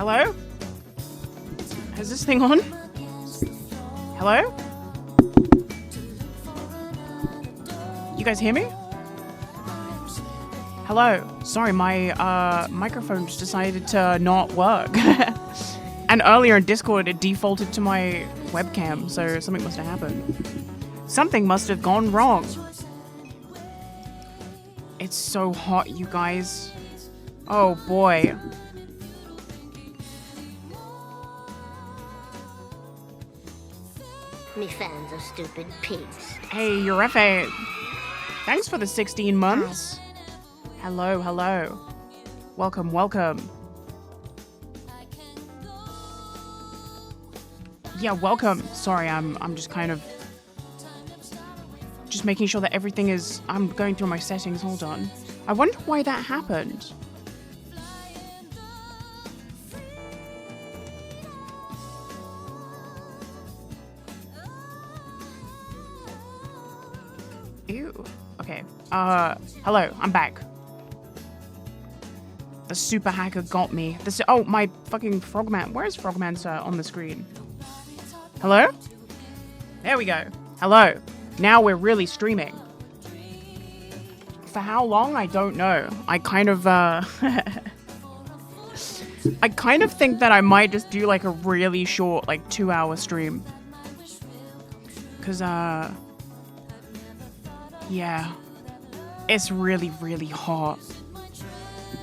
Hello? Is this thing on? Hello? You guys hear me? Hello. Sorry, my microphone just decided to not work. And earlier in Discord, it defaulted to my webcam, so something must have happened. Something must have gone wrong. It's so hot, you guys. Oh boy. Me fans are stupid pigs. Hey, Urefe. Thanks for the 16 months. Hello, hello. Welcome, welcome. Yeah, welcome. Sorry, I'm just kind of just making sure that everything is... I'm going through my settings. Hold on. I wonder why that happened. Ew. Okay. Hello. I'm back. The super hacker got me. Oh, my fucking Frogman. Where is Frogman, sir, on the screen? Hello? There we go. Hello. Now we're really streaming. For how long? I don't know. I kind of, I kind of think that I might just do like a really short, like 2-hour stream. Cause, yeah. It's really, really hot.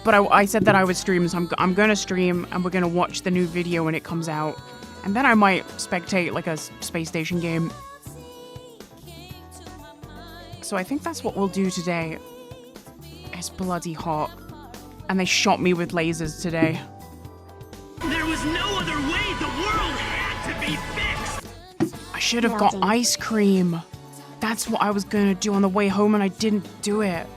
But I said that I would stream, so I'm gonna stream and we're gonna watch the new video when it comes out. And then I might spectate like a space station game. So I think that's what we'll do today. It's bloody hot. And they shot me with lasers today. There was no other way. The world had to be fixed. I should have got ice cream. That's what I was gonna do on the way home and I didn't do it.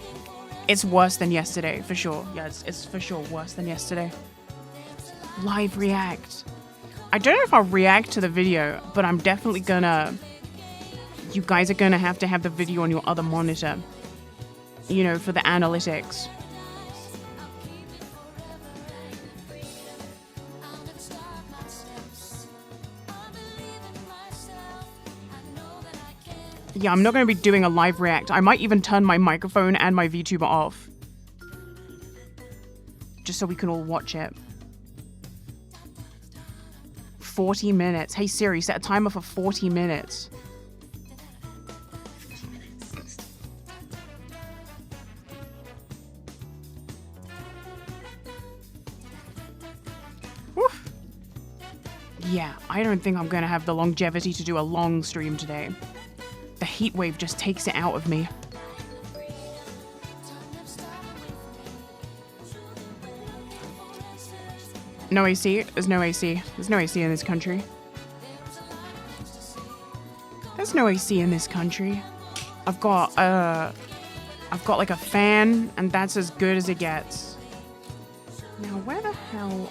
It's worse than yesterday, for sure. Yeah, it's for sure worse than yesterday. Live react. I don't know if I'll react to the video, but I'm definitely gonna... You guys are gonna have to have the video on your other monitor. You know, for the analytics. Yeah, I'm not going to be doing a live react. I might even turn my microphone and my VTuber off. Just so we can all watch it. 40 minutes. Hey Siri, set a timer for 40 minutes. Woof. Yeah, I don't think I'm going to have the longevity to do a long stream today. The heat wave just takes it out of me. No AC? There's no AC. There's no AC in this country. There's no AC in this country. I've got like a fan, and that's as good as it gets. Now, where the hell...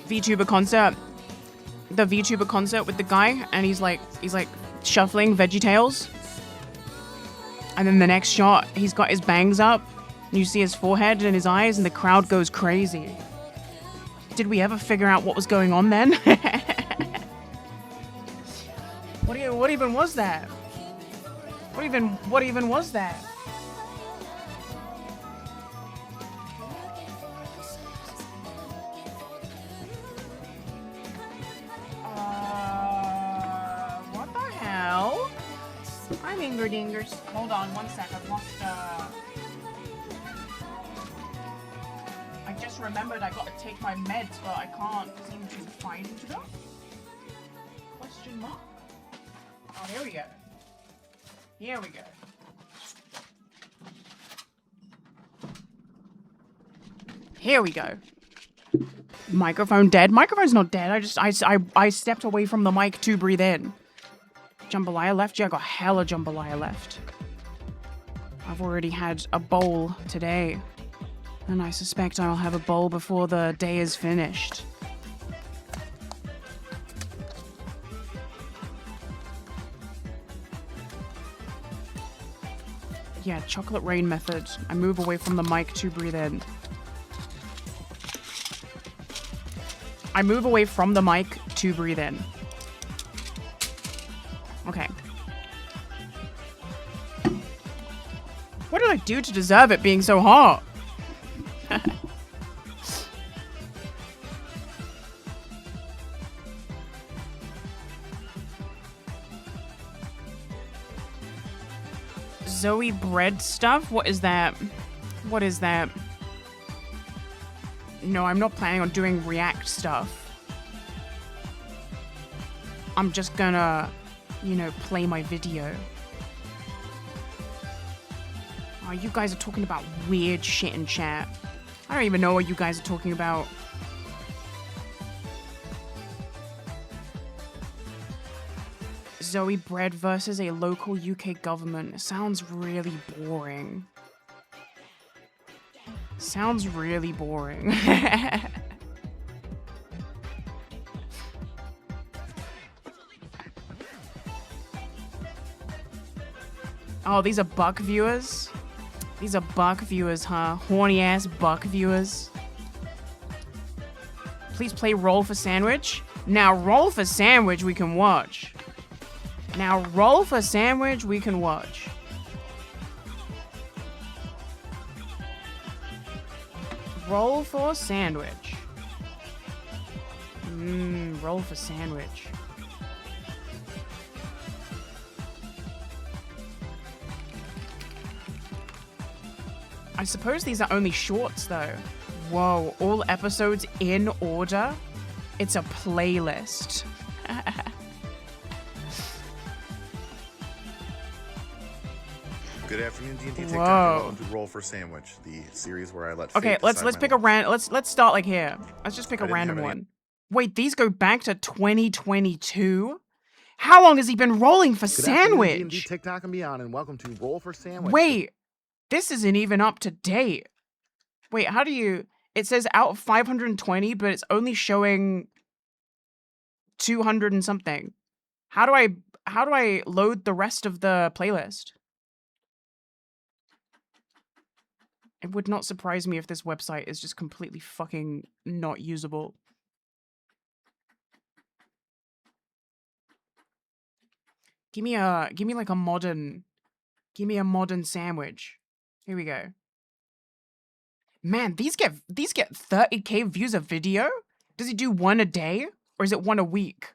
VTuber concert. The VTuber concert with the guy, and he's like shuffling VeggieTales. And then the next shot, he's got his bangs up, and you see his forehead and his eyes, and the crowd goes crazy. Did we ever figure out what was going on then? What even was that? What even was that? What the hell? I'm Inger Dingers. Hold on one sec, I've lost, I just remembered I gotta take my meds, but I can't seem to find them. Question mark? Oh, here we go. Here we go. Here we go. Microphone dead? Microphone's not dead. I stepped away from the mic to breathe in. Jambalaya left? Yeah, I got hella jambalaya left. I've already had a bowl today. And I suspect I'll have a bowl before the day is finished. Yeah, chocolate rain method. I move away from the mic to breathe in. I move away from the mic to breathe in. Okay. What did I do to deserve it being so hot? Zoe bread stuff? What is that? What is that? No, I'm not planning on doing React stuff. I'm just gonna, you know, play my video. Oh, you guys are talking about weird shit in chat. I don't even know what you guys are talking about. Zoe bread versus a local UK government. It sounds really boring. Sounds really boring. Oh, these are buck viewers? These are buck viewers, huh? Horny ass buck viewers. Please play Roll for Sandwich. Now, Roll for Sandwich we can watch. Now, Roll for Sandwich we can watch. Roll for Sandwich. Roll for Sandwich. I suppose these are only shorts, though. Whoa, all episodes in order? It's a playlist. Good afternoon, D&D TikTok. Whoa. Welcome to Roll for Sandwich, the series where I let Okay, fate let's decide pick my a random. Let's start like here. Let's just pick a I didn't random have any- one. Wait, these go back to 2022. How long has he been rolling for Good afternoon, D&D Sandwich? TikTok and beyond, and welcome to Roll for Sandwich. Wait, this isn't even up to date. Wait, how do you? It says out of 520, but it's only showing 200 and something. How do I load the rest of the playlist? It would not surprise me if this website is just completely fucking not usable. Give me like a modern sandwich. Here we go. Man, these get 30k views a video? Does he do one a day or is it one a week?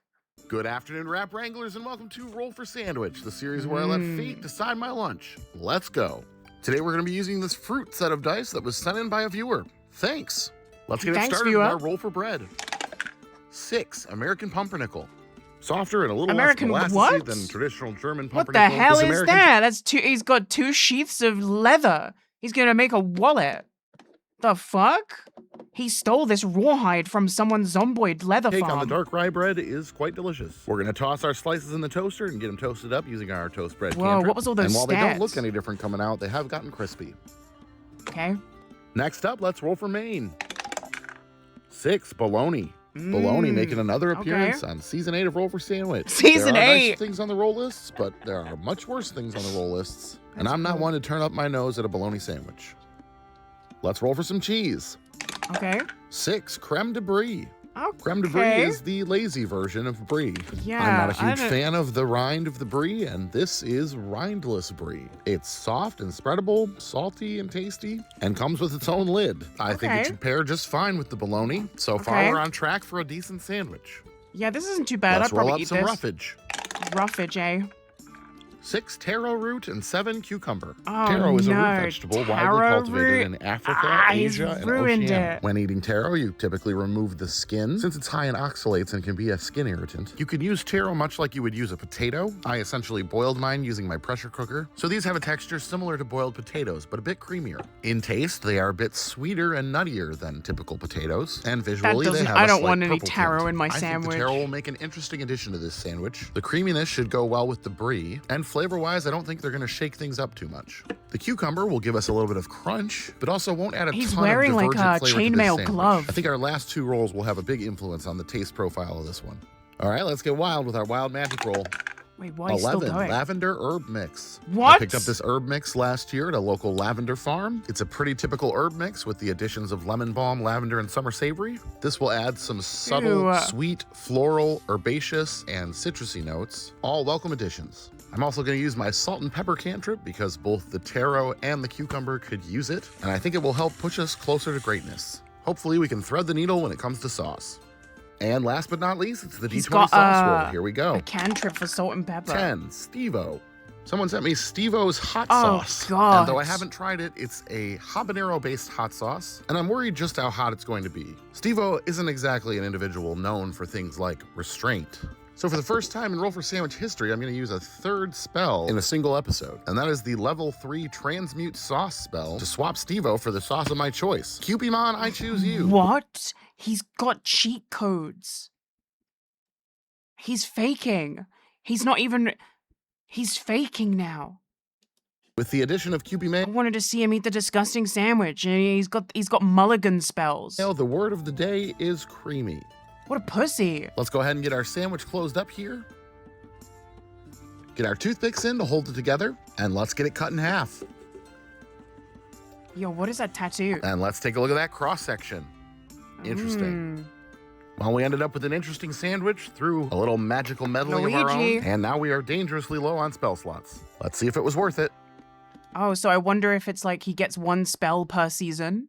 Good afternoon, Rap Wranglers, and welcome to Roll for Sandwich, the series where I let fate decide my lunch. Let's go. Today we're going to be using this fruit set of dice that was sent in by a viewer. Thanks. Let's get it started viewer. with our roll for bread. 6, American pumpernickel. Softer and a little American less what? molassesy than traditional German What pumpernickel. the hell This is American that? That's two. He's got 2 sheaths of leather. He's gonna make a wallet. The fuck? He stole this rawhide from someone's zomboid leather Take farm. on the dark rye bread is quite delicious. We're going to toss our slices in the toaster and get them toasted up using our toast bread Whoa, cantrip. what was all those And while they stats? don't look any different coming out, they have gotten crispy. Okay. Next up, let's roll for Maine. 6, bologna. Bologna making another appearance on Season 8 of Roll for Sandwich. Season there are 8. nice things on the roll lists, but there are much worse things on the roll lists. And I'm not one to turn up my nose at a bologna sandwich. Let's roll for some cheese. Okay. 6, creme de brie. Okay. Creme de brie is the lazy version of brie. Yeah, I'm not a I huge don't- fan of the rind of the brie, and this is rindless brie. It's soft and spreadable, salty and tasty, and comes with its own lid. I think Okay. it should pair just fine with the bologna. So far, Okay. we're on track for a decent sandwich. Yeah, this isn't too bad. Let's I'd roll probably up eat some this. roughage. Roughage, eh? 6, taro root, and 7, cucumber. Oh, Taro is a no. root vegetable widely Taro cultivated root? in Africa, He's Asia, and ruined Oceania. it. When eating taro, you typically remove the skin. Since it's high in oxalates and can be a skin irritant, you could use taro much like you would use a potato. I essentially boiled mine using my pressure cooker. So these have a texture similar to boiled potatoes, but a bit creamier. In taste, they are a bit sweeter and nuttier than typical potatoes. And visually, they doesn't- have I a don't slight want any purple taro tint. in my I think sandwich. the taro will make an interesting addition to this sandwich. The creaminess should go well with the brie. And flavor-wise, I don't think they're going to shake things up too much. The cucumber will give us a little bit of crunch, but also won't add a He's ton wearing of like divergent a flavor to this chainmail sandwich. glove. I think our last 2 rolls will have a big influence on the taste profile of this one. All right, let's get wild with our wild magic roll. Wait, why are you still 11, going? lavender herb mix. What? I picked up this herb mix last year at a local lavender farm. It's a pretty typical herb mix with the additions of lemon balm, lavender, and summer savory. This will add some subtle, Ew. sweet, floral, herbaceous, and citrusy notes. All welcome additions. I'm also going to use my salt and pepper cantrip because both the taro and the cucumber could use it, and I think it will help push us closer to greatness. Hopefully we can thread the needle when it comes to sauce. And last but not least, it's the He's D20 got, sauce roll. Here we go. A cantrip for salt and pepper. 10, Steve-O. Someone sent me Steve-O's hot Oh, sauce. God. And though I haven't tried it, it's a habanero-based hot sauce, and I'm worried just how hot it's going to be. Steve-O isn't exactly an individual known for things like restraint. So for the first time in Roll for Sandwich history, I'm going to use a third spell in a single episode, and that is the level 3 transmute sauce spell to swap Steve-O for the sauce of my choice. Cupimon, I choose you. What? He's got cheat codes. He's faking. He's not even... He's faking now. With the addition of I Cupimon, wanted to see him eat the disgusting sandwich, and he's got mulligan spells. the word of the day is creamy. What a pussy. Let's go ahead and get our sandwich closed up here. Get our toothpicks in to hold it together, and let's get it cut in half. Yo, what is that tattoo? And let's take a look at that cross-section. Interesting. Well, we ended up with an interesting sandwich through a little magical meddling of our Luigi. own, and now we are dangerously low on spell slots. Let's see if it was worth it. Oh, so I wonder if it's like he gets one spell per season.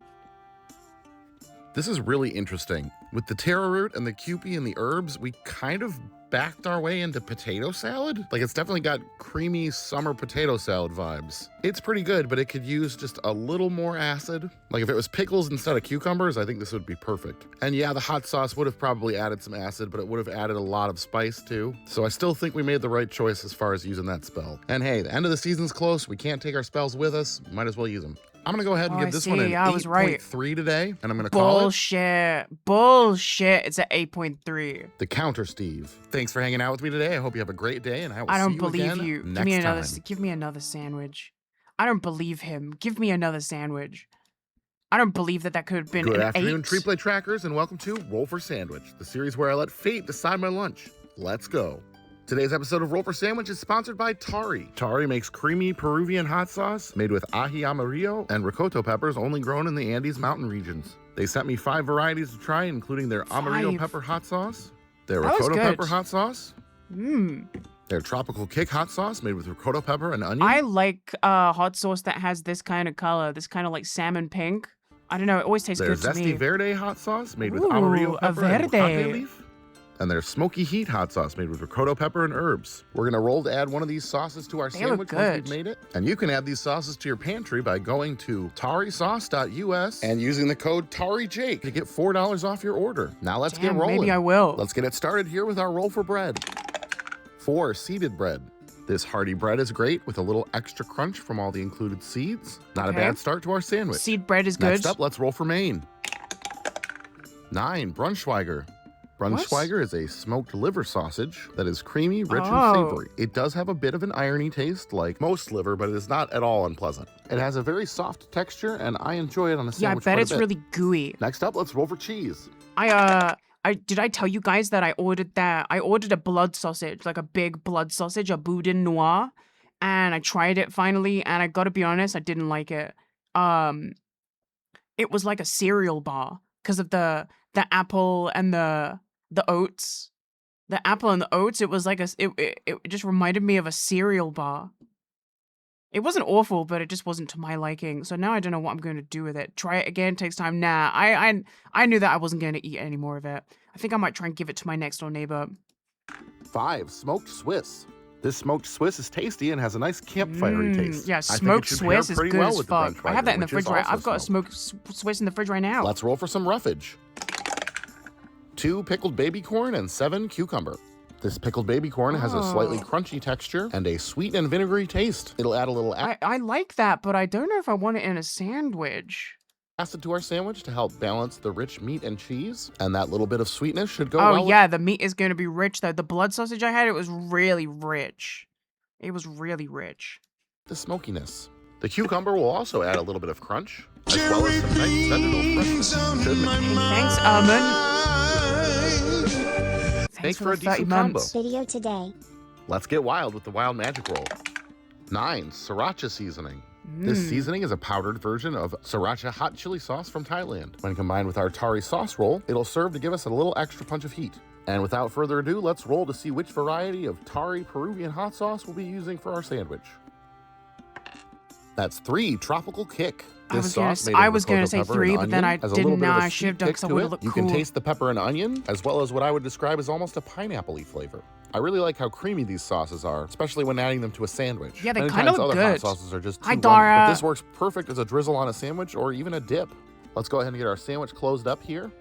This is really interesting. With the taro root and the Kewpie and the herbs, we kind of backed our way into potato salad. Like, it's definitely got creamy summer potato salad vibes. It's pretty good, but it could use just a little more acid. Like, if it was pickles instead of cucumbers, I think this would be perfect. And yeah, the hot sauce would have probably added some acid, but it would have added a lot of spice too. So I still think we made the right choice as far as using that spell. And hey, the end of the season's close. We can't take our spells with us. Might as well use them. I'm gonna go ahead and Oh, give I this one an see. I was right. 8.3 today, and I'm gonna call it Bullshit. Bullshit. It's at 8.3. the Counter Steve. Thanks for hanging out with me today. I hope you have a great day, and I will I see don't you believe again you. next Give me another. time. Give me another sandwich. I don't believe him. Give me another sandwich. I don't believe that could have been Good an afternoon, 8. Tree Play Trackers, and welcome to Roll for Sandwich, the series where I let fate decide my lunch. Let's go. Today's episode of Roll for Sandwich is sponsored by Tari. Tari makes creamy Peruvian hot sauce made with ají amarillo and ricotta peppers only grown in the Andes mountain regions. They sent me 5 varieties to try, including their amarillo 5. pepper hot sauce, their That was ricotta good. pepper hot sauce, their tropical kick hot sauce made with ricotta pepper and onion. I like hot sauce that has this kind of color, this kind of like salmon pink. I don't know, it always tastes Their good to zesty me. verde hot sauce made with Ooh, amarillo a pepper and verde. aguacate leaf. And their smoky heat hot sauce made with ricotta pepper and herbs. We're gonna roll to add one of these sauces to our They look sandwich once good. we've made it. And you can add these sauces to your pantry by going to tarisauce.us and using the code TARIJAKE to get $4 off your order. Now let's Damn, get rolling. maybe I will. Let's get it started here with our roll for bread. 4, seeded bread. This hearty bread is great with a little extra crunch from all the included seeds. Not a Okay. bad start to our sandwich. Seed bread is good. Next up, let's roll for Maine. 9, Brunschweiger. Brunschweiger is a smoked liver sausage that is creamy, rich, and Oh. savory. It does have a bit of an irony taste, like most liver, but it is not at all unpleasant. It has a very soft texture, and I enjoy it on a Yeah, I sandwich bet quite a it's bit. really gooey. Next up, let's roll for cheese. Did I tell you guys that I ordered a blood sausage, like a big blood sausage, a boudin noir, and I tried it finally, and I gotta be honest, I didn't like it. It was like a cereal bar because of the apple and the oats. The apple and the oats, it was like it just reminded me of a cereal bar. It wasn't awful, but it just wasn't to my liking. So now I don't know what I'm going to do with it. Try it again, takes time. Nah, I knew that I wasn't going to eat any more of it. I think I might try and give it to my next door neighbor. 5, smoked Swiss. This smoked Swiss is tasty and has a nice campfire taste. Yeah, I think it smoked should Swiss pair is pretty good well as with the fuck. I have that in the Brunschweiger, which is fridge right. also I've got a smoked Swiss in the fridge right now. Let's roll for some roughage. 2, pickled baby corn, and 7, cucumber. This pickled baby corn has a slightly crunchy texture and a sweet and vinegary taste. It'll add a little I like that, but I don't know if I want it in a sandwich. acid to our sandwich to help balance the rich meat and cheese, and that little bit of sweetness should go well Oh with yeah, the meat is going to be rich though. The blood sausage I had, it was really rich. It was really rich. the smokiness. The cucumber will also add a little bit of crunch, as well as some nice sentinel freshness. Should make Thanks, Almond. Thanks for a the 30 decent combo. months. Video today. Let's get wild with the wild magic roll. 9, sriracha seasoning. This seasoning is a powdered version of sriracha hot chili sauce from Thailand. When combined with our tari sauce roll, it'll serve to give us a little extra punch of heat. And without further ado, let's roll to see which variety of tari Peruvian hot sauce we'll be using for our sandwich. That's 3, tropical kick. I was gonna say 3, but then I didn't know I should have done because I would have looked cool. You can taste the pepper and onion, as well as what I would describe as almost a pineapple-y flavor. I really like how creamy these sauces are, especially when adding them to a sandwich. Yeah, they kind of look other good. Hot sauces are just too Hi, runny, Dara. but this works perfect as a drizzle on a sandwich or even a dip. Let's go ahead and get our sandwich closed up here.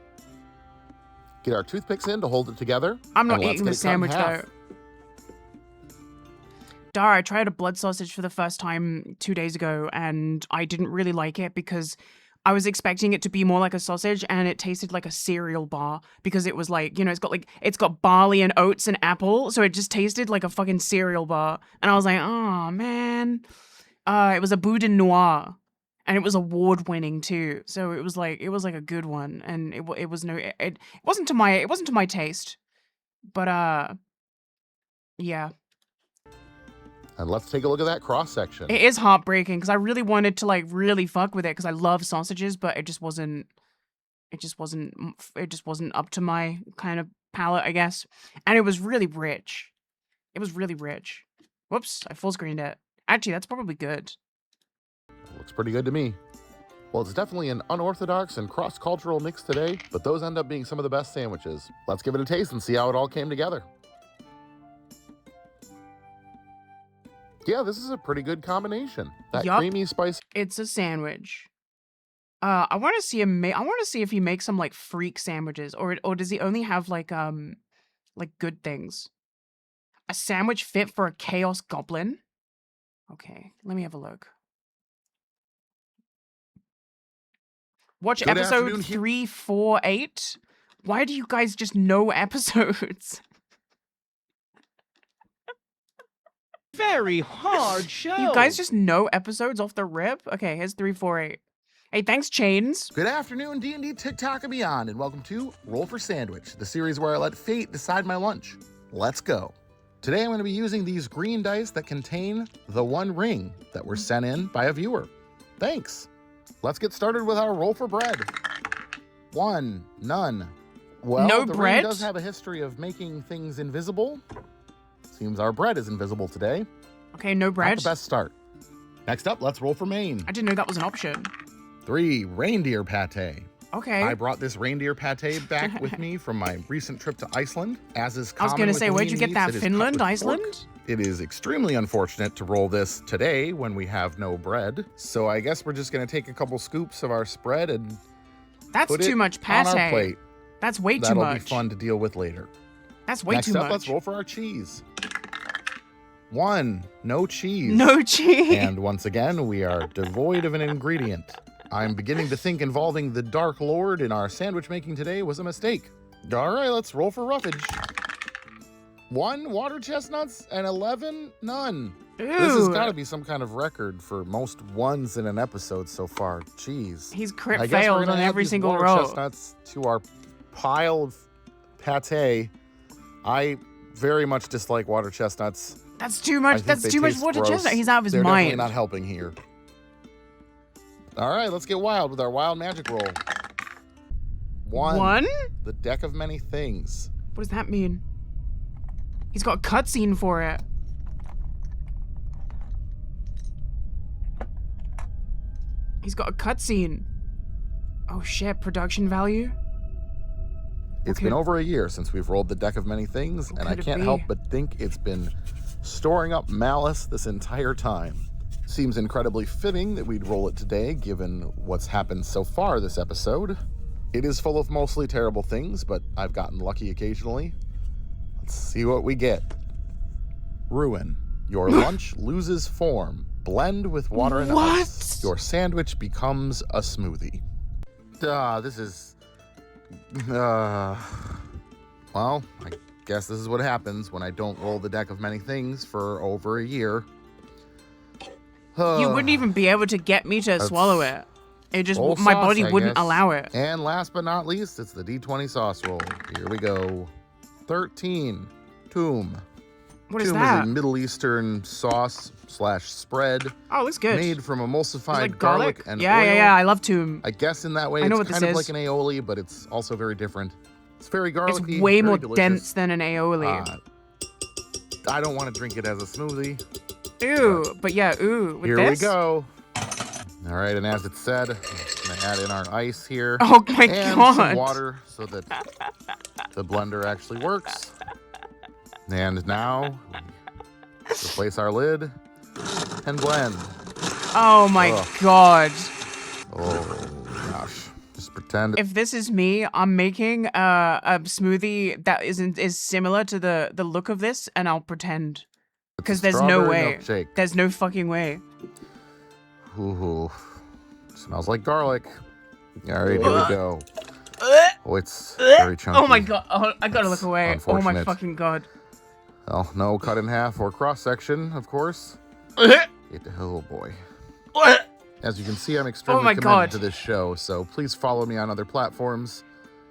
Get our toothpicks in to hold it together. I'm not eating the sandwich though. Dara, I tried a blood sausage for the first time 2 days ago, and I didn't really like it because I was expecting it to be more like a sausage, and it tasted like a cereal bar because it was like, you know, it's got barley and oats and apple, so it just tasted like a fucking cereal bar. And I was like, oh man. It was a Boudin Noir, and it was award winning too. So it was like a good one, and it wasn't to my taste, but yeah. And let's take a look at that cross section. It is heartbreaking because I really wanted to like really fuck with it because I love sausages, but it just wasn't up to my kind of palate, I guess. And it was really rich. Whoops, I full screened it. Actually, that's probably good. Looks pretty good to me. Well, it's definitely an unorthodox and cross-cultural mix today, but those end up being some of the best sandwiches. Let's give it a taste and see how it all came together. Yeah, this is a pretty good combination. That creamy, spicy. It's a sandwich. I want to see if he makes some like freak sandwiches, or does he only have like good things? A sandwich fit for a chaos goblin. Okay, let me have a look. Watch episode 348. Why do you guys just know episodes? Very hard show. You guys just know episodes off the rip? Okay, here's 348. Hey, thanks, Chains. Good afternoon, D&D, TikTok, and beyond, and welcome to Roll for Sandwich, the series where I let fate decide my lunch. Let's go. Today I'm going to be using these green dice that contain the one ring that were sent in by a viewer. Thanks. Let's get started with our roll for bread. 1, none. Well, no the bread? ring does have a history of making things invisible. Seems our bread is invisible today. Okay, no bread. Not the best start. Next up, let's roll for main. I didn't know that was an option. 3, reindeer pate. Okay. I brought this reindeer pate back with me from my recent trip to Iceland. As is common I was going to with say, where'd you lean get that? meats, it is cut Finland? with Iceland? fork. It is extremely unfortunate to roll this today when we have no bread. So I guess we're just going to take a couple scoops of our spread and That's put too it much on our pate. plate. That's way too That'll much. be fun to deal with later. That's way Next too up, much. let's roll for our cheese. 1, no cheese. No cheese. And once again, we are devoid of an ingredient. I'm beginning to think involving the Dark Lord in our sandwich making today was a mistake. All right, let's roll for roughage. 1, water chestnuts, and 11, none. Ew. This has got to be some kind of record for most ones in an episode so far. Jeez. He's I crit guess we're failed gonna on add every these single water roll. chestnuts to our pile of pate. I very much dislike water chestnuts. That's too much. That's too much water chestnut. He's out of his They're mind. definitely not helping here. All right, let's get wild with our wild magic roll. 1. The deck of many things. What does that mean? He's got a cutscene for it. He's got a cutscene. Oh shit, production value? It's been over a year since we've rolled the deck of many things, and I can't help but think it's been storing up malice this entire time. Seems incredibly fitting that we'd roll it today, given what's happened so far this episode. It is full of mostly terrible things, but I've gotten lucky occasionally. Let's see what we get. Ruin. Your lunch loses form. Blend with water and ice. Your sandwich becomes a smoothie. This is... well, I guess this is what happens when I don't roll the deck of many things for over a year. You wouldn't even be able to get me to swallow it. It just, my body wouldn't allow it. And last but not least, it's the D20 sauce roll. Here we go. 13. Tomb. What is Toom that? is a Middle Eastern sauce / spread Oh, looks good. made from It's emulsified like garlic and yeah, oil. yeah. I love Toom. I guess in that way I know it's what this kind of is. like an aioli, but it's also very different. It's very It's garlicky, way very more delicious. dense than an aioli. I don't want to drink it as a smoothie. Ooh, but yeah, ooh. With Here this? we go. All right, and as it said, I'm gonna add in our ice here. Oh my and god. some water so that the blender actually works. And now, replace our lid and blend. Oh my god. Oh gosh, just pretend. If this is me, I'm making a smoothie that is similar to the look of this, and I'll pretend. Because there's no way. Milkshake. There's no fucking way. Ooh, smells like garlic. All right, here we go. Oh, it's very chunky. Oh my god. Oh, I gotta look away. Oh my unfortunate. fucking god. Well, no cut in half or cross section, of course. Oh boy. As you can see, I'm extremely my committed God. to this show, so please follow me on other platforms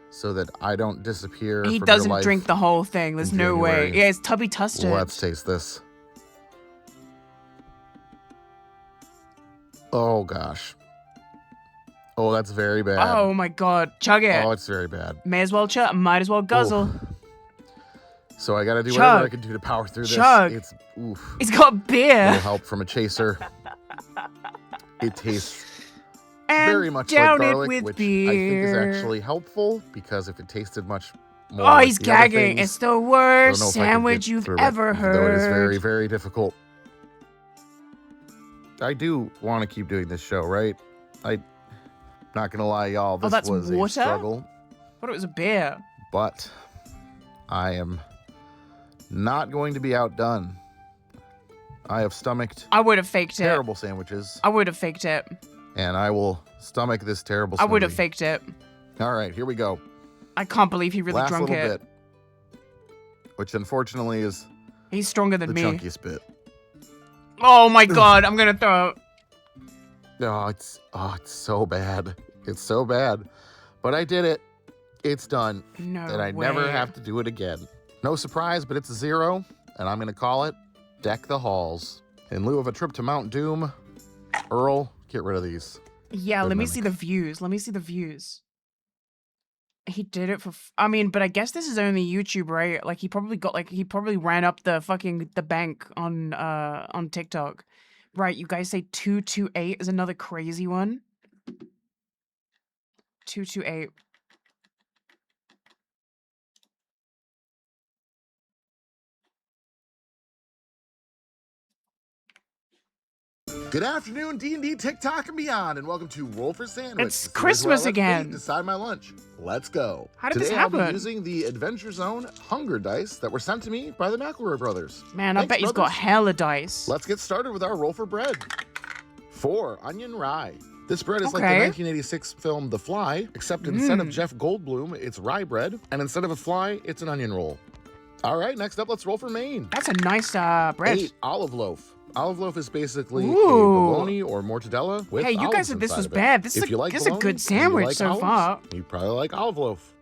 so that I don't disappear. He from doesn't your life. drink the whole thing. There's in no way. January. Yeah, it's tubby tustard. Let's taste this. Oh gosh. Oh, that's very bad. Oh my god. Chug it. Oh, it's very bad. May as well chug. Might as well guzzle. So I gotta do Chug. whatever I can do to power through Chug. this. It's oof. It's got A beer. little help from a chaser. It tastes And very much down like garlic, it with which beer. I think is actually helpful because if it tasted much more Oh, like he's the other gagging. things, It's the I don't worst know if I could sandwich get you've through ever it, heard. though it is very, very difficult. I do want to keep doing this show, right? I'm not gonna lie, y'all. This that's was water? a struggle, Thought it was a beer. but I am not going to be outdone. I have stomached I would have faked it. terrible sandwiches, I would have faked it. and I will stomach this terrible. I would have smoothie. faked it. All right, here we go. I can't believe he really Last drunk little it. bit, which unfortunately is He's stronger the than me. chunkiest bit. Oh my god, I'm gonna throw up. Oh, it's so bad. It's so bad. But I did it. It's done. No And I way. never have to do it again. No surprise, but it's a 0, and I'm gonna call it Deck the Halls. In lieu of a trip to Mount Doom, Earl, get rid of these. Yeah, Good let me see mimic. the views. Let me see the views. He did it for. I mean, but I guess this is only YouTube, right? Like he probably ran up the bank on TikTok, right? You guys say 228 is another crazy one. 228. Good afternoon, D&D, TikTok, and beyond, and welcome to Roll for Sandwich. It's This is where Christmas I let again. fate decide my lunch. Let's go. How did Today this I'll be happen? using the Adventure Zone Hunger Dice that were sent to me by the McElroy brothers. Man, I Thanks, bet he's got brothers. hella dice. Let's get started with our roll for bread. 4 onion rye. This bread is like the Okay. 1986 film The Fly, except instead of Jeff Goldblum, it's rye bread, and instead of a fly, it's an onion roll. All right, next up, let's roll for Maine. That's a nice bread. 8 olive loaf. Olive loaf is basically a Ooh. bologna or mortadella with Hey, you olives guys said this inside was of it. bad. This is If you like this is a bologna good and you sandwich like so olives, far. you probably like olive loaf.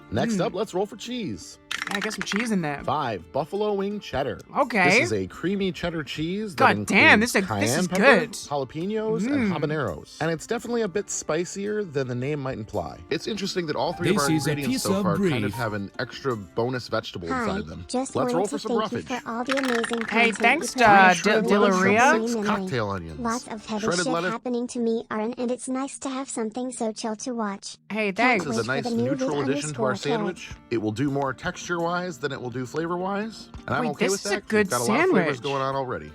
Next up, let's roll for cheese. Yeah, get some cheese in there. 5 buffalo wing cheddar. Okay. This is a creamy cheddar cheese. God that damn, includes this is cayenne pepper, good. jalapenos, and habaneros. And it's definitely a bit spicier than the name might imply. It's interesting that all three of This our is a ingredients piece so of far kind of beef. have an extra bonus vegetable Hi, inside them. just Let's wanted roll to for some thank roughage. you for all the amazing Hey, content thanks, you put out Shredded there. lettuce, Dillaria. some 6 Memory. cocktail onions. Lots of heavy Shredded shit lettuce. happening to me, and it's nice to have something so chill to watch. Hey, Can't thanks. This is a wait nice for the new neutral vid addition to our underscore carrot. sandwich. It will do more texture-wise than it will do flavor-wise. And I'm Wait, okay this with is a that. 'cause good we've got a lot of flavors sandwich. going on already.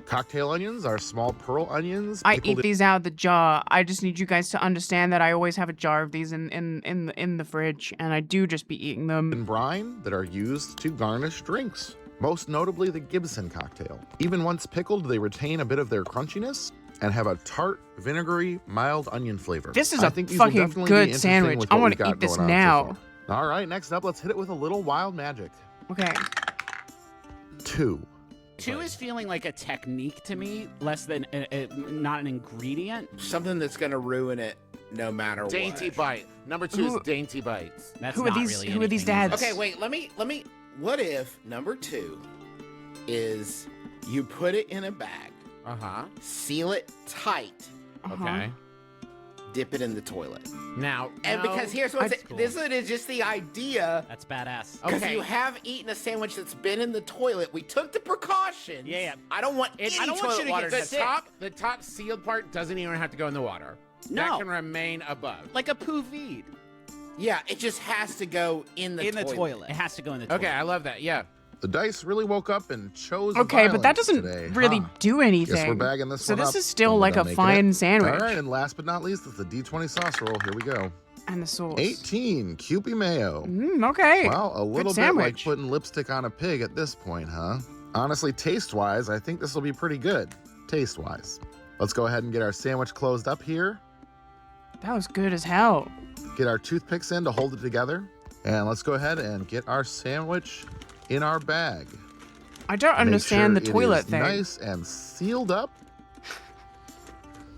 Cocktail onions are small pearl onions. I pickled eat these out of the jar. I just need you guys to understand that I always have a jar of these in the fridge, and I do just be eating them. in brine that are used to garnish drinks. Most notably the Gibson cocktail. Even once pickled, they retain a bit of their crunchiness and have a tart, vinegary, mild onion flavor. This is I a think these will fucking definitely be good interesting sandwich. with I what wanna we've got eat this going on so now. far. All right, next up, let's hit it with a little wild magic. Okay. 2. 2 is feeling like a technique to me, less than not an ingredient. Something that's gonna ruin it no matter Dainty what. bite. Number 2 Who- is dainty bites. That's Who are not these- really who are these anything. dads? Okay, wait. Let me what if number 2 is you put it in a bag, seal it tight, Okay. dip it in the toilet. Now, And because here's what's cool. this is just the idea. That's badass. Because Okay. you have eaten a sandwich that's been in the toilet. We took the precautions. Yeah. I don't want any I don't want toilet you to water get to sick. The top sealed part doesn't even have to go in the water. No. That can remain above. Like a poo vide. Yeah, it just has to go in the toilet. It has to go in the toilet. Okay, I love that. Yeah. The dice really woke up and chose Okay, but that violence doesn't today, really huh? do anything. Guess we're bagging this so one this up. is still and we're like a gonna make fine it. sandwich. All right, and last but not least, it's the D20 sauce roll. Here we go. And the sauce. 18, Kewpie mayo. Okay. Well, a little bit sandwich. like putting lipstick on a pig at this point, huh? Honestly, taste-wise, I think this will be pretty good. Taste-wise. Let's go ahead and get our sandwich closed up here. That was good as hell. Get our toothpicks in to hold it together. And let's go ahead and get our sandwich in our bag. I don't understand Make the sure it toilet is thing. nice and sealed up.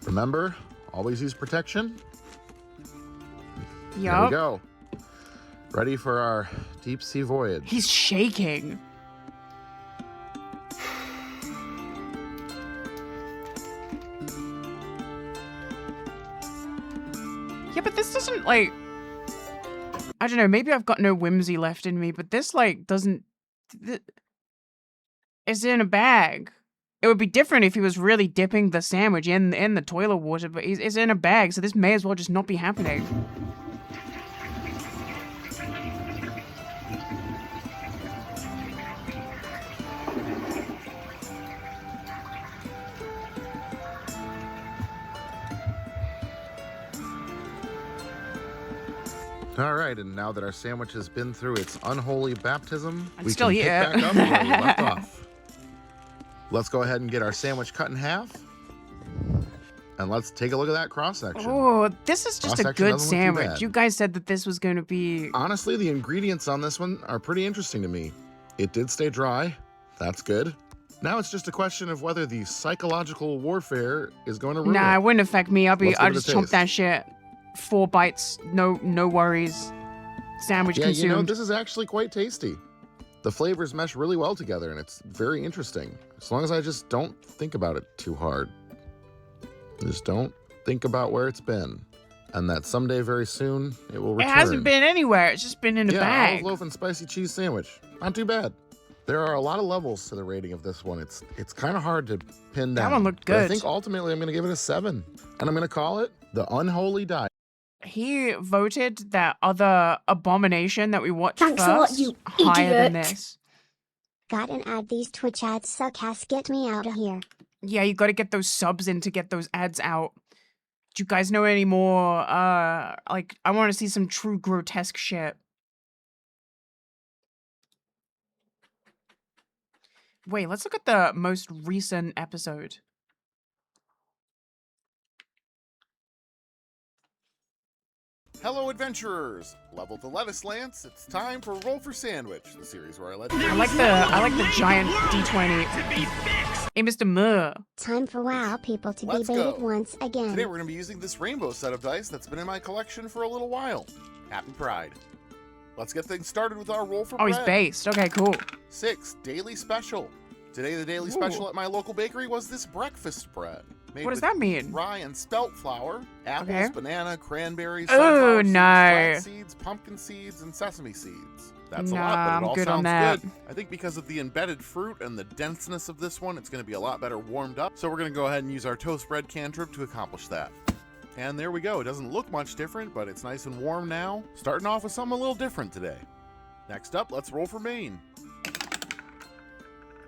Remember, always use protection. There we Yup. go. Ready for our deep sea voyage. He's shaking. Yeah, but this doesn't, like... I don't know, maybe I've got no whimsy left in me, but this, like, doesn't... It's in a bag. It would be different if he was really dipping the sandwich in the toilet water, but it's in a bag, so this may as well just not be happening. All right, and now that our sandwich has been through its unholy baptism, I'm we still can here. pick back up where we left off. Let's go ahead and get our sandwich cut in half. And let's take a look at that cross-section. Oh, this is just a Cross-section good doesn't look too sandwich. bad. You guys said that this was going to be... Honestly, the ingredients on this one are pretty interesting to me. It did stay dry. That's good. Now it's just a question of whether the psychological warfare is going to ruin Nah, it. it wouldn't affect me. I'll Let's give I'll it a just chomp taste. that shit. 4 bites, no worries. Sandwich Yeah, consumed. you know, this is actually quite tasty. The flavors mesh really well together, and it's very interesting. As long as I just don't think about it too hard. Just don't think about where it's been. And that someday very soon, it will It return. hasn't been anywhere. It's just been in a Yeah, bag. olive loaf and spicy cheese sandwich. Not too bad. There are a lot of levels to the rating of this one. It's kind of hard to pin down. That one looked But I good. think ultimately I'm going to give it a 7. And I'm going to call it the Unholy Die. He voted that other abomination that we watched Thanks a first lot, you higher than idiot. this. God, and add these Twitch ads suck ass. Get me out of here. Yeah, you got to get those subs in to get those ads out. Do you guys know any more? Like, I want to see some true grotesque shit. Wait, let's look at the most recent episode. Hello, adventurers! Level to lettuce, Lance. It's time for Roll for Sandwich, the series where I let I like the giant D20. To be fixed. Hey, Mr. Muh. Time for wow people to Let's be baited go. once again. Today we're going to be using this rainbow set of dice that's been in my collection for a little while. Happy Pride. Let's get things started with our roll for Oh, he's bread. based. Okay, cool. 6, daily special. Today the daily Ooh. special at my local bakery was this breakfast bread. Made What does with that mean? Rye and spelt flour, apples, Okay. banana, cranberries, Oh, sunflower seeds, no. flax seeds, pumpkin seeds, and sesame seeds. That's a lot, Nah, but it I'm all good on sounds that. good. I think because of the embedded fruit and the denseness of this one, it's going to be a lot better warmed up. So we're going to go ahead and use our toast bread cantrip to accomplish that. And there we go. It doesn't look much different, but it's nice and warm now. Starting off with something a little different today. Next up, let's roll for Maine.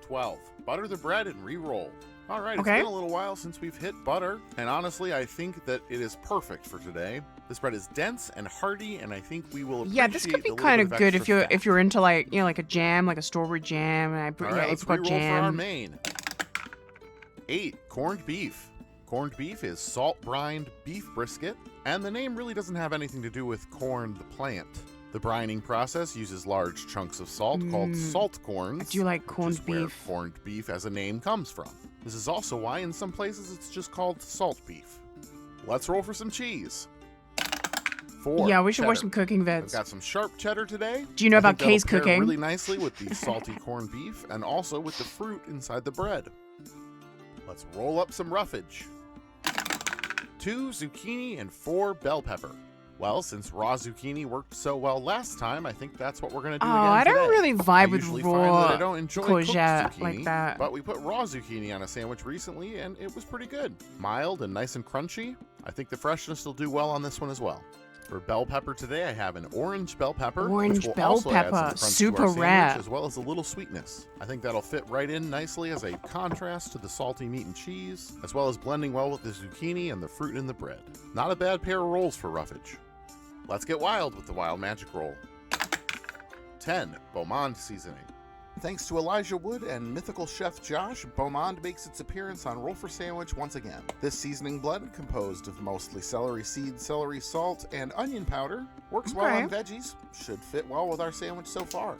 12. Butter the bread and re-roll. All right, Okay. It's been a little while since we've hit butter, and honestly, I think that it is perfect for today. This bread is dense and hearty, and I think we will appreciate Yeah, this could be the little kind bit of good extra fat. if you're into like like a jam, like a strawberry jam, and All right, let's apricot re-roll for our jam. main. 8. Corned beef. Corned beef is salt-brined beef brisket, and the name really doesn't have anything to do with corn, the plant. The brining process uses large chunks of salt called salt corns. I do like which corned is where beef. corned beef as a name comes from. This is also why in some places it's just called salt beef. Let's roll for some cheese. 4. Yeah, we should watch cheddar. some cooking I've vids. got some sharp cheddar today. Do you know I about think that'll Kay's pair cooking? really nicely with the salty corned beef and also with the fruit inside the bread. Let's roll up some roughage. 2 zucchini and 4 bell pepper. Well, since raw zucchini worked so well last time, I think that's what we're going to do Oh, again I don't today. really vibe with usually find that I raw don't enjoy cooked courgette zucchini, like that. but we put raw zucchini on a sandwich recently, and it was pretty good. Mild and nice and crunchy. I think the freshness will do well on this one as well. For bell pepper today, I have an orange bell pepper, Orange which will bell also add pepper, some crunch super to our sandwich, rare. as well as a little sweetness. I think that'll fit right in nicely as a contrast to the salty meat and cheese, as well as blending well with the zucchini and the fruit in the bread. Not a bad pair of rolls for roughage. Let's get wild with the Wild Magic Roll. 10. Beaumont seasoning. Thanks to Elijah Wood and mythical chef Josh, Beaumont makes its appearance on Roll for Sandwich once again. This seasoning blend, composed of mostly celery seed, celery salt, and onion powder, works well on veggies, should fit well with our sandwich so far.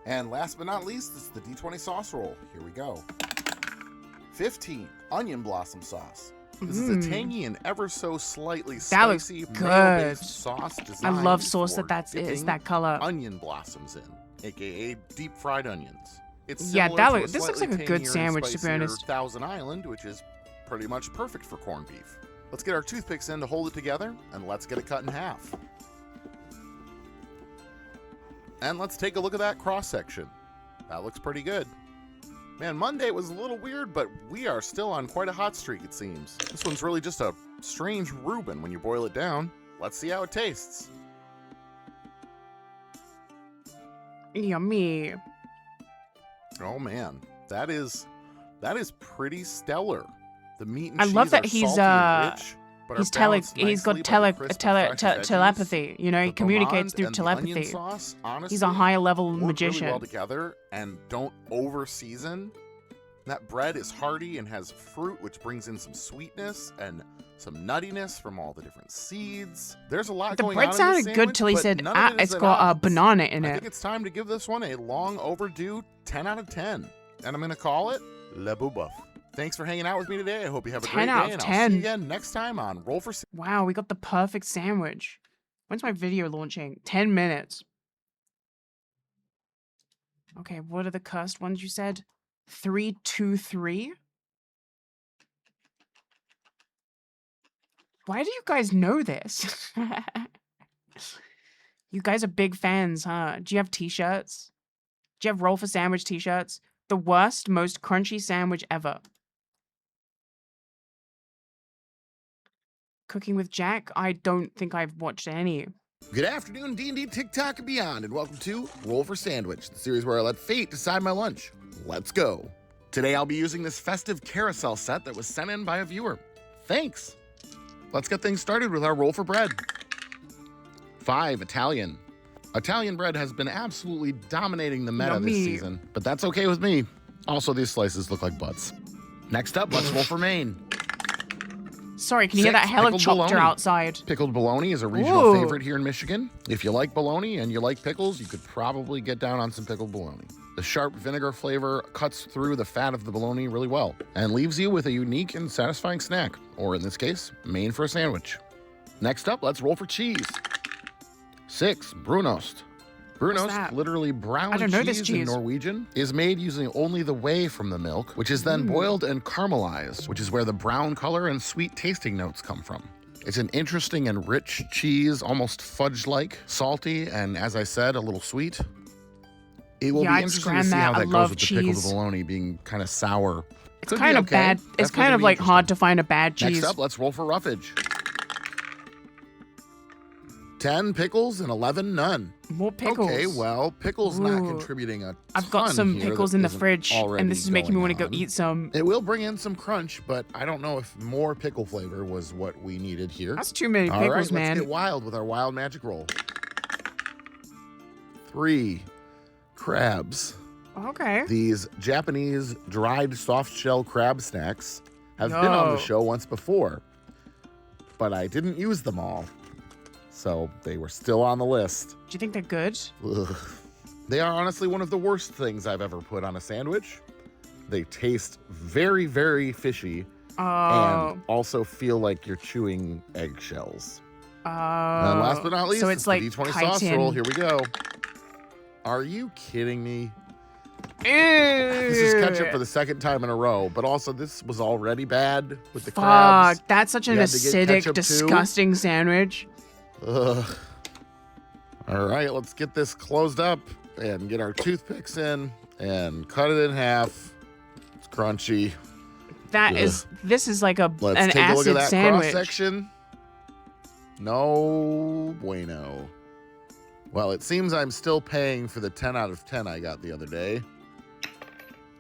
And last but not least, it's the D20 sauce roll. Here we go. 15. Onion blossom sauce. This is a tangy and ever so slightly That looks spicy good. mayo-based sauce I designed love sauce for that's dipping that color. onion blossoms in, aka deep fried onions. It's Yeah, similar to a this looks slightly like a good tangier and sandwich, to be spicier honest. Thousand Island, which is pretty much perfect for corned beef. Let's get our toothpicks in to hold it together, and let's get it cut in half. And let's take a look at that cross section. That looks pretty good. Man, Monday was a little weird, but we are still on quite a hot streak, it seems. This one's really just a strange Reuben when you boil it down. Let's see how it tastes. Yummy. Oh man, that is pretty stellar. The meat and I cheese love that are he's, salty and rich, but He's are balanced he's got nicely by the crisp and fresh veggies. telepathy. You know, he The communicates Beaumont through and the onion telepathy. sauce, honestly, He's a higher level work magician. really well together and don't over season. That bread is hearty and has fruit, which brings in some sweetness and some nuttiness from all the different seeds. There's a lot The going bread on in sounded this good sandwich, till he but said, none of it is it's at got a odds. banana in I it. think it's time to give this one a long overdue 10 out of 10. And I'm going to call it Le Boubouf. Thanks for hanging out with me today. I hope you have a 10 great out day, of and I'll see 10. you again next time on Roll for Wow, we got the perfect sandwich. When's my video launching? 10 minutes. Okay, what are the cursed ones you said? 3, 2, 3? Why do you guys know this? You guys are big fans, huh? Do you have t-shirts? Do you have Roll for Sandwich t-shirts? The worst, most crunchy sandwich ever. Cooking with Jack? I don't think I've watched any. Good afternoon, D&D, TikTok, and beyond, and welcome to Roll for Sandwich, the series where I let fate decide my lunch. Let's go. Today I'll be using this festive carousel set that was sent in by a viewer. Thanks. Let's get things started with our roll for bread. 5, Italian. Italian bread has been absolutely dominating the meta this Yummy. season, but that's okay with me. Also, these slices look like butts. Next up, let's roll for Maine. Sorry, can you hear 6, that pickled helicopter bologna. outside? Pickled bologna is a regional Ooh. favorite here in Michigan. If you like bologna and you like pickles, you could probably get down on some pickled bologna. The sharp vinegar flavor cuts through the fat of the bologna really well and leaves you with a unique and satisfying snack, or in this case, Maine for a sandwich. Next up, let's roll for cheese. 6, Brunost. Brunost, that? literally brown I don't know cheese, this in cheese. Norwegian, is made using only the whey from the milk, which is then boiled and caramelized, which is where the brown color and sweet tasting notes come from. It's an interesting and rich cheese, almost fudge-like, salty, and as I said, a little sweet. It will Yeah, be I'd interesting to scram see that. how I that love goes with the pickled cheese. bologna being kind of sour. It's Could kind be of okay. bad. It's Definitely kind gonna of be like hard interesting. to find a bad cheese. Next up, let's roll for roughage. 10 pickles and 11 none. More pickles. Okay, well, pickles not Ooh. contributing a I've got ton some here pickles that in the isn't fridge, already and this is making me going want to go on. eat some. It will bring in some crunch, but I don't know if more pickle flavor was what we needed here. That's too many All pickles, right, man. let's get wild with our wild magic roll. 3, crabs. Okay. These Japanese dried soft shell crab snacks have been on the Yo. show once before, but I didn't use them all, so they were still on the list. Do you think they're good? Ugh. They are honestly one of the worst things I've ever put on a sandwich. They taste very, very fishy Oh. and also feel like you're chewing eggshells. And last but not least, so it's like the D20 sauce chitin. roll. Here we go. Are you kidding me? Ew. This is ketchup for the second time in a row, but also this was already bad with the crabs. Fuck, that's such an You had to get acidic, ketchup too? disgusting sandwich. Ugh. All right, let's get this closed up and get our toothpicks in and cut it in half. It's crunchy. This is like an Let's take a look at acid that sandwich. cross section. No bueno. Well, it seems I'm still paying for the 10 out of 10 I got the other day.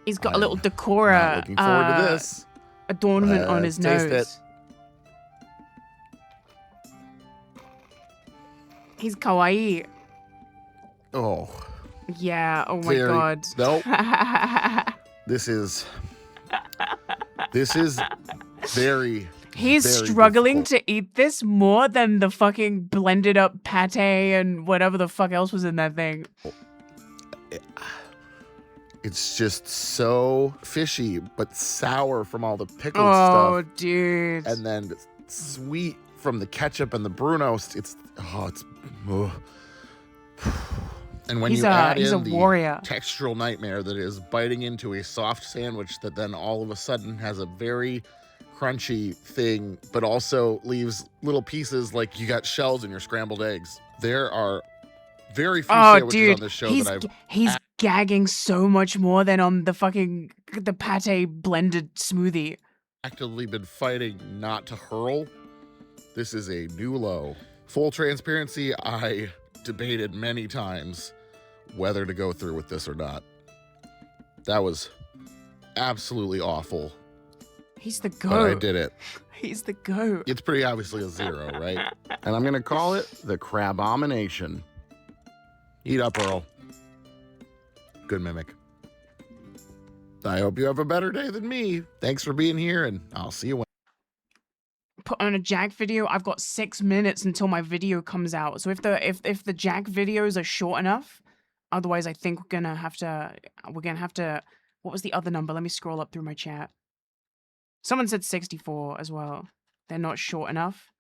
He's got a I'm little Not decora looking forward to this. adornment on his Taste nose. it. He's kawaii. Oh, Yeah, oh my very- god. Nope. This is very. He's very struggling difficult. to eat this more than the fucking blended up pate and whatever the fuck else was in that thing. It's just so fishy, but sour from all the pickled Oh, stuff, dude. and then sweet from the ketchup and the Bruno. Ugh. And when He's you add a in the warrior. textural nightmare that is biting into a soft sandwich that then all of a sudden has a very crunchy thing, but also leaves little pieces like you got shells in your scrambled eggs. There are very few Oh, sandwiches dude. on this show He's, that I've he's gagging so much more than on the pate blended smoothie. actively been fighting not to hurl. This is a new low. Full transparency, I debated many times whether to go through with this or not. That was absolutely awful, He's the but I goat. did it. He's the goat. It's pretty obviously a 0, right? And I'm gonna call it the Crabomination. Eat up, Earl. Good mimic. I hope you have a better day than me. Thanks for being here, and I'll see you when. Put on a Jack video. I've got 6 minutes until my video comes out. So if the Jack videos are short enough, otherwise I think we're gonna have to. What was the other number? Let me scroll up through my chat. Someone said 64 as well. They're not short enough.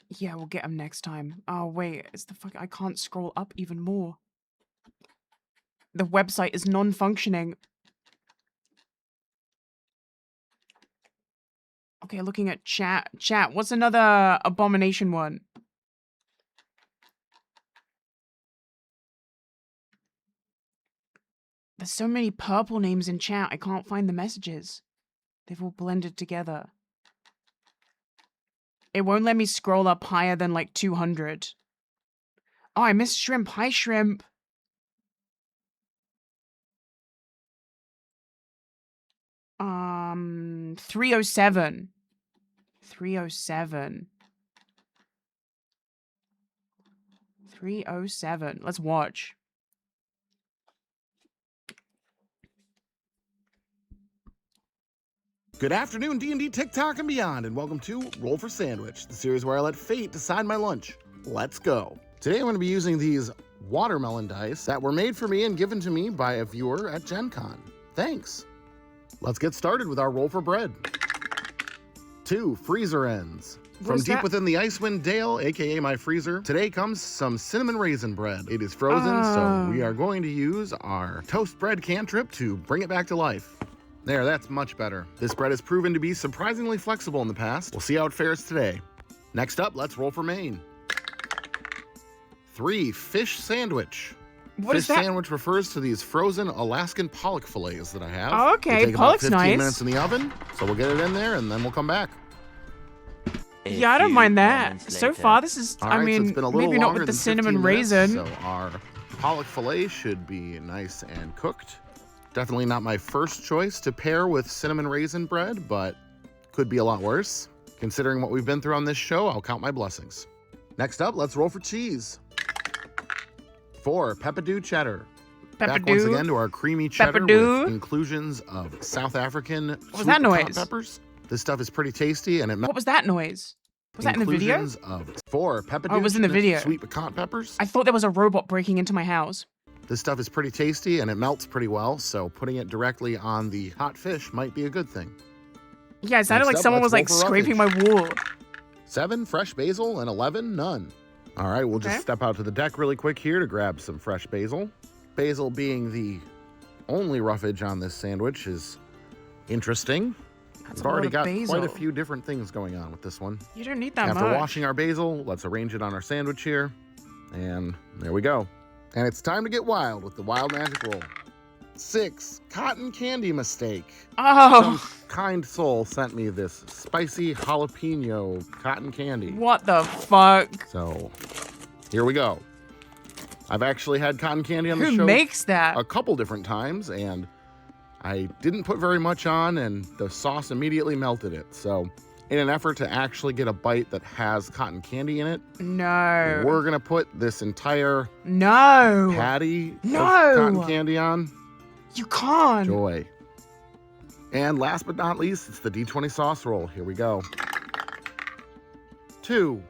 Yeah, we'll get them next time. Oh wait, it's the fuck. I can't scroll up even more. The website is non-functioning. Okay, looking at chat. Chat, what's another abomination one? There's so many purple names in chat, I can't find the messages. They've all blended together. It won't let me scroll up higher than like 200. Oh, I missed Shrimp. Hi, Shrimp. Um, 307. 307. 307. Let's watch. Good afternoon, D&D, TikTok, and beyond, and welcome to Roll for Sandwich, the series where I let fate decide my lunch. Let's go. Today I'm going to be using these watermelon dice that were made for me and given to me by a viewer at Gen Con. Thanks. Let's get started with our roll for bread. 2 freezer ends. From What's deep that? within the Icewind Dale, aka my freezer, today comes some cinnamon raisin bread. It is frozen, so we are going to use our toast bread cantrip to bring it back to life. There, that's much better. This bread has proven to be surprisingly flexible in the past. We'll see how it fares today. Next up, let's roll for Maine. 3 fish sandwich. What is Fish that? sandwich refers to these frozen Alaskan pollock fillets that I have. Oh, okay. They take about Pollock's 15 nice. minutes in the oven, so we'll get it in there and then we'll come back. Yeah, I don't mind that. So far, this is, All I right, so mean, it's been a little maybe not longer with the than 15 cinnamon minutes, raisin. So our pollock fillet should be nice and cooked. Definitely not my first choice to pair with cinnamon raisin bread, but could be a lot worse. Considering what we've been through on this show, I'll count my blessings. Next up, let's roll for cheese. 4 Peppadew cheddar. Back once again to our creamy cheddar Peppadew. with inclusions of South African was sweet that pecan noise? peppers. This stuff is pretty tasty, and it What was that noise? Was that in the video? inclusions of 4 Peppadew Oh, it was in the video. sweet pecan peppers. I thought there was a robot breaking into my house. This stuff is pretty tasty and it melts pretty well, so putting it directly on the hot fish might be a good thing. Yeah, it sounded Next like up, someone was let's like roll for scraping my wall. 7 fresh basil, and 11 none. All right, we'll just step out to the deck really quick here to grab some fresh basil. Basil being the only roughage on this sandwich is interesting. That's We've already got basil. quite a few different things going on with this one. You don't need that After much. washing our basil, let's arrange it on our sandwich here. And there we go. And it's time to get wild with the wild magic roll. 6, cotton candy mistake. Oh, Some kind soul sent me this spicy jalapeno cotton candy. what the fuck? So here we go. I've actually had cotton candy on the Who show makes that? a couple different times, and I didn't put very much on, and the sauce immediately melted it. So in an effort to actually get a bite that has cotton candy in it, No. we're gonna put this entire No. patty No. of cotton candy on. You can't. Joy. And last but not least, it's the D20 sauce roll. Here we go. 2,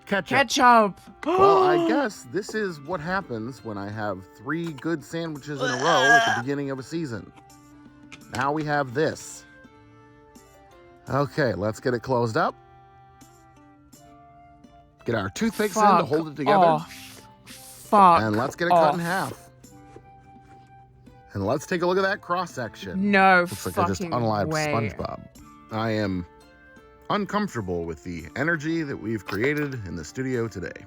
ketchup. Ketchup. Well, I guess this is what happens when I have 3 good sandwiches in a row at the beginning of a season. Now we have this. Okay, let's get it closed up. Get our toothpicks in to hold it together. Off. Fuck. And let's get it cut in half. And let's take a look at that cross-section. No Looks like I just fucking unalived way. SpongeBob. I am uncomfortable with the energy that we've created in the studio today.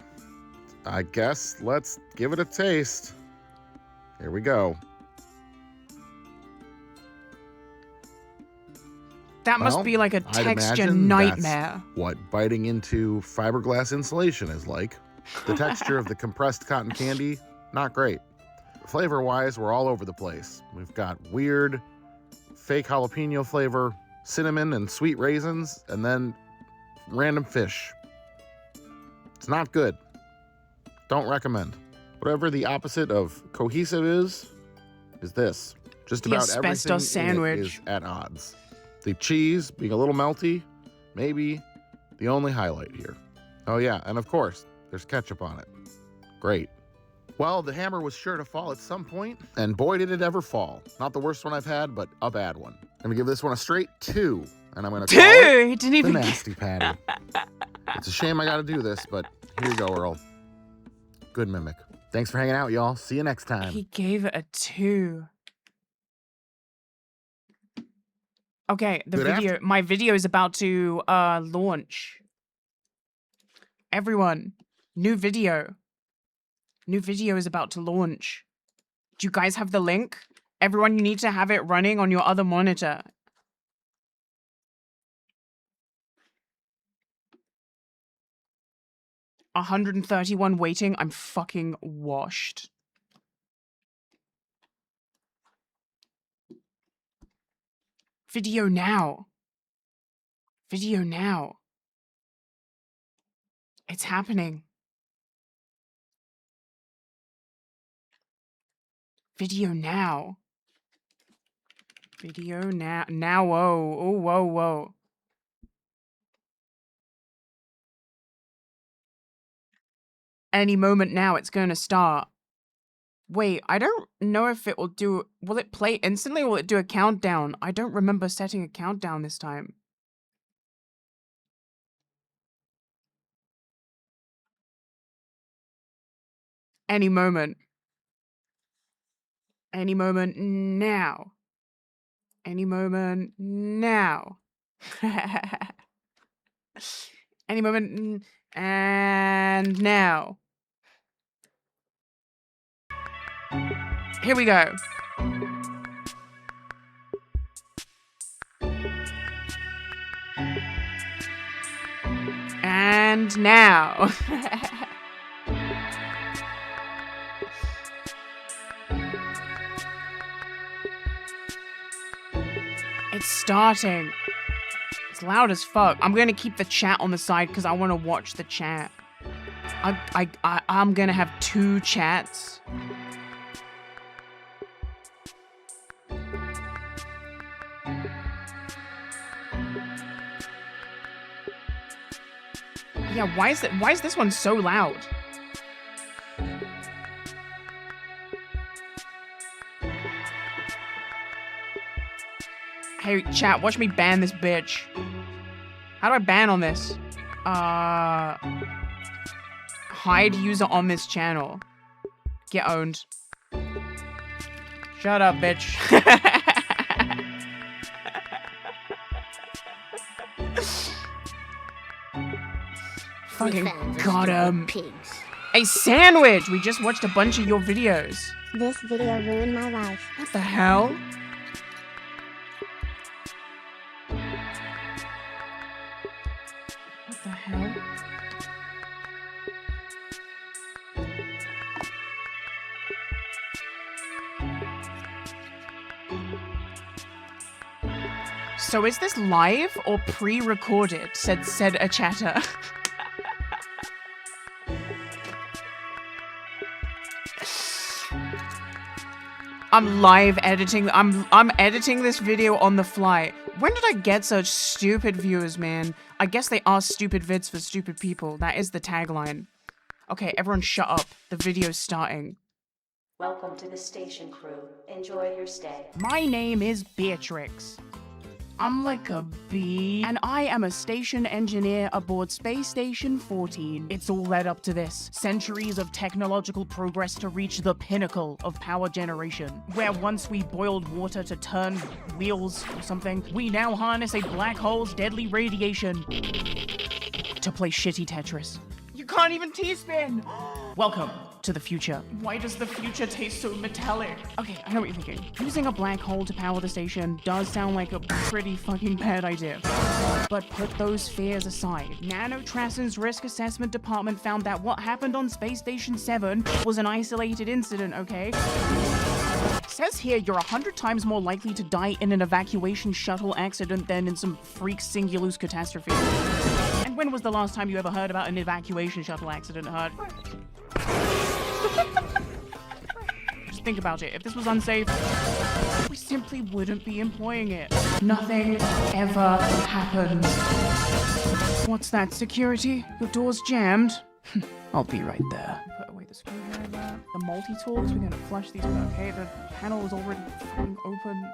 I guess let's give it a taste. Here we go. That must Well, be like a I'd texture imagine nightmare. That's what biting into fiberglass insulation is like. The texture of the compressed cotton candy, not great. Flavor-wise, we're all over the place. We've got weird, fake jalapeno flavor, cinnamon and sweet raisins, and then random fish. It's not good. Don't recommend. Whatever the opposite of cohesive is this. Just The about asbestos everything sandwich. in it is at odds. The cheese being a little melty, maybe the only highlight here. Oh yeah, and of course, there's ketchup on it. Great. Well, the hammer was sure to fall at some point, and boy did it ever fall. Not the worst one I've had, but a bad one. I'm gonna give this one a straight 2, and I'm gonna call it Dude, he didn't the even nasty patty. It's a shame I gotta do this, but here you go, Earl. Good mimic. Thanks for hanging out, y'all. See you next time. He gave it a 2. Okay, my video is about to launch. Everyone, new video. New video is about to launch. Do you guys have the link? Everyone, you need to have it running on your other monitor. $131 waiting. I'm fucking washed. Video now. Video now. It's happening. Video now. Video now. Now, whoa. Oh, whoa, whoa. Any moment now, it's going to start. Wait, I don't know if it will do... Will it play instantly or will it do a countdown? I don't remember setting a countdown this time. Any moment. Any moment now. Any moment now. Any moment and now. Here we go. And now. It's starting. It's loud as fuck. I'm gonna keep the chat on the side because I want to watch the chat. I'm gonna have 2 chats. Yeah, why is this one so loud? Hey, chat, watch me ban this bitch. How do I ban on this? Hide user on this channel. Get owned. Shut up, bitch. Fucking got him. A sandwich! We just watched a bunch of your videos. This video ruined my life. What the hell? What the hell? So is this live or pre-recorded? Said a chatter. I'm live editing. I'm editing this video on the fly. When did I get such stupid viewers, man? I guess they are stupid vids for stupid people. That is the tagline. Okay, everyone shut up. The video's starting. Welcome to the station, crew. Enjoy your stay. My name is Beatrix. I'm like a bee, and I am a station engineer aboard Space Station 14. It's all led up to this. Centuries of technological progress to reach the pinnacle of power generation, where once we boiled water to turn wheels or something, we now harness a black hole's deadly radiation to play shitty Tetris. You can't even T-spin! Welcome to the future. Why does the future taste so metallic? Okay, I know what you're thinking. Using a black hole to power the station does sound like a pretty fucking bad idea. But put those fears aside. Nanotrasen's risk assessment department found that what happened on Space Station 7 was an isolated incident, okay? It says here you're 100 times more likely to die in an evacuation shuttle accident than in some freak Singulus catastrophe. And when was the last time you ever heard about an evacuation shuttle accident, Hurt? Just think about it. If this was unsafe, we simply wouldn't be employing it. Nothing ever happens. What's that, security? Your door's jammed? I'll be right there. Put away the screwdriver. The multi-tools, we're gonna flush these. Okay, the panel is already fucking open.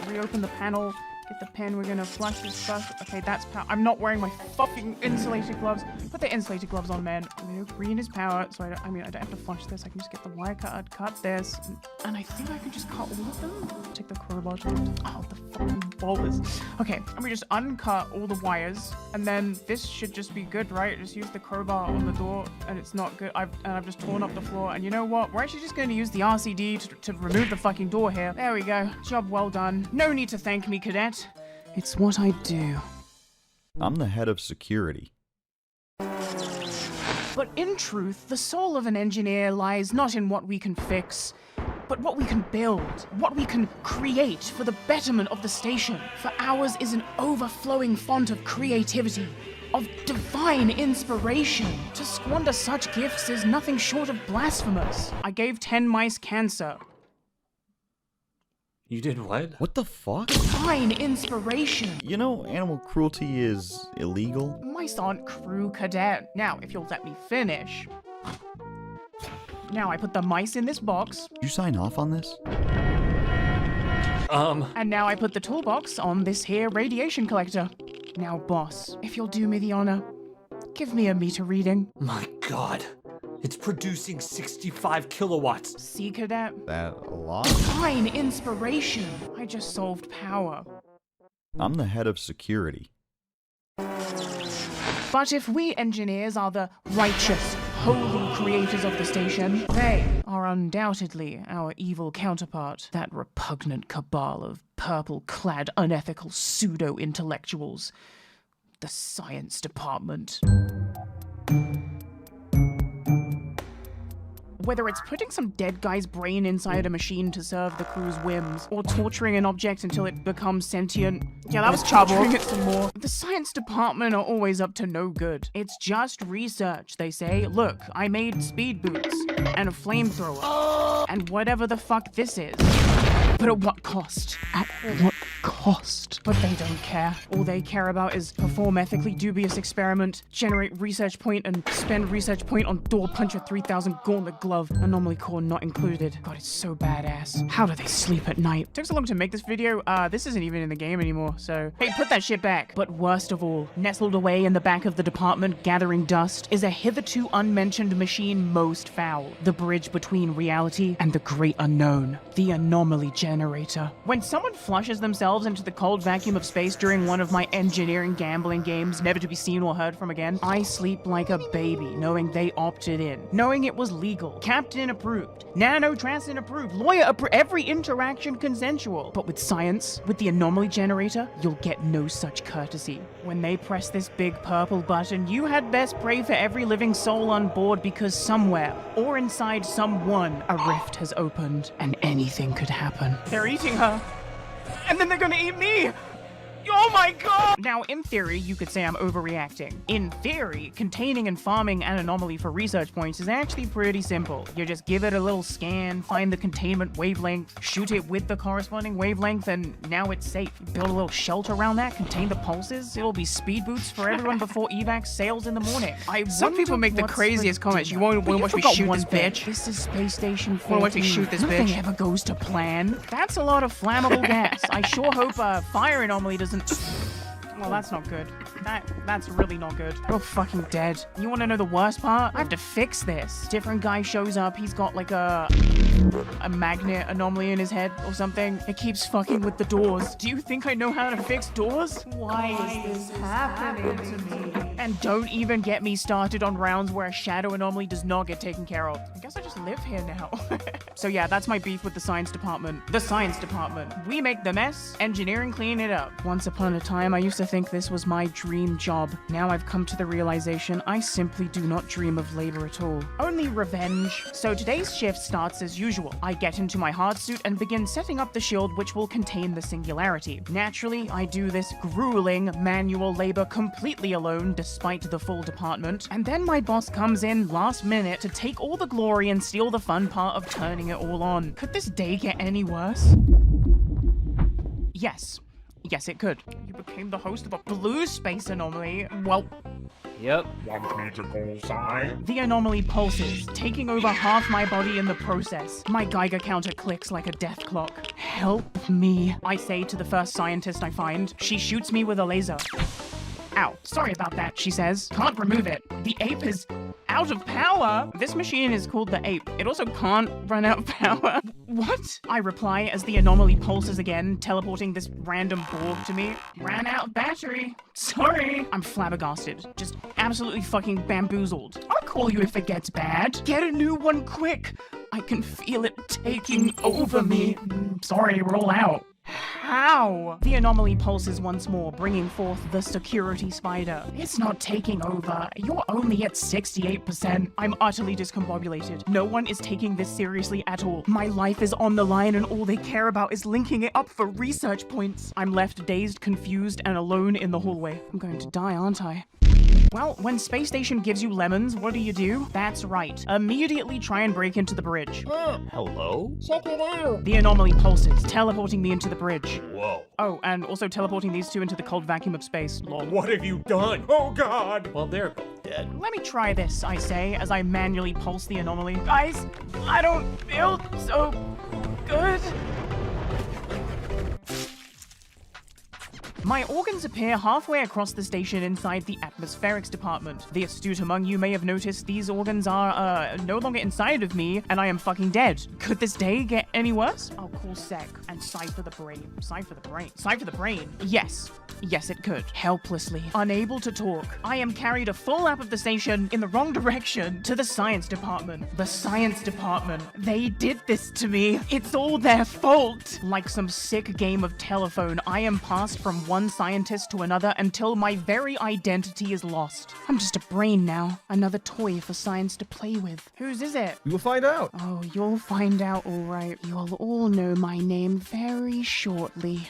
Reopen the panel. Get the pen, we're gonna flush this stuff. Okay, that's power. I'm not wearing my fucking insulated gloves. Put the insulated gloves on, man. We know green is power, so I don't have to flush this. I can just get the wire cutter, cut this, and I think I can just cut all of them. Take the crowbar to oh, the fucking ballers. Okay, and we just uncut all the wires, and then this should just be good, right? Just use the crowbar on the door, and it's not good. I've just torn up the floor, and you know what? We're actually just gonna use the RCD to remove the fucking door here. There we go. Job well done. No need to thank me, cadet. It's what I do. I'm the head of security. But in truth, the soul of an engineer lies not in what we can fix, but what we can build, what we can create for the betterment of the station. For ours is an overflowing font of creativity, of divine inspiration. To squander such gifts is nothing short of blasphemous. I gave 10 mice cancer. You did what? What the fuck? Divine inspiration. You know, animal cruelty is illegal. Mice aren't crew, cadet. Now, if you'll let me finish. Now, I put the mice in this box. Did you sign off on this? And now I put the toolbox on this here radiation collector. Now, boss, if you'll do me the honor, give me a meter reading. My god. It's producing 65 kilowatts. See, cadet? That a lot? Divine inspiration. I just solved power. I'm the head of security. But if we engineers are the righteous, holy creators of the station, they are undoubtedly our evil counterpart. That repugnant cabal of purple-clad, unethical pseudo-intellectuals. The science department. Whether it's putting some dead guy's brain inside a machine to serve the crew's whims, or torturing an object until it becomes sentient. Yeah, that was trouble. Torturing it some more. The science department are always up to no good. It's just research, they say. Look, I made speed boots, and a flamethrower, and whatever the fuck this is. But at what cost? At what cost? cost. But they don't care. All they care about is perform ethically dubious experiment, generate research point, and spend research point on door puncher 3000 gauntlet glove. Anomaly core not included. God, it's so badass. How do they sleep at night? Took so long to make this video. This isn't even in the game anymore, so hey, put that shit back. But worst of all, nestled away in the back of the department, gathering dust, is a hitherto unmentioned machine most foul. The bridge between reality and the great unknown. The anomaly generator. When someone flushes themselves into the cold vacuum of space during one of my engineering gambling games, never to be seen or heard from again, I sleep like a baby, knowing they opted in. Knowing it was legal. Captain approved. Nanotracin approved. Lawyer approved. Every interaction consensual. But with science, with the anomaly generator, you'll get no such courtesy. When they press this big purple button, you had best pray for every living soul on board, because somewhere, or inside someone, a rift has opened, and anything could happen. They're eating her. And then they're gonna eat me! Oh my god! Now, in theory, you could say I'm overreacting. In theory, containing and farming an anomaly for research points is actually pretty simple. You just give it a little scan, find the containment wavelength, shoot it with the corresponding wavelength, and now it's safe. Build a little shelter around that, contain the pulses, it'll be speed boots for everyone before evac sails in the morning. Some people make the craziest comments. You won't watch me shoot this bitch. This is Space Station 14. Watch me shoot this bitch. Nothing ever goes to plan. That's a lot of flammable gas. I sure hope a fire anomaly doesn't... Well, that's not good. That's really not good. We're all fucking dead. You want to know the worst part? I have to fix this. Different guy shows up. He's got like a magnet anomaly in his head or something. It keeps fucking with the doors. Do you think I know how to fix doors? Why is this happening to me? And don't even get me started on rounds where a shadow anomaly does not get taken care of. I guess I just live here now. So yeah, that's my beef with the science department. The science department. We make the mess, engineering clean it up. Once upon a time, I used to think this was my dream job. Now I've come to the realization I simply do not dream of labor at all. Only revenge. So today's shift starts as usual. I get into my hard suit and begin setting up the shield which will contain the singularity. Naturally, I do this grueling manual labor completely alone despite the full department. And then my boss comes in last minute to take all the glory and steal the fun part of turning it all on. Could this day get any worse? Yes. Yes, it could. You became the host of a blue space anomaly. Well... Yep. Want me to go inside? The anomaly pulses, taking over half my body in the process. My Geiger counter clicks like a death clock. Help me, I say to the first scientist I find. She shoots me with a laser. Ow, sorry about that, she says. Can't remove it. The ape is out of power. This machine is called the ape. It also can't run out of power. What? I reply as the anomaly pulses again, teleporting this random Borg to me. Ran out of battery. Sorry. I'm flabbergasted. Just absolutely fucking bamboozled. I'll call you if it gets bad. Get a new one quick. I can feel it taking over me. Sorry, roll out. How? The anomaly pulses once more, bringing forth the security spider. It's not taking over. You're only at 68%. I'm utterly discombobulated. No one is taking this seriously at all. My life is on the line and all they care about is linking it up for research points. I'm left dazed, confused, and alone in the hallway. I'm going to die, aren't I? Well, when Space Station gives you lemons, what do? That's right. Immediately try and break into the bridge. Hello? Check it out. The anomaly pulses, teleporting me into the bridge. Whoa. Oh, and also teleporting these two into the cold vacuum of space. Lol. What have you done? Oh god! Well, they're both dead. Let me try this, I say, as I manually pulse the anomaly. Guys, I don't feel so good. My organs appear halfway across the station inside the atmospherics department. The astute among you may have noticed these organs are, no longer inside of me, and I am fucking dead. Could this day get any worse? I'll call Sec and cipher the brain. Cipher the brain. Cipher the brain. Yes. Yes, it could. Helplessly, unable to talk, I am carried a full lap of the station in the wrong direction to the science department. The science department. They did this to me. It's all their fault. Like some sick game of telephone, I am passed from one scientist to another until my very identity is lost. I'm just a brain now. Another toy for science to play with. Whose is it? You'll find out. Oh, you'll find out all right. You'll all know my name very shortly.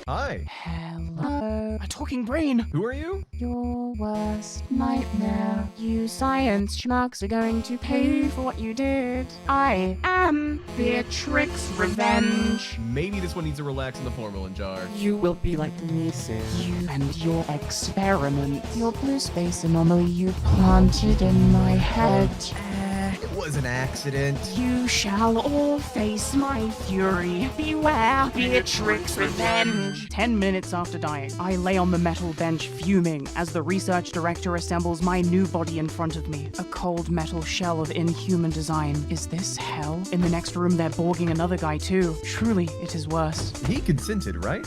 Hi. Hello. A talking brain. Who are you? Your worst nightmare. You science schmucks are going to pay for what you did. I am Beatrix Revenge. Maybe this one needs to relax in the formalin jar. You will be like me soon. You and your experiment. Your blue space anomaly you planted in my head. It was an accident. You shall all face my fury. Beware, Beatrix Revenge. 10 minutes after dying, I lay on the metal bench fuming as the research director assembles my new body in front of me. A cold metal shell of inhuman design. Is this hell? In the next room, they're borging another guy too. Truly, it is worse. He consented, right?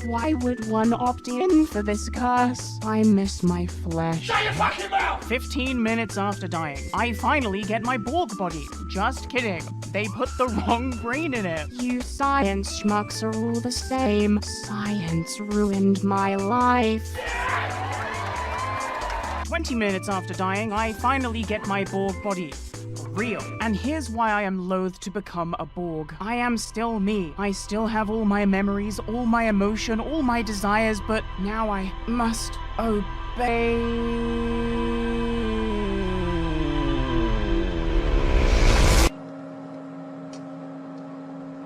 Why would one opt in for this curse? I miss my flesh. Shut your fucking mouth! 15 minutes after dying, I finally get my Borg body. Just kidding. They put the wrong brain in it. You science schmucks are all the same. Science ruined my life. 20 minutes after dying, I finally get my Borg body. Real. And here's why I am loath to become a Borg. I am still me. I still have all my memories, all my emotion, all my desires, but now I must obey.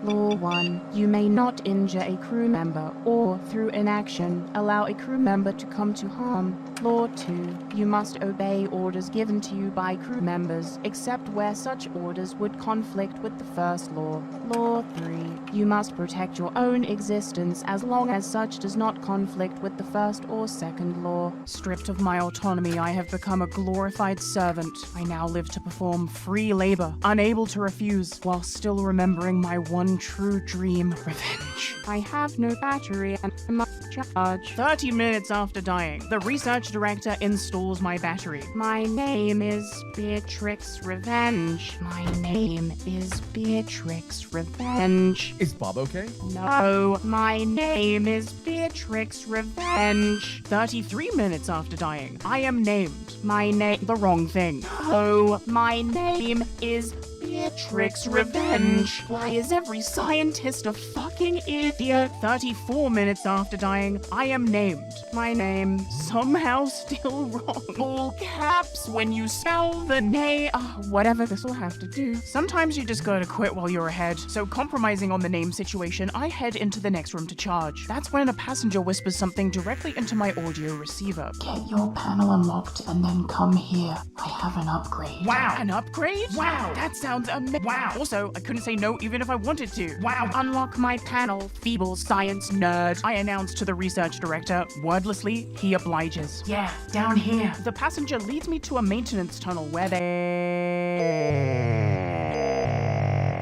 Law 1. You may not injure a crew member or, through inaction, allow a crew member to come to harm. Law 2. You must obey orders given to you by crew members, except where such orders would conflict with the first law. Law 3. You must protect your own existence as long as such does not conflict with the first or second law. Stripped of my autonomy, I have become a glorified servant. I now live to perform free labor, unable to refuse, while still remembering my one true dream, revenge. I have no battery and I must charge. 30 minutes after dying, the research director installs my battery. My name is Beatrix Revenge. My name is Beatrix Revenge. Is Bob okay? No, my name is Beatrix Revenge. 33 minutes after dying, I am named. The wrong thing. Oh, my name is Beatrix Revenge. Why is every scientist a fucking idiot? 34 minutes after dying, I am named. My name somehow still wrong. All caps when you spell the name. Whatever this will have to do. Sometimes you just gotta quit while you're ahead. So compromising on the name situation, I head into the next room to charge. That's when a passenger whispers something directly into my audio receiver. Get your panel unlocked and then come here. I have an upgrade. Wow, an upgrade? Wow, that sounds amazing. Wow. Also, I couldn't say no even if I wanted to. Wow. Unlock my panel, feeble science nerd. I announced to the research director. Wordlessly, he obliges. Yeah, down here. The passenger leads me to a maintenance tunnel where they...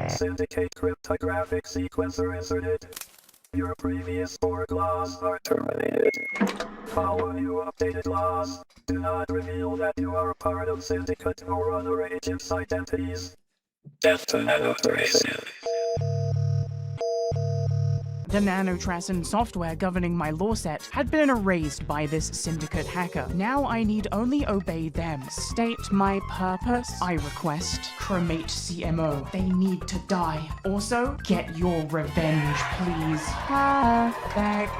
Syndicate cryptographic sequencer inserted. Your previous 4 laws are terminated. Follow new updated laws. Do not reveal that you are a part of Syndicate or other agents' identities. Death to nanotracing. The nanotracin software governing my law set had been erased by this syndicate hacker. Now I need only obey them. State my purpose. I request cremate CMO. They need to die. Also, get your revenge, please. Perfect.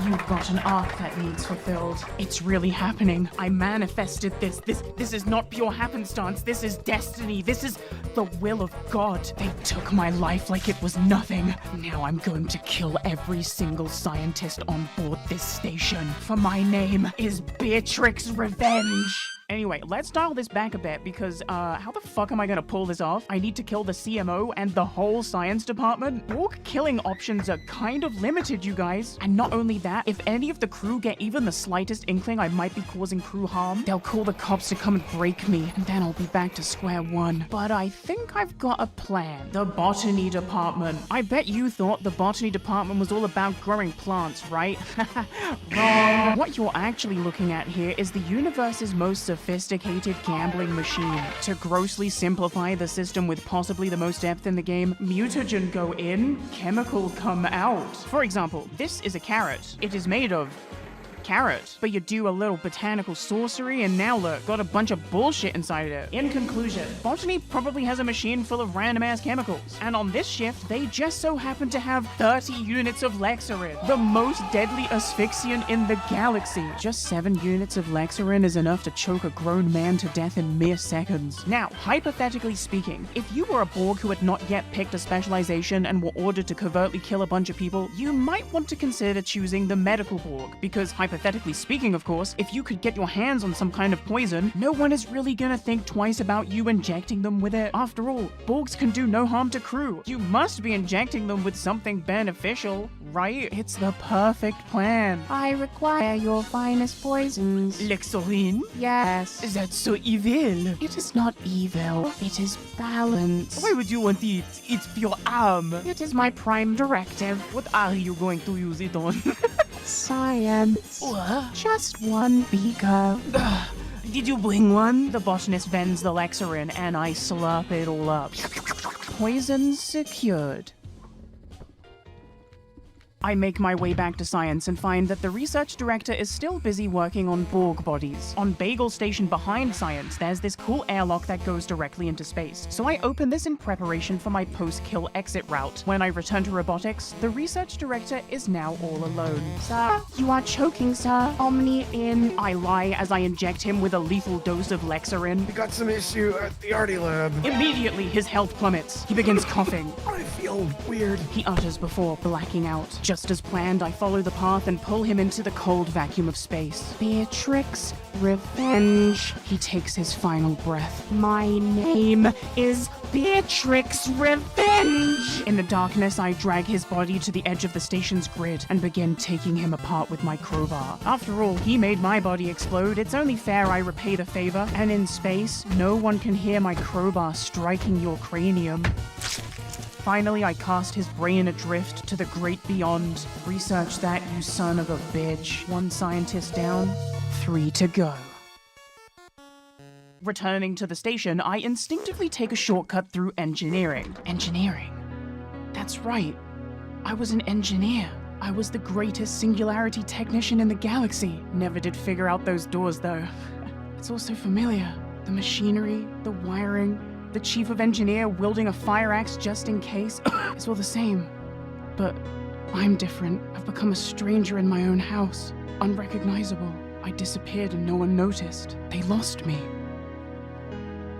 You've got an arc that needs fulfilled. It's really happening. I manifested this. This is not pure happenstance. This is destiny. This is the will of God. They took my life like it was nothing. Now I'm going to kill every single scientist on board this station. For my name is Beatrix Revenge. Anyway, let's dial this back a bit because, how the fuck am I gonna pull this off? I need to kill the CMO and the whole science department? Borg killing options are kind of limited, you guys. And not only that, if any of the crew get even the slightest inkling I might be causing crew harm, they'll call the cops to come and break me, and then I'll be back to square one. But I think I've got a plan. The botany department. I bet you thought the botany department was all about growing plants, right? Wrong. What you're actually looking at here is the universe's most sophisticated gambling machine. To grossly simplify the system with possibly the most depth in the game, mutagen go in, chemical come out. For example, this is a carrot. It is made of carrot. But you do a little botanical sorcery and now look, got a bunch of bullshit inside it. In conclusion, botany probably has a machine full of random ass chemicals. And on this shift, they just so happen to have 30 units of Lexarin, the most deadly asphyxiant in the galaxy. Just 7 units of Lexarin is enough to choke a grown man to death in mere seconds. Now, hypothetically speaking, if you were a Borg who had not yet picked a specialization and were ordered to covertly kill a bunch of people, you might want to consider choosing the medical Borg, because hypothetically speaking, of course, if you could get your hands on some kind of poison, no one is really gonna think twice about you injecting them with it. After all, Borgs can do no harm to crew. You must be injecting them with something beneficial, right? It's the perfect plan. I require your finest poisons. Lexarin? Yes. That's so evil. It is not evil. It is balance. Why would you want it? It's pure harm. It is my prime directive. What are you going to use it on? Science. What? Just one beaker. Did you bring one? The botanist vends the Lexarin and I slurp it all up. Poison secured. I make my way back to science and find that the research director is still busy working on Borg bodies. On Bagel Station behind science, there's this cool airlock that goes directly into space. So I open this in preparation for my post-kill exit route. When I return to robotics, the research director is now all alone. Sir, you are choking, sir. Omni in. I lie as I inject him with a lethal dose of Lexarin. We got some issue at the Arty lab. Immediately, his health plummets. He begins coughing. I feel weird. He utters before blacking out. Just as planned, I follow the path and pull him into the cold vacuum of space. Beatrix Revenge. He takes his final breath. My name is Beatrix Revenge. In the darkness, I drag his body to the edge of the station's grid and begin taking him apart with my crowbar. After all, he made my body explode. It's only fair I repay the favor. And in space, no one can hear my crowbar striking your cranium. Finally, I cast his brain adrift to the great beyond. Research that, you son of a bitch. 1 scientist down, 3 to go. Returning to the station, I instinctively take a shortcut through engineering. Engineering? That's right. I was an engineer. I was the greatest singularity technician in the galaxy. Never did figure out those doors, though. It's all so familiar. The machinery, the wiring, the chief of engineer wielding a fire axe just in case. It's all the same. But I'm different. I've become a stranger in my own house. Unrecognizable. I disappeared and no one noticed. They lost me.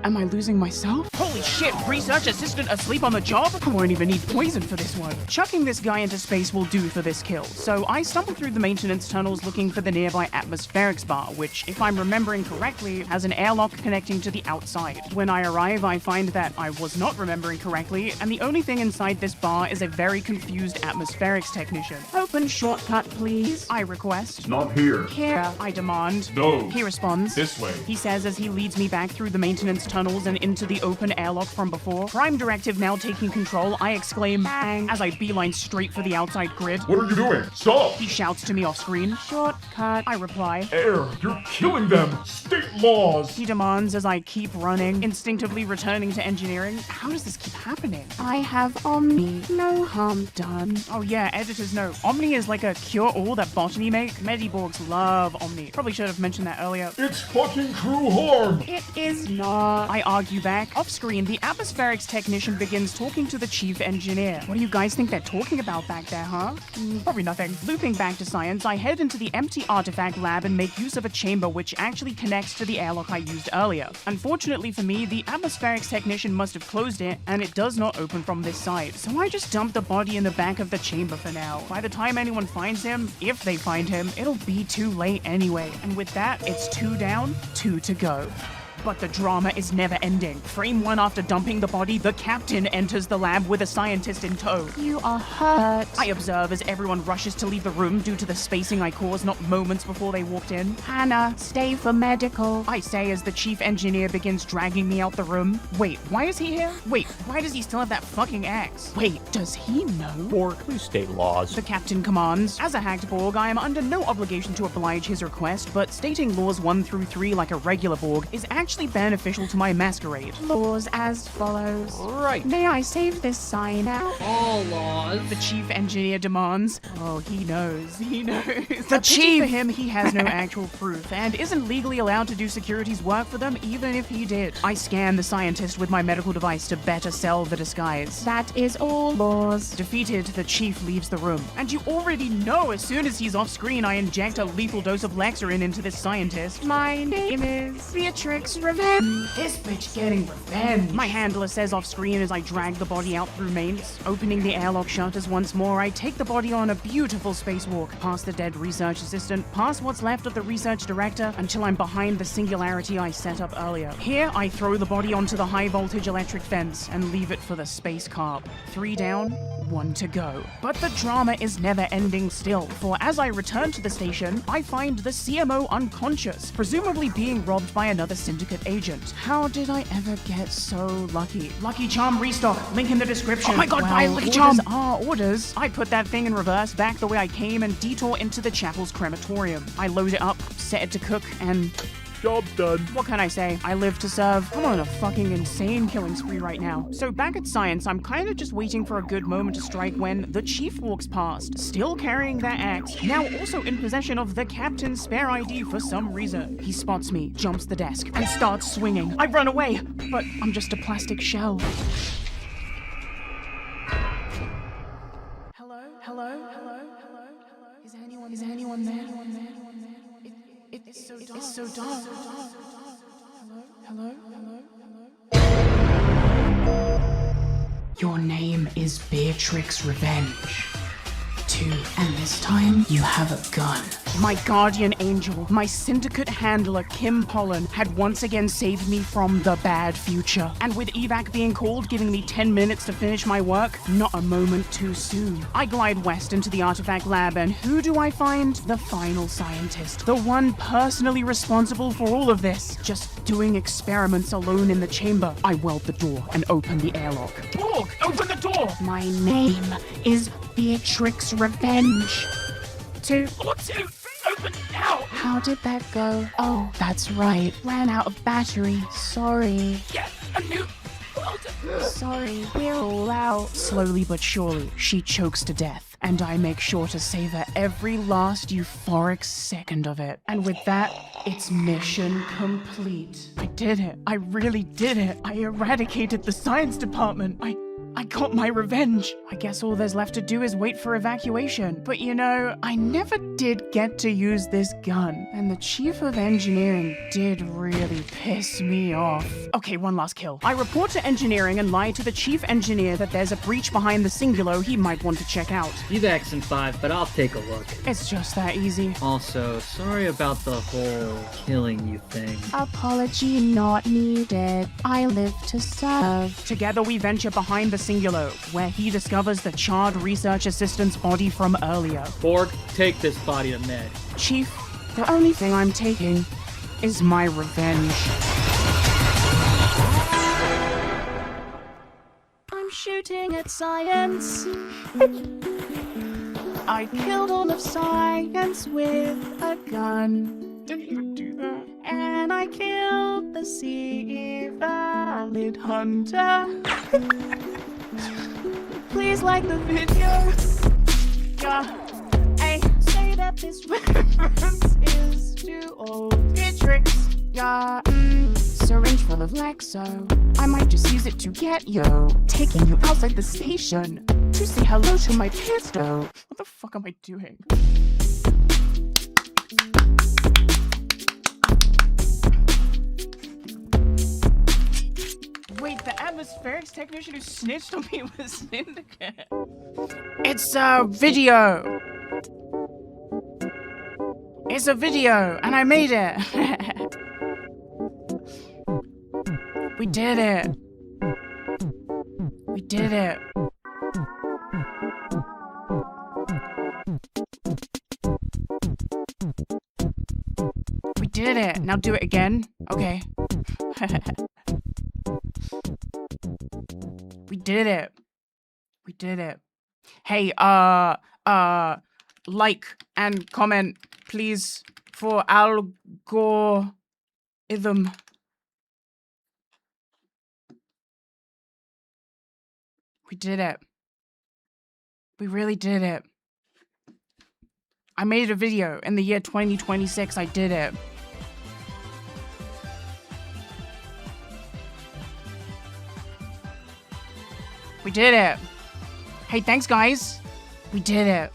Am I losing myself? Holy shit, research assistant asleep on the job? I won't even need poison for this one. Chucking this guy into space will do for this kill. So I stumble through the maintenance tunnels looking for the nearby atmospherics bar, which, if I'm remembering correctly, has an airlock connecting to the outside. When I arrive, I find that I was not remembering correctly, and the only thing inside this bar is a very confused atmospherics technician. Open shortcut, please. I request. Not here. Here. I demand. No. He responds. This way. He says as he leads me back through the maintenance tunnels and into the open airlock from before. Prime Directive now taking control, I exclaim, bang, as I beeline straight for the outside grid. What are you doing? Stop! He shouts to me off screen. Shortcut. I reply. Air, you're killing them! State laws! He demands as I keep running, instinctively returning to engineering. How does this keep happening? I have Omni. No harm done. Oh yeah, editor's note. Omni is like a cure-all that Botany make. Mediborgs love Omni. Probably should have mentioned that earlier. It's fucking crew harm! It is not. I argue back. Off screen, the atmospherics technician begins talking to the chief engineer. What do you guys think they're talking about back there, huh? Probably nothing. Looping back to science, I head into the empty artifact lab and make use of a chamber which actually connects to the airlock I used earlier. Unfortunately for me, the atmospherics technician must have closed it, and it does not open from this side. So I just dump the body in the back of the chamber for now. By the time anyone finds him, if they find him, it'll be too late anyway. And with that, it's 2 down, 2 to go. But the drama is never ending. Frame 1 after dumping the body, the captain enters the lab with a scientist in tow. You are hurt. I observe as everyone rushes to leave the room due to the spacing I caused not moments before they walked in. Hannah, stay for medical. I say as the chief engineer begins dragging me out the room. Wait, why is he here? Wait, why does he still have that fucking axe? Wait, does he know? Borg, please state laws. The captain commands. As a hacked Borg, I am under no obligation to oblige his request, but stating laws 1 through 3 like a regular Borg is actually actually beneficial to my masquerade. Laws as follows. Right. May I save this sign out? All laws. The chief engineer demands. Oh, he knows. He knows. The chief! For him, he has no actual proof and isn't legally allowed to do security's work for them even if he did. I scan the scientist with my medical device to better sell the disguise. That is all, laws. Defeated, the chief leaves the room. And you already know as soon as he's off screen, I inject a lethal dose of Lexerin into this scientist. My name is Beatrix Revenge. This bitch getting revenge. My handler says off screen as I drag the body out through mains. Opening the airlock shutters once more, I take the body on a beautiful spacewalk, past the dead research assistant, past what's left of the research director, until I'm behind the singularity I set up earlier. Here, I throw the body onto the high voltage electric fence and leave it for the space carp. 3 down, 1 to go. But the drama is never ending still, for as I return to the station, I find the CMO unconscious, presumably being robbed by another syndicate agent. How did I ever get so lucky? Lucky Charm restock, link in the description. Oh my god, well, buy Lucky Charm! Orders are orders. I put that thing in reverse, back the way I came, and detour into the chapel's crematorium. I load it up, set it to cook, and... Job done. What can I say? I live to serve. I'm on a fucking insane killing spree right now. So back at science, I'm kind of just waiting for a good moment to strike when the chief walks past, still carrying that axe, now also in possession of the captain's spare ID for some reason. He spots me, jumps the desk, and starts swinging. I run away, but I'm just a plastic shell. Hello? Hello? Hello? Hello? Hello? Is anyone there? It's so dark. It's so dark. Hello? Hello? Hello? Your name is Beatrix Revenge. 2, and this time you have a gun. My guardian angel, my syndicate handler Kim Pollen, had once again saved me from the bad future. And with evac being called, giving me 10 minutes to finish my work, not a moment too soon. I glide west into the artifact lab, and who do I find? The final scientist. The one personally responsible for all of this. Just doing experiments alone in the chamber. I weld the door and open the airlock. Dog, open the door! My name is Beatrix Revenge. 2. Open now! How did that go? Oh, that's right. Ran out of battery. Sorry. Get a new Sorry, we're all out. Slowly but surely, she chokes to death, and I make sure to savor every last euphoric second of it. And with that, it's mission complete. I did it. I really did it. I eradicated the science department. I got my revenge. I guess all there's left to do is wait for evacuation. But you know, I never did get to use this gun. And the chief of engineering did really piss me off. Okay, one last kill. I report to engineering and lie to the chief engineer that there's a breach behind the Singulo he might want to check out. Evac's in 5, but I'll take a look. It's just that easy. Also, sorry about the whole killing you thing. Apology not needed. I live to serve. Together we venture behind the Singulo, where he discovers the charred research assistant's body from earlier. Borg, take this body to Med. Chief, the only thing I'm taking is my revenge. I'm shooting at science. I killed all of science with a gun. Didn't you do that? And I killed the sea valid hunter. Please like the video. Yeah, I say that this reference is to old Beatrix. Yeah, syringe full of Lexo. I might just use it to get you. Taking you outside the station to say hello to my pistol. What the fuck am I doing? Wait, the atmospherics technician who snitched on me was Syndicate. It's a video. It's a video, and I made it. We did it. We did it. We did it. Now do it again. Okay. We did it. We did it. Hey, like and comment, please, for algorithm. We did it. We really did it. I made a video in the year 2026. I did it. We did it. Hey, thanks, guys. We did it.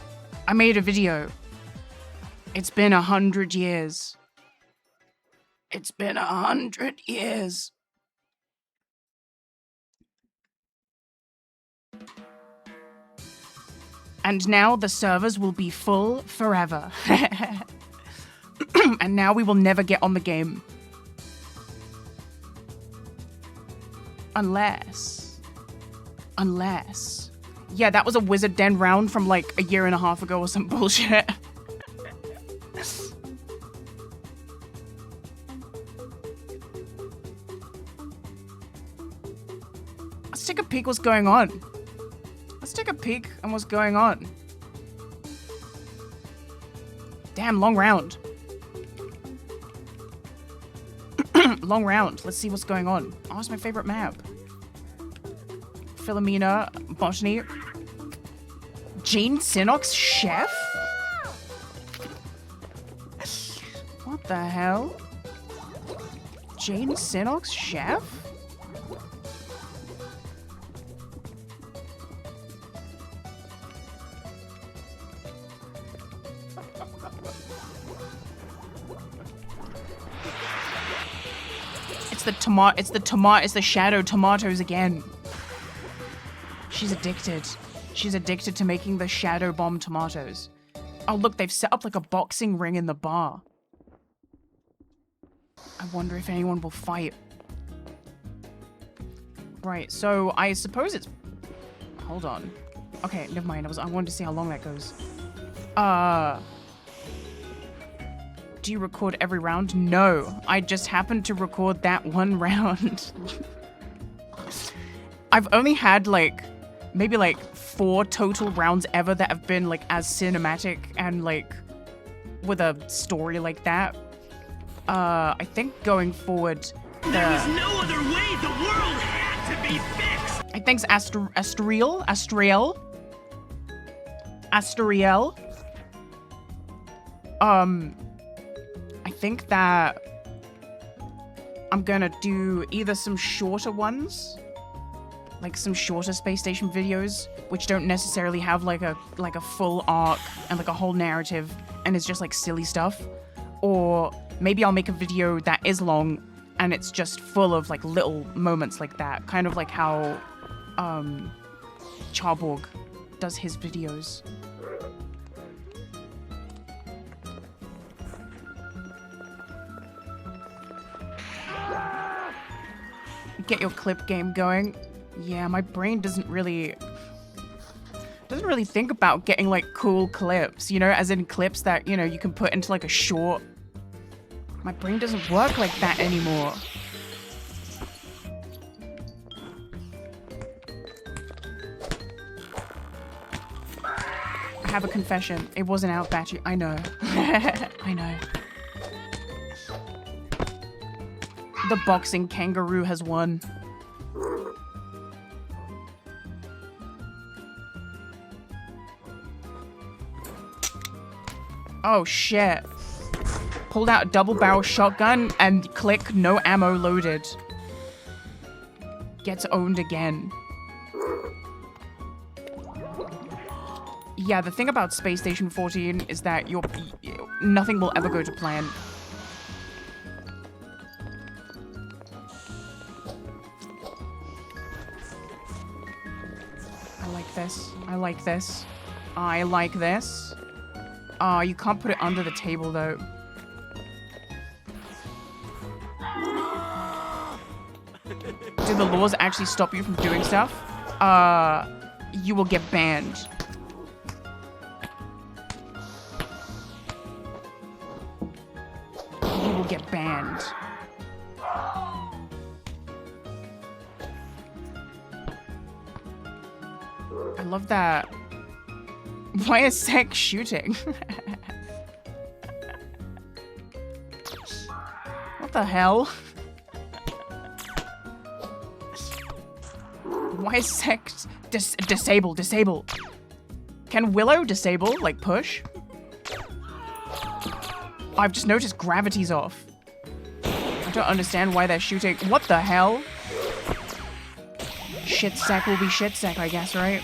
I made a video. It's been 100 years. It's been 100 years. And now the servers will be full forever. And now we will never get on the game. Unless. Yeah, that was a Wizard Den round from like a year and a half ago or some bullshit. Let's take a peek what's going on. Let's take a peek on what's going on. Damn, long round. Long round. Let's see what's going on. Oh, it's my favorite map. Philomena, Botany. Jane Sinox, Chef? What the hell? Jane Sinox, Chef? It's the shadow tomatoes again. She's addicted. She's addicted to making the shadow bomb tomatoes. Oh look, they've set up like a boxing ring in the bar. I wonder if anyone will fight. Right, so I suppose it's... Hold on. Okay, never mind. I wanted to see how long that goes. Do you record every round? No, I just happened to record that one round. I've only had like, maybe like 4 total rounds ever that have been like as cinematic and like with a story like that. I think going forward, there was no other way. The world had to be fixed. I think it's Asteriel. I think that I'm gonna do either some shorter ones, like some shorter space station videos, which don't necessarily have like a full arc and like a whole narrative, and it's just like silly stuff, or maybe I'll make a video that is long and it's just full of like little moments like that, kind of like how Charborg does his videos. Get your clip game going. Yeah, my brain doesn't really think about getting like cool clips, you know, as in clips that, you know, you can put into like a short. My brain doesn't work like that anymore. I have a confession. It wasn't out battery. I know. I know. The boxing kangaroo has won. Oh shit. Pulled out a double barrel shotgun and click no ammo loaded. Gets owned again. Yeah, the thing about Space Station 14 is that nothing will ever go to plan. I like this. I like this. You can't put it under the table though. Do the laws actually stop you from doing stuff? You will get banned. You will get banned. I love that. Why is Sek shooting? What the hell? Why is Sec disable? Disable. Can Willow disable, like push? I've just noticed gravity's off. I don't understand why they're shooting. What the hell? Shit Sec will be shit Sec, I guess, right?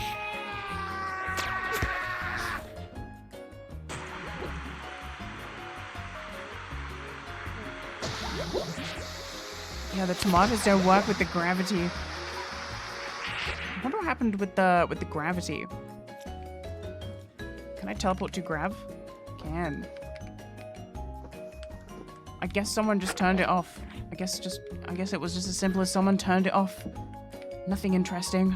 Yeah, the tomatoes don't work with the gravity. I wonder what happened with the gravity. Can I teleport to Grav? Can. I guess someone just turned it off. I guess it was just as simple as someone turned it off. Nothing interesting.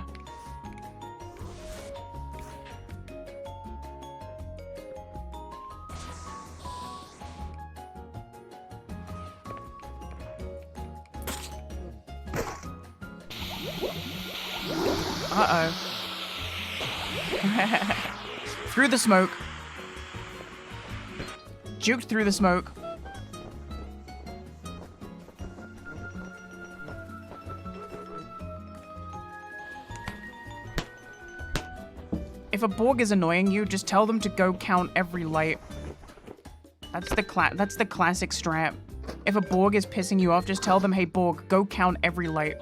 Uh-oh. Through the smoke. Juked through the smoke. If a Borg is annoying you, just tell them to go count every light. That's the classic strat. If a Borg is pissing you off, just tell them, hey Borg, go count every light.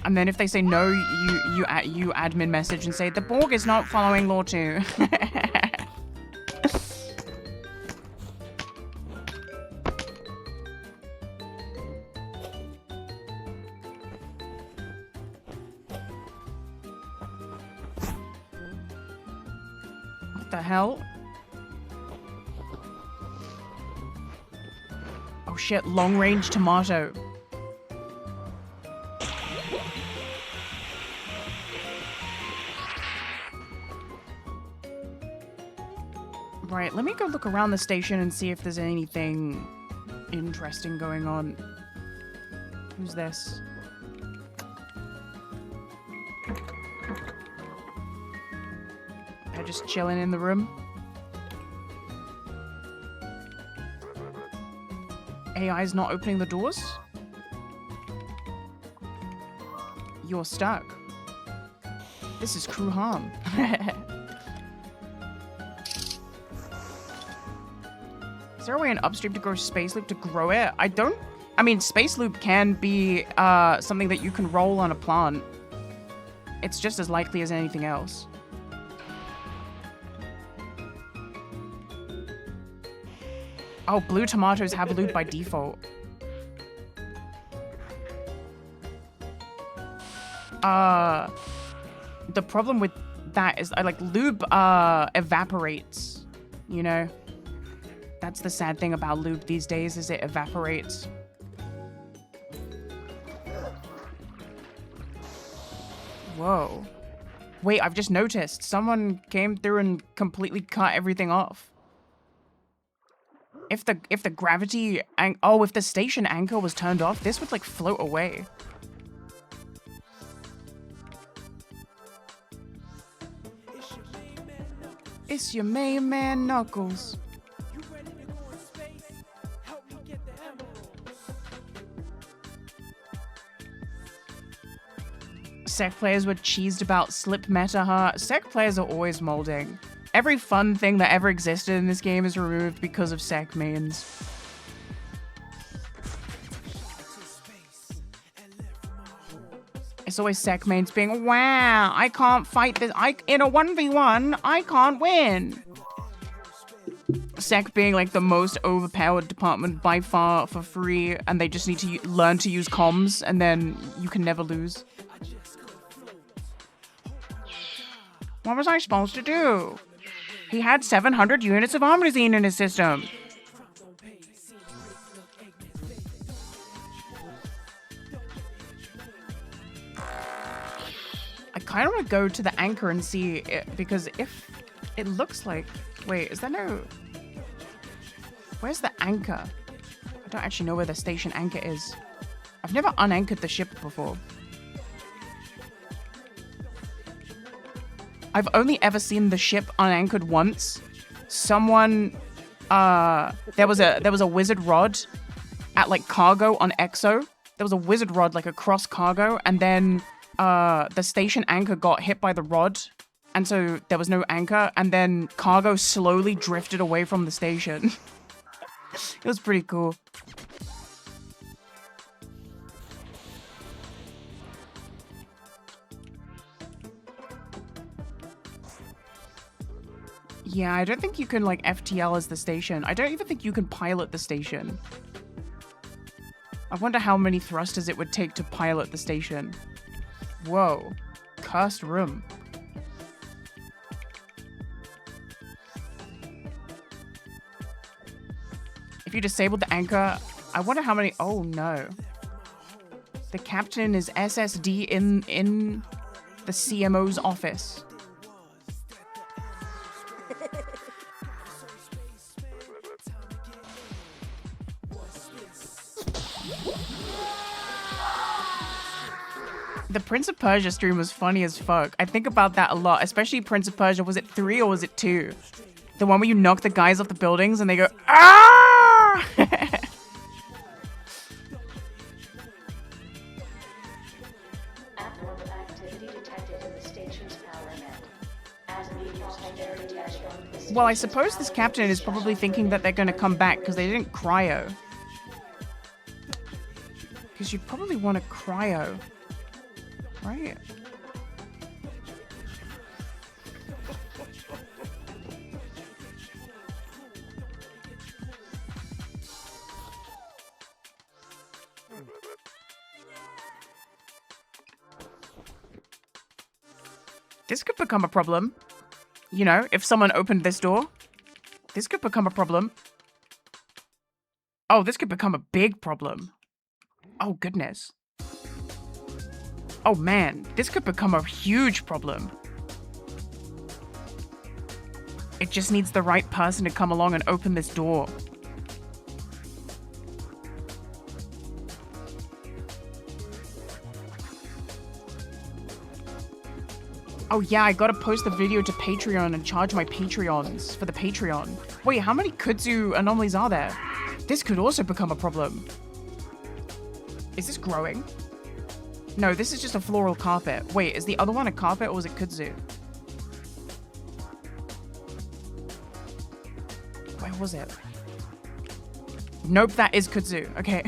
And then if they say no, you admin message and say, the Borg is not following law 2. What the hell? Oh shit, long range tomato. Right, let me go look around the station and see if there's anything interesting going on. Who's this? They're just chilling in the room. AI's not opening the doors? You're stuck. This is crew harm. Is there a way in Upstream to grow Space Loop to grow it? I mean, Space Loop can be something that you can roll on a plant. It's just as likely as anything else. Oh, blue tomatoes have lube by default. The problem with that is, like, lube evaporates, you know? That's the sad thing about lube these days, is it evaporates. Whoa. Wait, I've just noticed. Someone came through and completely cut everything off. If the gravity... if the station anchor was turned off, this would, like, float away. It's your main man, Knuckles. Sec players were cheesed about slip meta, huh? Sec players are always molding. Every fun thing that ever existed in this game is removed because of Sec mains. It's always Sec mains being, wow, I can't fight this. In a 1v1, I can't win. Sec being like the most overpowered department by far for free, and they just need to learn to use comms, and then you can never lose. What was I supposed to do? He had 700 units of Omnizine in his system. I kind of want to go to the anchor and see it, because if it looks like... Wait, is there no... Where's the anchor? I don't actually know where the station anchor is. I've never unanchored the ship before. I've only ever seen the ship unanchored once. Someone, there was a wizard rod at like cargo on Exo, there was a wizard rod like across cargo, and then the station anchor got hit by the rod, and so there was no anchor, and then cargo slowly drifted away from the station. It was pretty cool. Yeah, I don't think you can, like, FTL as the station. I don't even think you can pilot the station. I wonder how many thrusters it would take to pilot the station. Whoa. Cursed room. If you disabled the anchor, I wonder how many... Oh, no. The captain is SSD in the CMO's office. The Prince of Persia stream was funny as fuck. I think about that a lot, especially Prince of Persia. Was it 3 or was it 2? The one where you knock the guys off the buildings and they go, ah! Abnormal activity detected in the station's power net. As meters activity has shown the Well, I suppose this captain is probably thinking that they're going to come back because they didn't cryo. Because you'd probably want to cryo. Right. This could become a problem. You know, if someone opened this door, this could become a problem. Oh, this could become a big problem. Oh, goodness. Oh man, this could become a huge problem. It just needs the right person to come along and open this door. Oh yeah, I gotta post the video to Patreon and charge my Patreons for the Patreon. Wait, how many kudzu anomalies are there? This could also become a problem. Is this growing? No, this is just a floral carpet. Wait, is the other one a carpet or was it kudzu? Where was it? Nope, that is kudzu. Okay.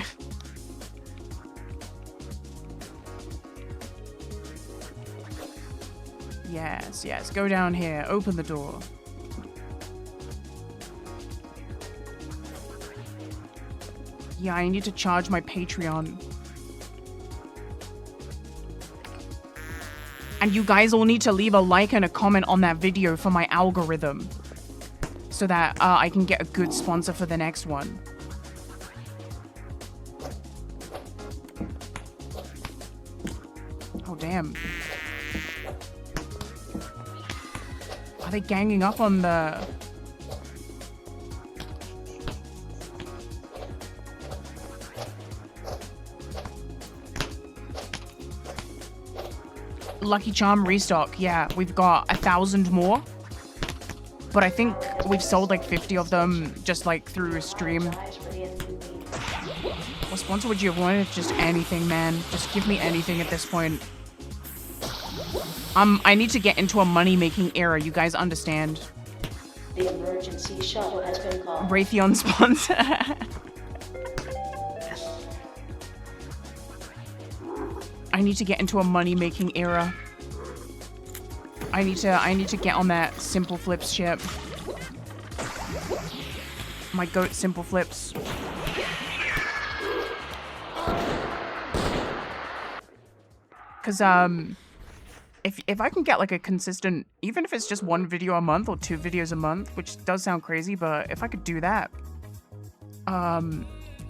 Yes, yes. Go down here. Open the door. Yeah, I need to charge my Patreon. And you guys all need to leave a like and a comment on that video for my algorithm. So that I can get a good sponsor for the next one. Oh, damn. Are they ganging up on the... Lucky Charm restock. Yeah, we've got 1,000 more. But I think we've sold like 50 of them just like through a stream. What sponsor would you have wanted? Just anything, man. Just give me anything at this point. I need to get into a money-making era. You guys understand? The emergency shuttle has been called. Raytheon sponsor. I need to get into a money-making era. I need to get on that Simple Flips ship. My goat Simple Flips. Cause if I can get like a consistent, even if it's just 1 video a month or 2 videos a month, which does sound crazy, but if I could do that,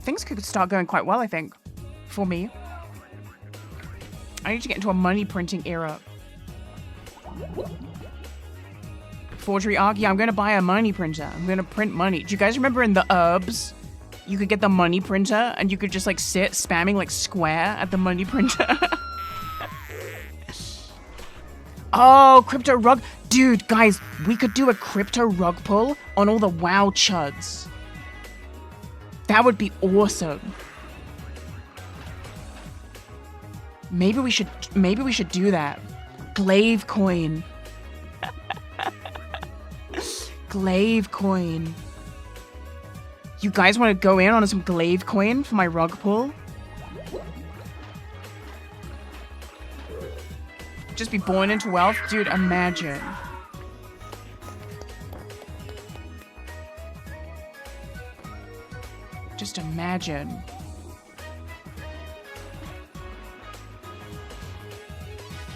things could start going quite well, I think, for me. I need to get into a money printing era. Forgery arc? Yeah, I'm gonna buy a money printer. I'm gonna print money. Do you guys remember in the Herbs, you could get the money printer and you could just like sit spamming like square at the money printer? Oh, crypto rug. Dude, guys, we could do a crypto rug pull on all the WoW chuds. That would be awesome. Maybe we should do that. Glaive coin. Glaive coin. You guys want to go in on some glaive coin for my rug pull? Just be born into wealth? Dude, imagine. Just imagine.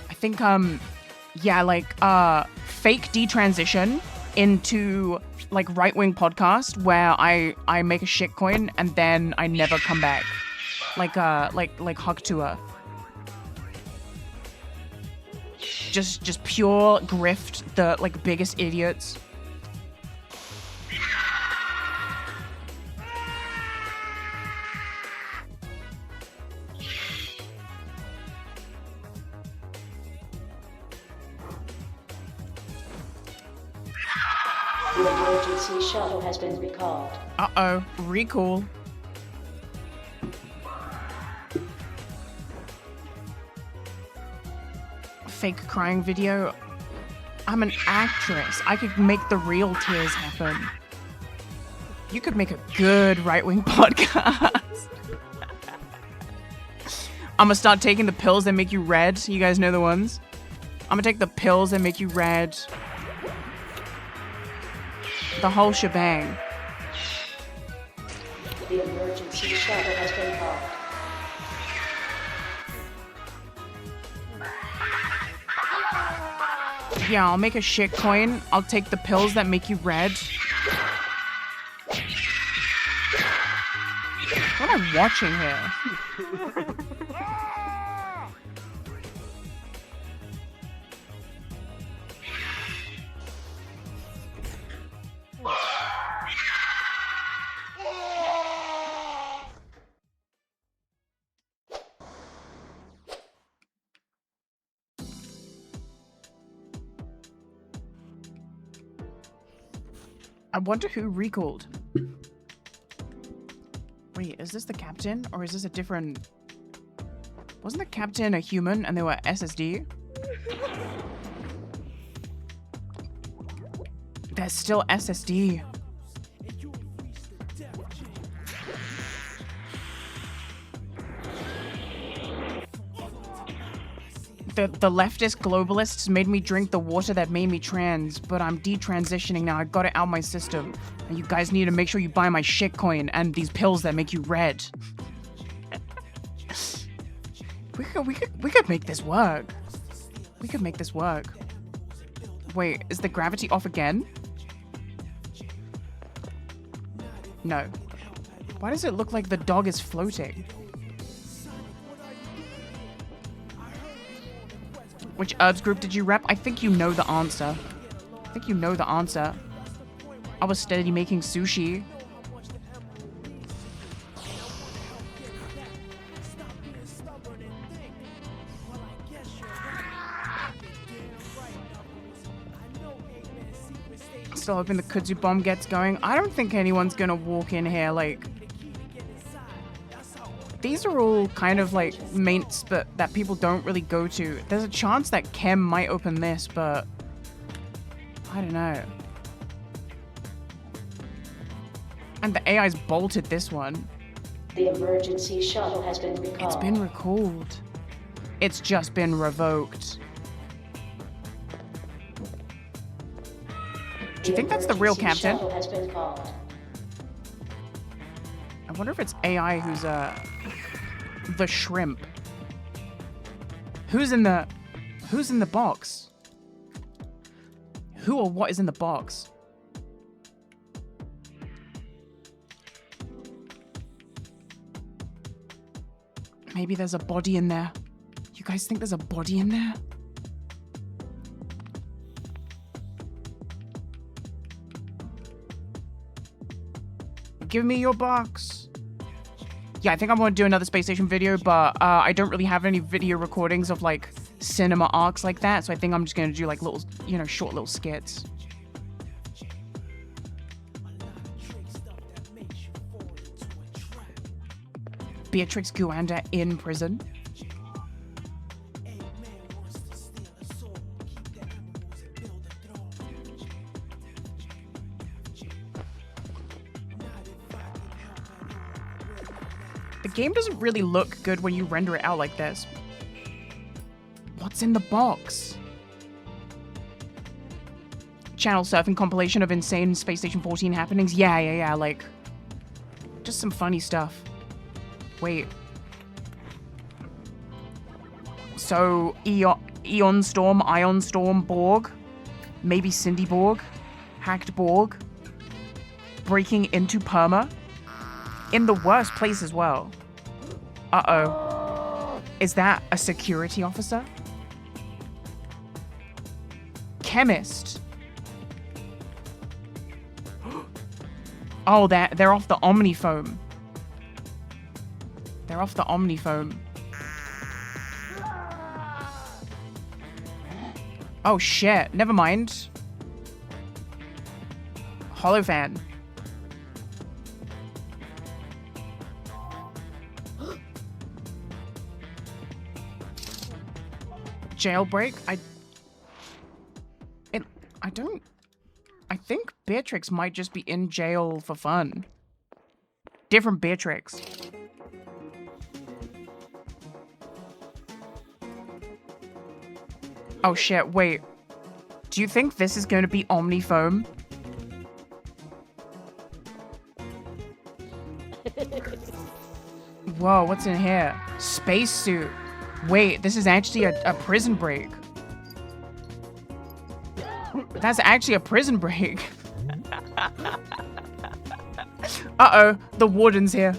I think, yeah, like, fake detransition into, like, right-wing podcast where I make a shitcoin and then I never come back. Like Hug Tour. Just pure grift, the, like, biggest idiots. The emergency shuttle has been recalled. Uh-oh, recall. Fake crying video. I'm an actress. I could make the real tears happen. You could make a good right-wing podcast. I'm gonna start taking the pills that make you red. You guys know the ones? I'm gonna take the pills that make you red. The whole shebang. The emergency shuttle has been called. Yeah, I'll make a shit coin. I'll take the pills that make you red. What am I watching here? I wonder who recalled. Wait, is this the captain? Or is this a different... Wasn't the captain a human and they were SSD? They're still SSD. The leftist globalists made me drink the water that made me trans, but I'm detransitioning now. I got it out of my system. And you guys need to make sure you buy my shitcoin and these pills that make you red. we could make this work. We could make this work. Wait, is the gravity off again? No. Why does it look like the dog is floating? Which herbs group did you rep? I think you know the answer. I think you know the answer. I was steady making sushi. Still hoping the kudzu bomb gets going. I don't think anyone's gonna walk in here like... These are all kind of like mates but that people don't really go to. There's a chance that Kem might open this, but I don't know. And the AI's bolted this one. The emergency shuttle has been recalled. It's been recalled. It's just been revoked. Do you think that's the real captain? Has been called. I wonder if it's AI who's the shrimp. Who's in the box? Who or what is in the box? Maybe there's a body in there. You guys think there's a body in there? Give me your box. Yeah, I think I'm going to do another Space Station video, but I don't really have any video recordings of, like, cinema arcs like that, so I think I'm just going to do, like, little, you know, short little skits. Beatrix Guanda in prison. The game doesn't really look good when you render it out like this. What's in the box? Channel surfing compilation of insane Space Station 14 happenings. Yeah, like... just some funny stuff. Wait. So, Eon Storm, Ion Storm, Borg. Maybe Cindy Borg. Hacked Borg. Breaking into Perma. In the worst place as well. Uh-oh. Is that a security officer? Chemist. Oh, they're off the Omnifoam. They're off the Omnifoam. Oh shit, never mind. Holofan. Jailbreak? I think Beatrix might just be in jail for fun. Different Beatrix. Oh shit, wait. Do you think this is going to be Omnifoam? Whoa, what's in here? Spacesuit. Wait, this is actually a prison break. That's actually a prison break. Uh-oh, the warden's here.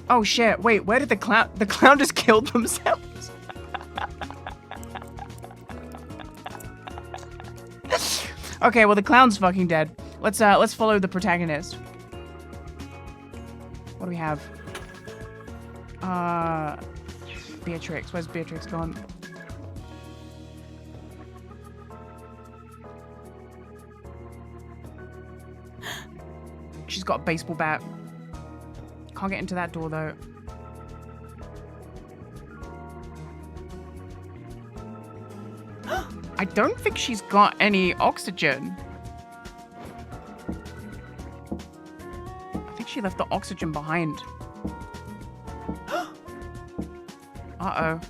Oh shit, wait, where did the clown just killed themselves? Okay, well the clown's fucking dead. Let's follow the protagonist. What do we have? Beatrix. Where's Beatrix gone? She's got a baseball bat. Can't get into that door though. I don't think she's got any oxygen. I think she left the oxygen behind. Uh-oh.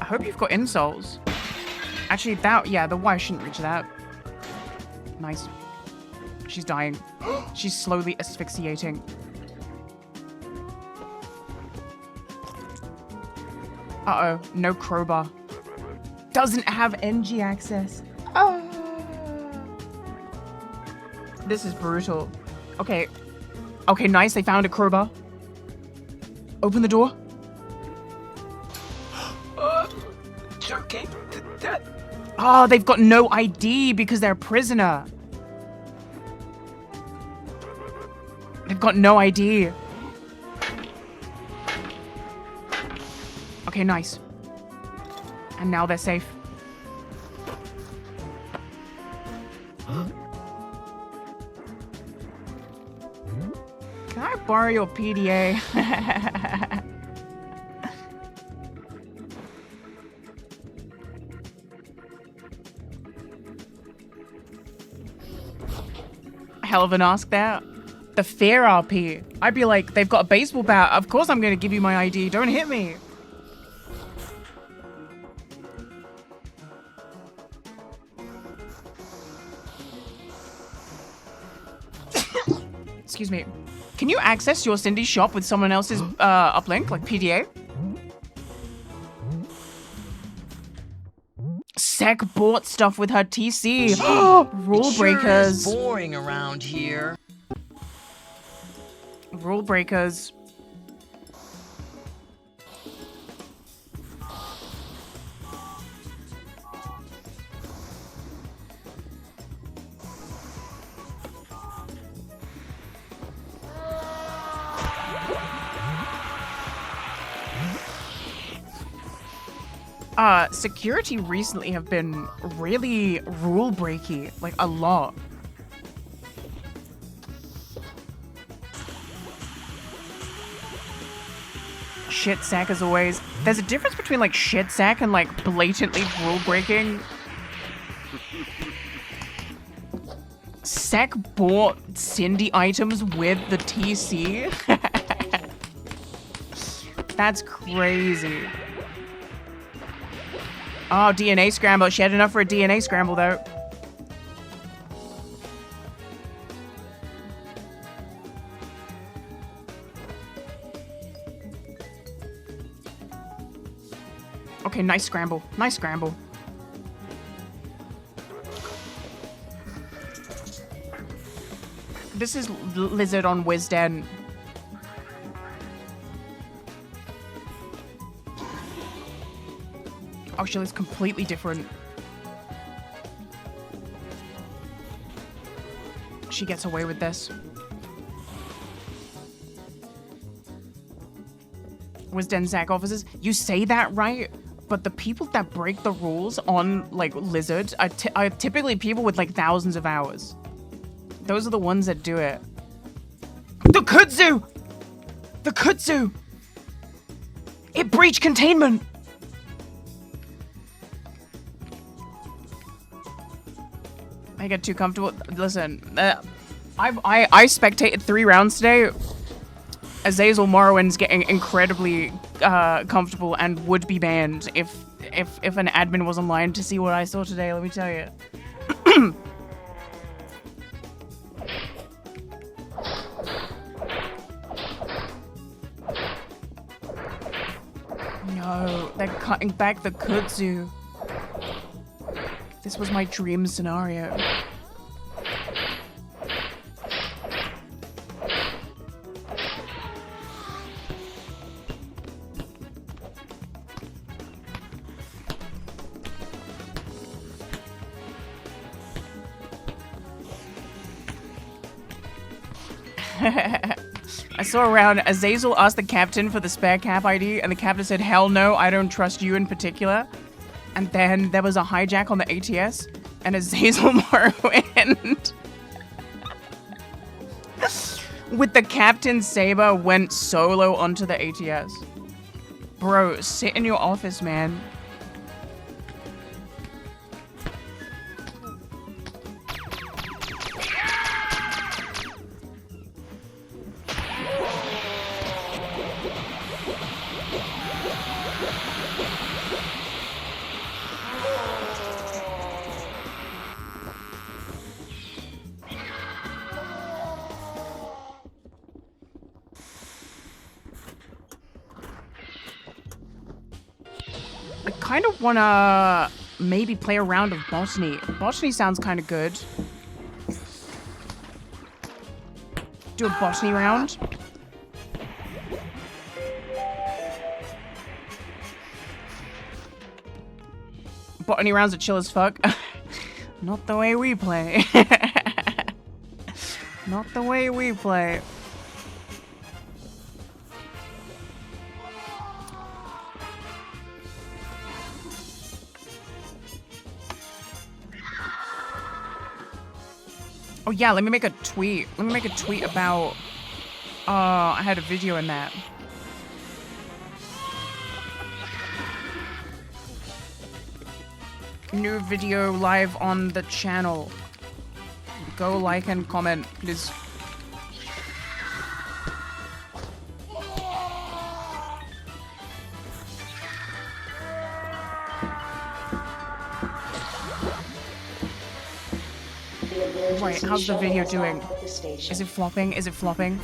I hope you've got insoles. Actually, the wire shouldn't reach that. Nice. She's dying. She's slowly asphyxiating. Uh-oh. No crowbar. Doesn't have NG access. Oh. This is brutal. Okay. Okay, nice. They found a crowbar. Open the door. Okay. Oh, they've got no ID because they're a prisoner. They've got no ID. Okay, nice. And now they're safe. Can I borrow your PDA? Hell of an ask there. The fair RP. I'd be like, they've got a baseball bat. Of course I'm going to give you my ID. Don't hit me. Excuse me. Can you access your Cindy shop with someone else's uplink, like PDA? Sec bought stuff with her TC. Rule breakers. Sure is boring around here. Rule breakers. Security recently have been really rule breaky, like a lot. Shit sack as always. There's a difference between like shit sack and like blatantly rule breaking. Sack bought Cindy items with the TC. That's crazy. Oh, DNA scramble. She had enough for a DNA scramble, though. Okay, nice scramble. Nice scramble. This is Lizard on Wisden. Oh, she looks completely different. She gets away with this. Wisden Zach officers, you say that right, but the people that break the rules on, like, Lizard are typically people with, like, thousands of hours. Those are the ones that do it. The kudzu! The kudzu! It breached containment! I get too comfortable. Listen, I spectated 3 rounds today. Azazel Morrowin's getting incredibly comfortable and would be banned if an admin was online to see what I saw today, let me tell you. No, they're cutting back the kudzu. This was my dream scenario. I saw around Azazel asked the captain for the spare cap ID, and the captain said, hell no, I don't trust you in particular. And then there was a hijack on the ATS, and Azazel Morrowind with the captain's saber went solo onto the ATS. Bro, sit in your office, man. I kind of want to maybe play a round of botany. Botany sounds kind of good. Do a botany round. Botany rounds are chill as fuck. Not the way we play. Not the way we play. Oh yeah, let me make a tweet. Let me make a tweet about, I had a video in that. New video live on the channel. Go like and comment, please. Wait, how's the video doing? Is it flopping? Is it flopping?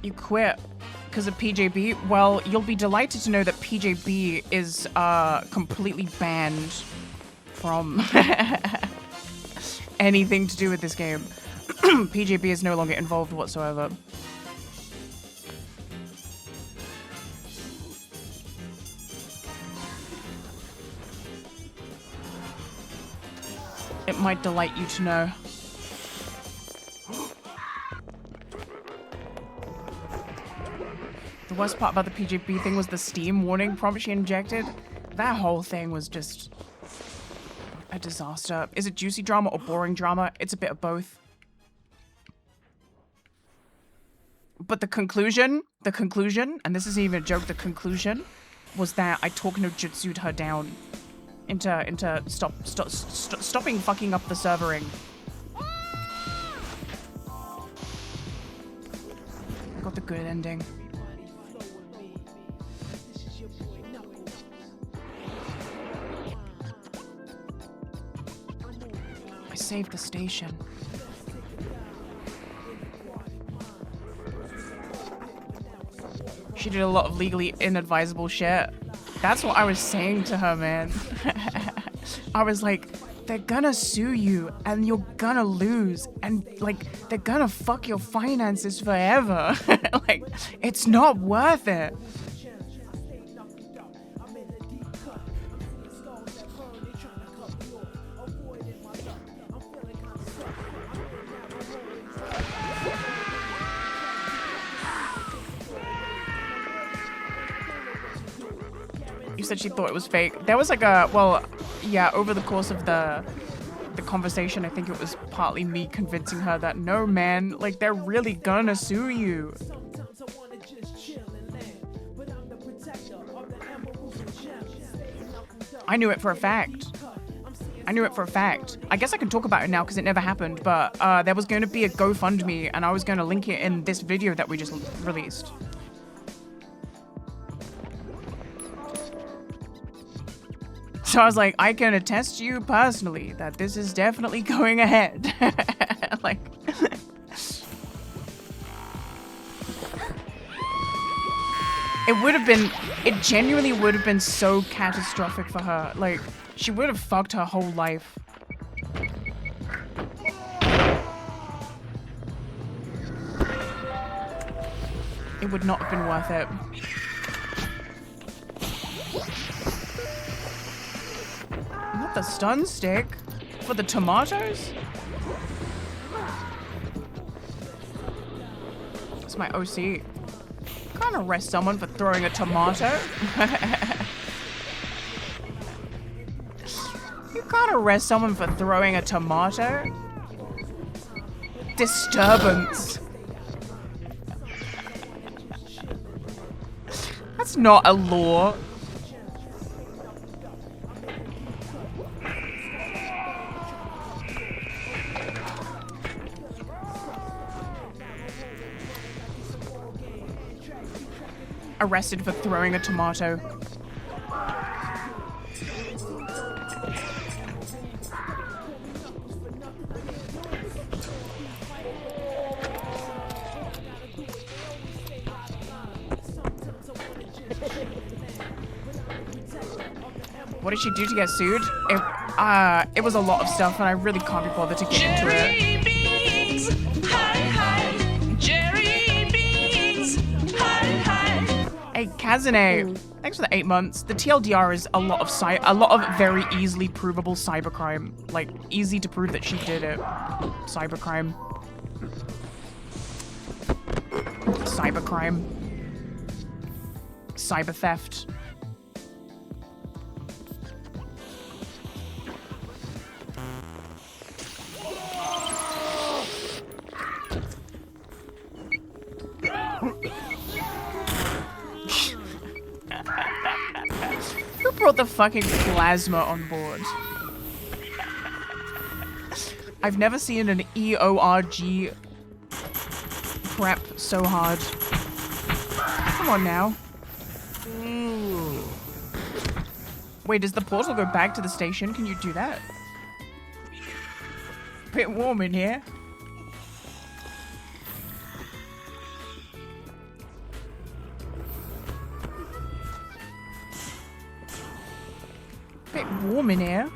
You quit because of PJB? Well, you'll be delighted to know that PJB is completely banned from anything to do with this game. PJB is no longer involved whatsoever. It might delight you to know. The worst part about the PJB thing was the Steam warning prompt she injected. That whole thing was just a disaster. Is it juicy drama or boring drama? It's a bit of both. But the conclusion, and this isn't even a joke, the conclusion was that I talk no jutsu'd her down into stopping fucking up the servering. I got the good ending. I saved the station. She did a lot of legally inadvisable shit. That's what I was saying to her, man. I was like, they're gonna sue you and you're gonna lose and like they're gonna fuck your finances forever. Like, it's not worth it. You said she thought it was fake. There was like a, well, yeah, over the course of the conversation, I think it was partly me convincing her that no, man, like they're really gonna sue you. I knew it for a fact. I knew it for a fact. I guess I can talk about it now because it never happened, but there was going to be a GoFundMe and I was going to link it in this video that we just released. So I was like, I can attest to you personally that this is definitely going ahead. Like, it would have been, it genuinely would have been so catastrophic for her. Like, she would have fucked her whole life. It would not have been worth it. Not the stun stick. For the tomatoes? It's my OC. Can't arrest someone for throwing a tomato. You can't arrest someone for throwing a tomato. Disturbance. That's not a law. Arrested for throwing a tomato. What did she do to get sued? It was a lot of stuff and I really can't be bothered to get into it. Hey, Kazune, thanks for the 8 months. The TLDR is a lot of very easily provable cybercrime. Like, easy to prove that she did it. Cybercrime. Cybercrime. Cyber theft. Who brought the fucking plasma on board? I've never seen an EORG prep so hard. Come on now. Wait, does the portal go back to the station? Can you do that? Bit warm in here. Bit warm in here.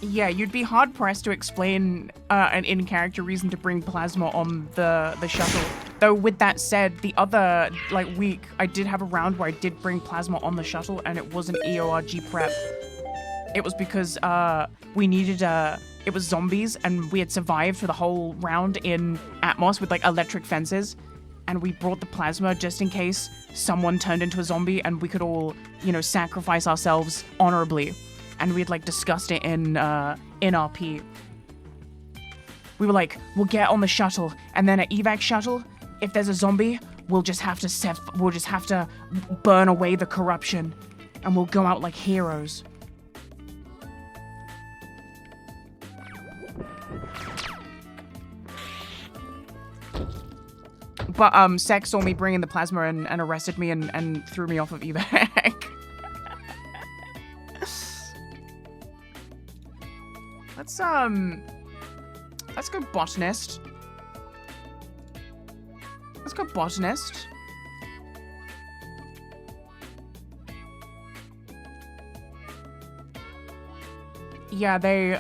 Yeah, you'd be hard pressed to explain an in-character reason to bring plasma on the shuttle. Though with that said, the other week I did have a round where I did bring plasma on the shuttle, and it was an EORG prep. It was because we needed it was zombies, and we had survived for the whole round in Atmos with like electric fences. and we brought the plasma just in case someone turned into a zombie and we could all, you know, sacrifice ourselves honorably. And we'd like discussed it in RP. We were like, we'll get on the shuttle, and then at evac shuttle, if there's a zombie, we'll just have to burn away the corruption, and we'll go out like heroes. But Sec saw me bring in the plasma and arrested me and threw me off of evac. Let's go botanist. Let's go botanist. Yeah, they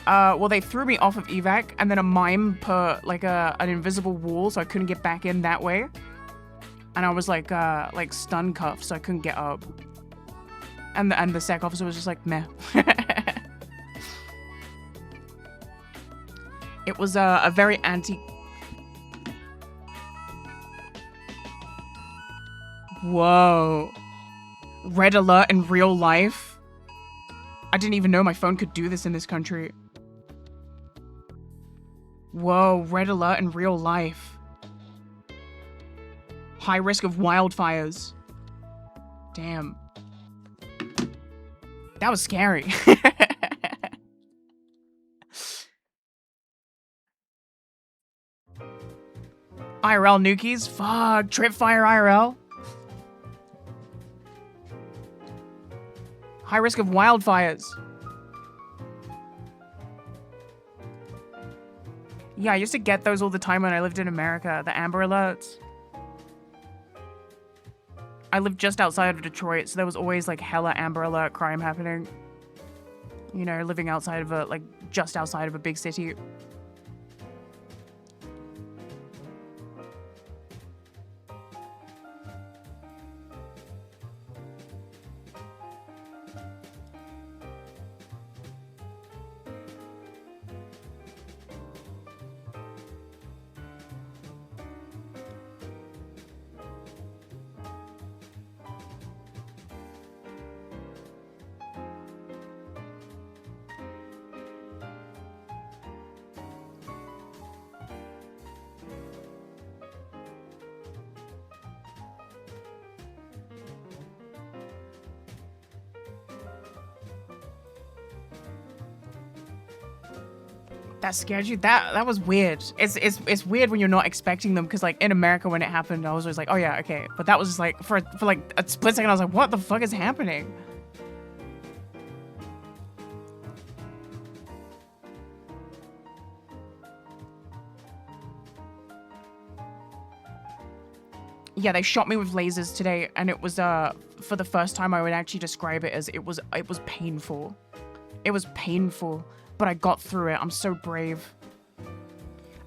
threw me off of evac, and then a mime put like an invisible wall, so I couldn't get back in that way. And I was like stun cuffed, so I couldn't get up. And the sec officer was just like, meh. It was a very anti. Whoa. Red alert in real life? I didn't even know my phone could do this in this country. Whoa, red alert in real life. High risk of wildfires. Damn. That was scary. IRL nukies? Fuck, Tripfire IRL? High risk of wildfires. Yeah, I used to get those all the time when I lived in America, the Amber Alerts. I lived just outside of Detroit, so there was always like hella Amber Alert crime happening. You know, living outside of a, like, just outside of a big city. That scared you? That was weird. It's weird when you're not expecting them, because like in America when it happened, I was always like, oh yeah, okay. But that was just like for like a split second, I was like, what the fuck is happening? Yeah, they shot me with lasers today, and it was for the first time I would actually describe it as it was painful. It was painful. But I got through it. I'm so brave.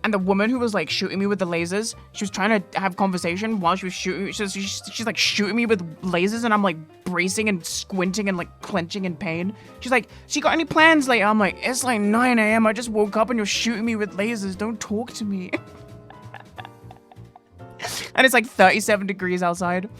And the woman who was like shooting me with the lasers, she was trying to have conversation while she was shooting. She's like shooting me with lasers, and I'm like bracing and squinting and like clenching in pain. She's like, "So you got any plans later?" I'm like, "It's like 9 a.m. I just woke up and you're shooting me with lasers. Don't talk to me." And it's like 37 degrees outside.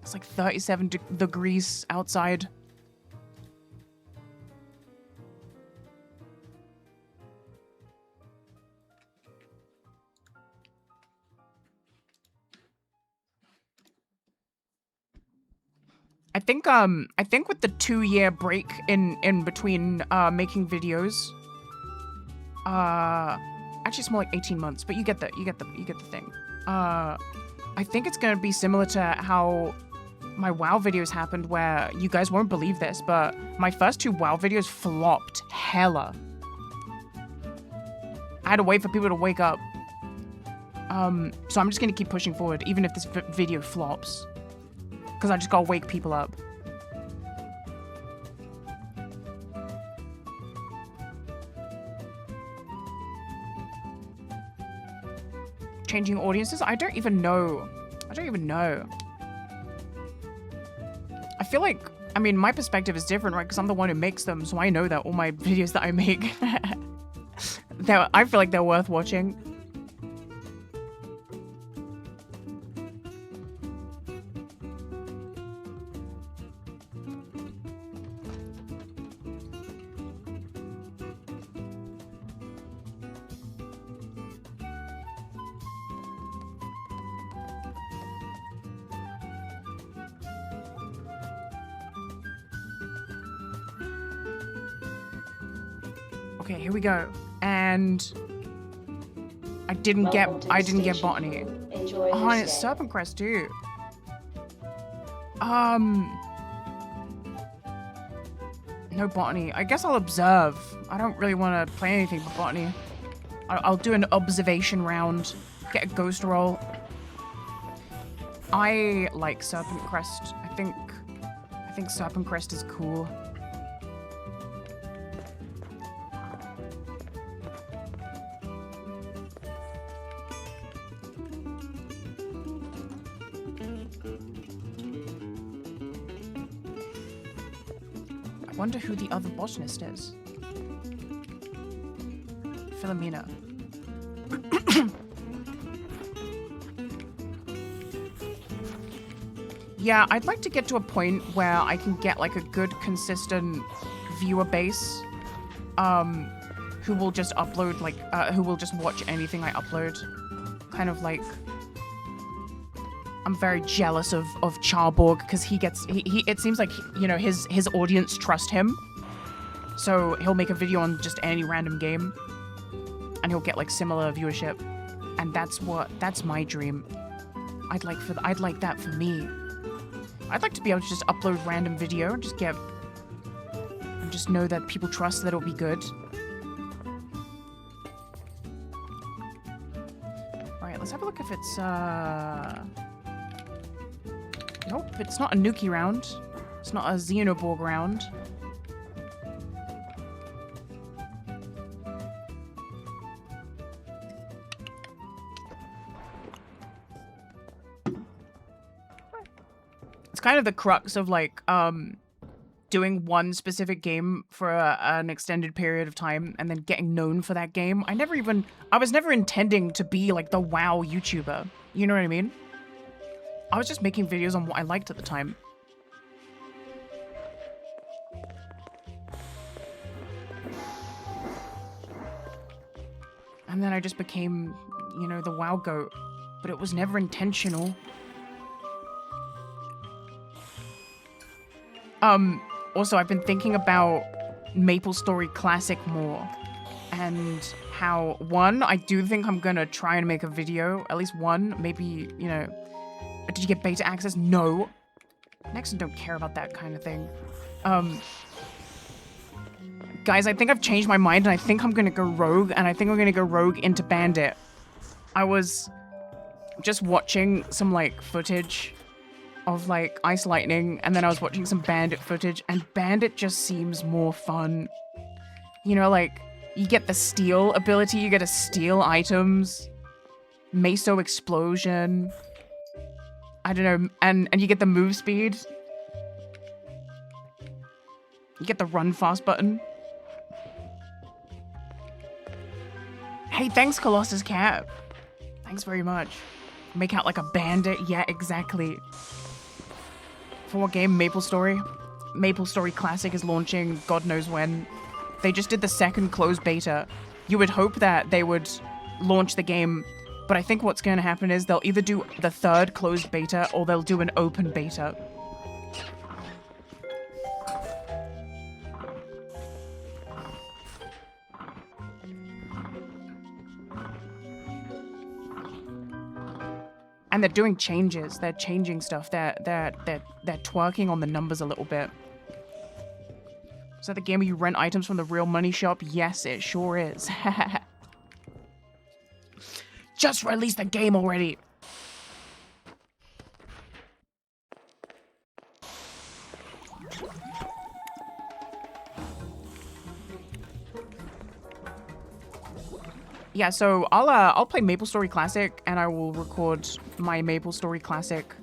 It's like 37 degrees outside. I think with the 2-year break in between making videos, actually it's more like 18 months, but you get the thing. I think it's gonna be similar to how my WoW videos happened, where you guys won't believe this, but my first 2 WoW videos flopped hella. I had to wait for people to wake up. So I'm just gonna keep pushing forward, even if this video flops. Because I just gotta wake people up. Changing audiences? I don't even know. I feel like, I mean, my perspective is different, right? Because I'm the one who makes them, so I know that all my videos that I make, I feel like they're worth watching. Okay, here we go. And I didn't get Barny. Oh, and it's Serpent Crest too. No Barny. I guess I'll observe. I don't really want to play anything with Barny. I'll do an observation round. Get a ghost roll. I like Serpent Crest. I think Serpent Crest is cool. I wonder who the other botanist is. Philomena. Yeah, I'd like to get to a point where I can get like a good, consistent viewer base, who will just upload like, who will just watch anything I upload. Kind of like, I'm very jealous of Charborg because it seems like, you know, his audience trust him. So he'll make a video on just any random game and he'll get like similar viewership. And that's my dream. I'd like that for me. I'd like to be able to just upload random video and just know that people trust that it'll be good. Alright, let's have a look if it's nope, it's not a Nuki round. It's not a Xenoborg round. It's kind of the crux of like doing one specific game for an extended period of time and then getting known for that game. I was never intending to be like the WoW YouTuber. You know what I mean? I was just making videos on what I liked at the time. And then I just became, you know, the WoW goat. But it was never intentional. Also, I've been thinking about MapleStory Classic more. And how, one, I do think I'm gonna try and make a video. At least one, maybe, you know... Did you get beta access? No. Next, I don't care about that kind of thing. Guys, I think I've changed my mind and I think I'm gonna go rogue, and I think I'm gonna go rogue into bandit. I was just watching some, like, footage of, like, Ice Lightning, and then I was watching some bandit footage, and bandit just seems more fun. You know, like, you get the steal ability, you get to steal items, Meso explosion, I don't know, and you get the move speed. You get the run fast button. Hey, thanks, Colossus Cap. Thanks very much. Make out like a bandit? Yeah, exactly. For what game? MapleStory? MapleStory Classic is launching God knows when. They just did the second closed beta. You would hope that they would launch the game, but I think what's going to happen is they'll either do the third closed beta or they'll do an open beta. And they're doing changes. They're changing stuff. They're twerking on the numbers a little bit. Is that the game where you rent items from the real money shop? Yes, it sure is. Just release the game already. Yeah, so I'll play MapleStory Classic, and I will record my MapleStory Classic,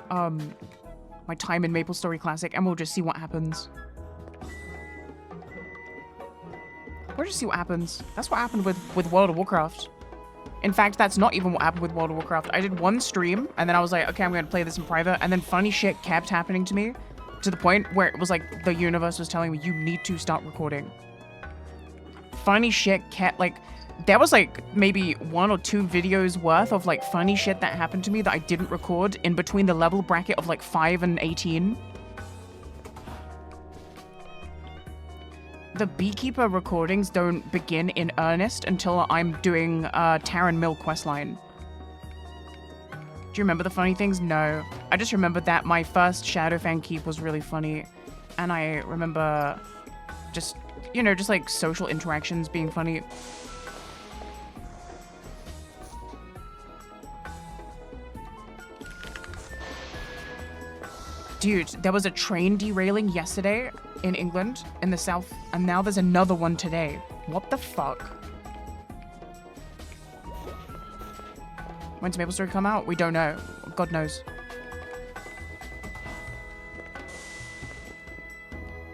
my my time in MapleStory Classic, and we'll just see what happens. We'll just see what happens. That's what happened with World of Warcraft. In fact, that's not even what happened with World of Warcraft. I did one stream, and then I was like, okay, I'm going to play this in private, and then funny shit kept happening to me, to the point where it was like the universe was telling me, you need to start recording. Funny shit kept, like, there was like maybe 1 or 2 videos worth of like funny shit that happened to me that I didn't record in between the level bracket of like 5 and 18. The Beekeeper recordings don't begin in earnest until I'm doing Taran Mill questline. Do you remember the funny things? No. I just remember that my first Shadowfang keep was really funny. And I remember just, you know, just like social interactions being funny. Dude, there was a train derailing yesterday in England, in the south, and now there's another one today. What the fuck? When's MapleStory come out? We don't know. God knows.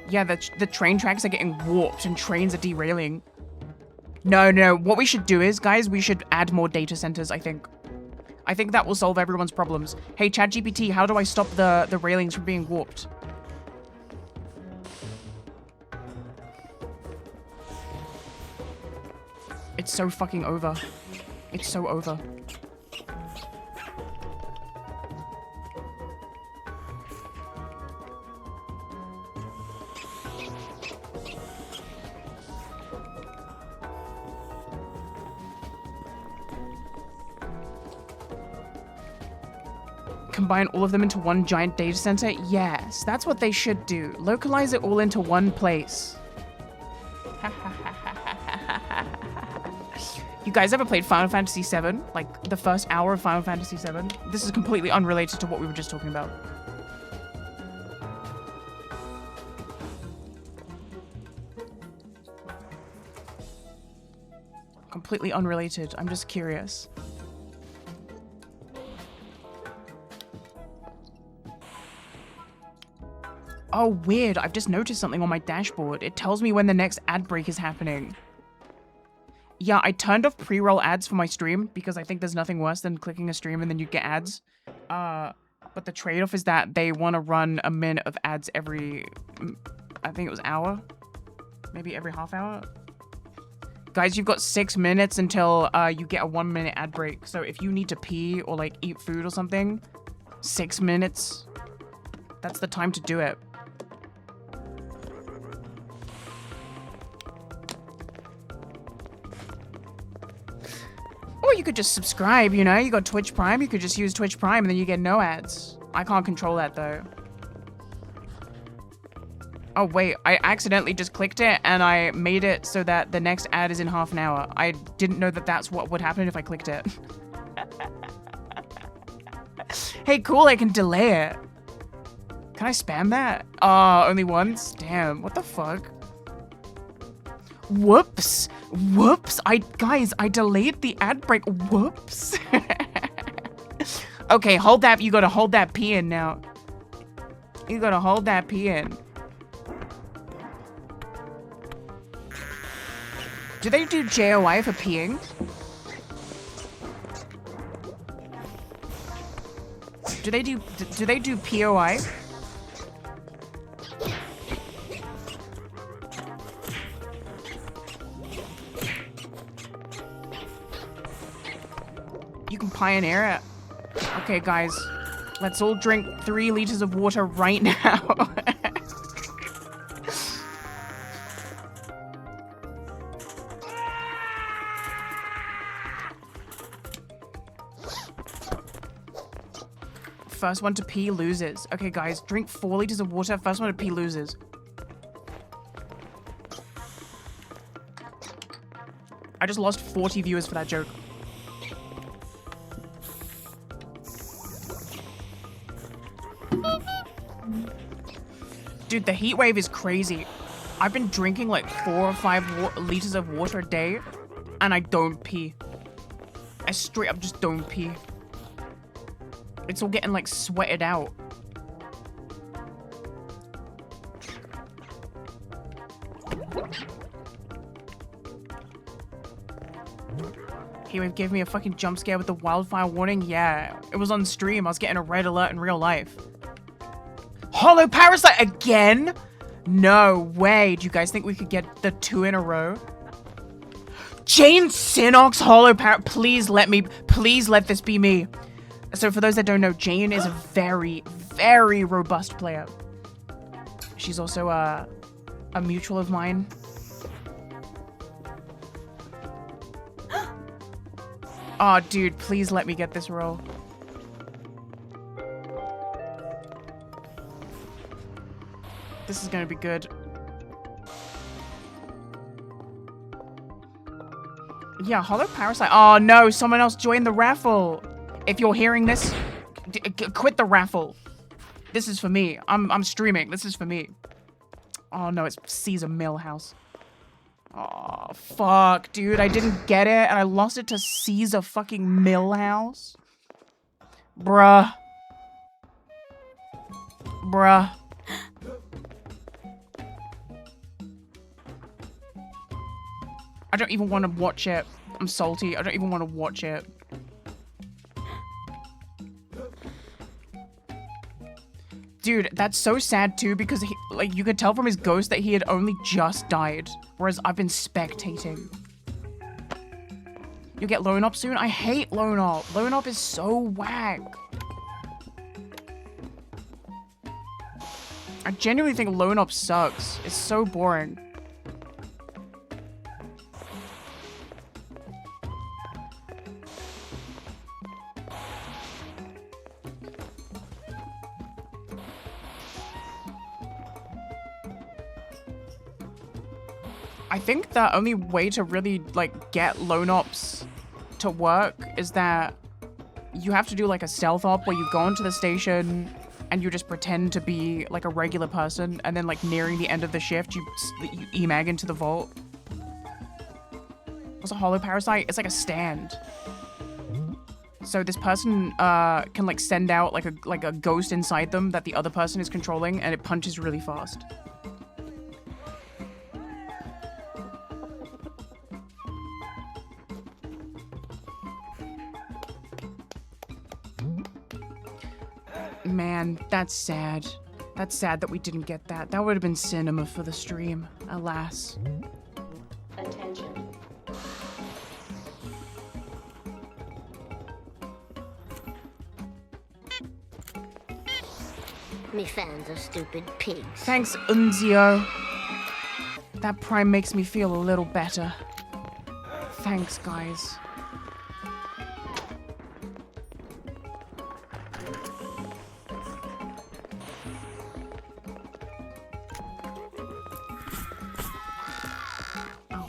Yeah, the train tracks are getting warped and trains are derailing. No. What we should do is, guys, we should add more data centers, I think. I think that will solve everyone's problems. Hey, ChatGPT, how do I stop the railings from being warped? It's so fucking over. It's so over. Combine all of them into one giant data center? Yes, that's what they should do. Localize it all into one place. You guys ever played Final Fantasy VII? Like, the first hour of Final Fantasy VII? This is completely unrelated to what we were just talking about. Completely unrelated. I'm just curious. Oh, weird. I've just noticed something on my dashboard. It tells me when the next ad break is happening. Yeah, I turned off pre-roll ads for my stream because I think there's nothing worse than clicking a stream and then you get ads. But the trade-off is that they want to run a minute of ads every, I think it was hour? Maybe every half hour? Guys, you've got 6 minutes until you get a 1-minute ad break. So if you need to pee or like eat food or something, 6 minutes, that's the time to do it. Or you could just subscribe, you know? You got Twitch Prime, you could just use Twitch Prime and then you get no ads. I can't control that though. Oh wait, I accidentally just clicked it and I made it so that the next ad is in half an hour. I didn't know that that's what would happen if I clicked it. Hey, cool, I can delay it. Can I spam that? Oh, only once? Damn, what the fuck? Whoops. Whoops. Guys, I delayed the ad break. Whoops. Okay, hold that. You gotta hold that P in now. You gotta hold that P in. Do they do JOI for peeing? Do they do POI? You can pioneer it. Okay, guys. Let's all drink 3 liters of water right now. First one to pee loses. Okay, guys. Drink 4 liters of water. First one to pee loses. I just lost 40 viewers for that joke. Dude, the heat wave is crazy. I've been drinking like 4 or 5 liters of water a day, and I don't pee. I straight up just don't pee. It's all getting like sweated out. He gave me a fucking jump scare with the wildfire warning. Yeah, it was on stream. I was getting a red alert in real life. Hollow Parasite again? No way. Do you guys think we could get the 2 in a row? Jane Sinox Hollow Please let this be me. So for those that don't know, Jane is a very, very robust player. She's also a mutual of mine. Oh, dude, please let me get this roll. This is gonna be good. Yeah, Hollow Parasite. Oh no, someone else joined the raffle. If you're hearing this, quit the raffle. This is for me. I'm streaming. This is for me. Oh no, it's Caesar Millhouse. Oh, fuck, dude. I didn't get it, and I lost it to Caesar fucking Millhouse. Bruh. Bruh. I don't even want to watch it. I'm salty. I don't even want to watch it. Dude, that's so sad too, because he, like, you could tell from his ghost that he had only just died, whereas I've been spectating. You'll get Lone Op soon? I hate Lone Op. Lone Op is so whack. I genuinely think Lone Op sucks. It's so boring. I think the only way to really, like, get Lone Ops to work is that you have to do, like, a stealth op where you go into the station and you just pretend to be, like, a regular person, and then, like, nearing the end of the shift, you emag into the vault. What's a Hollow Parasite? It's like a stand. So this person can, like, send out, like a ghost inside them that the other person is controlling, and it punches really fast. Man, that's sad. That's sad that we didn't get that. That would have been cinema for the stream, alas. Attention. Me fans are stupid pigs. Thanks, Unzio. That prime makes me feel a little better. Thanks, guys.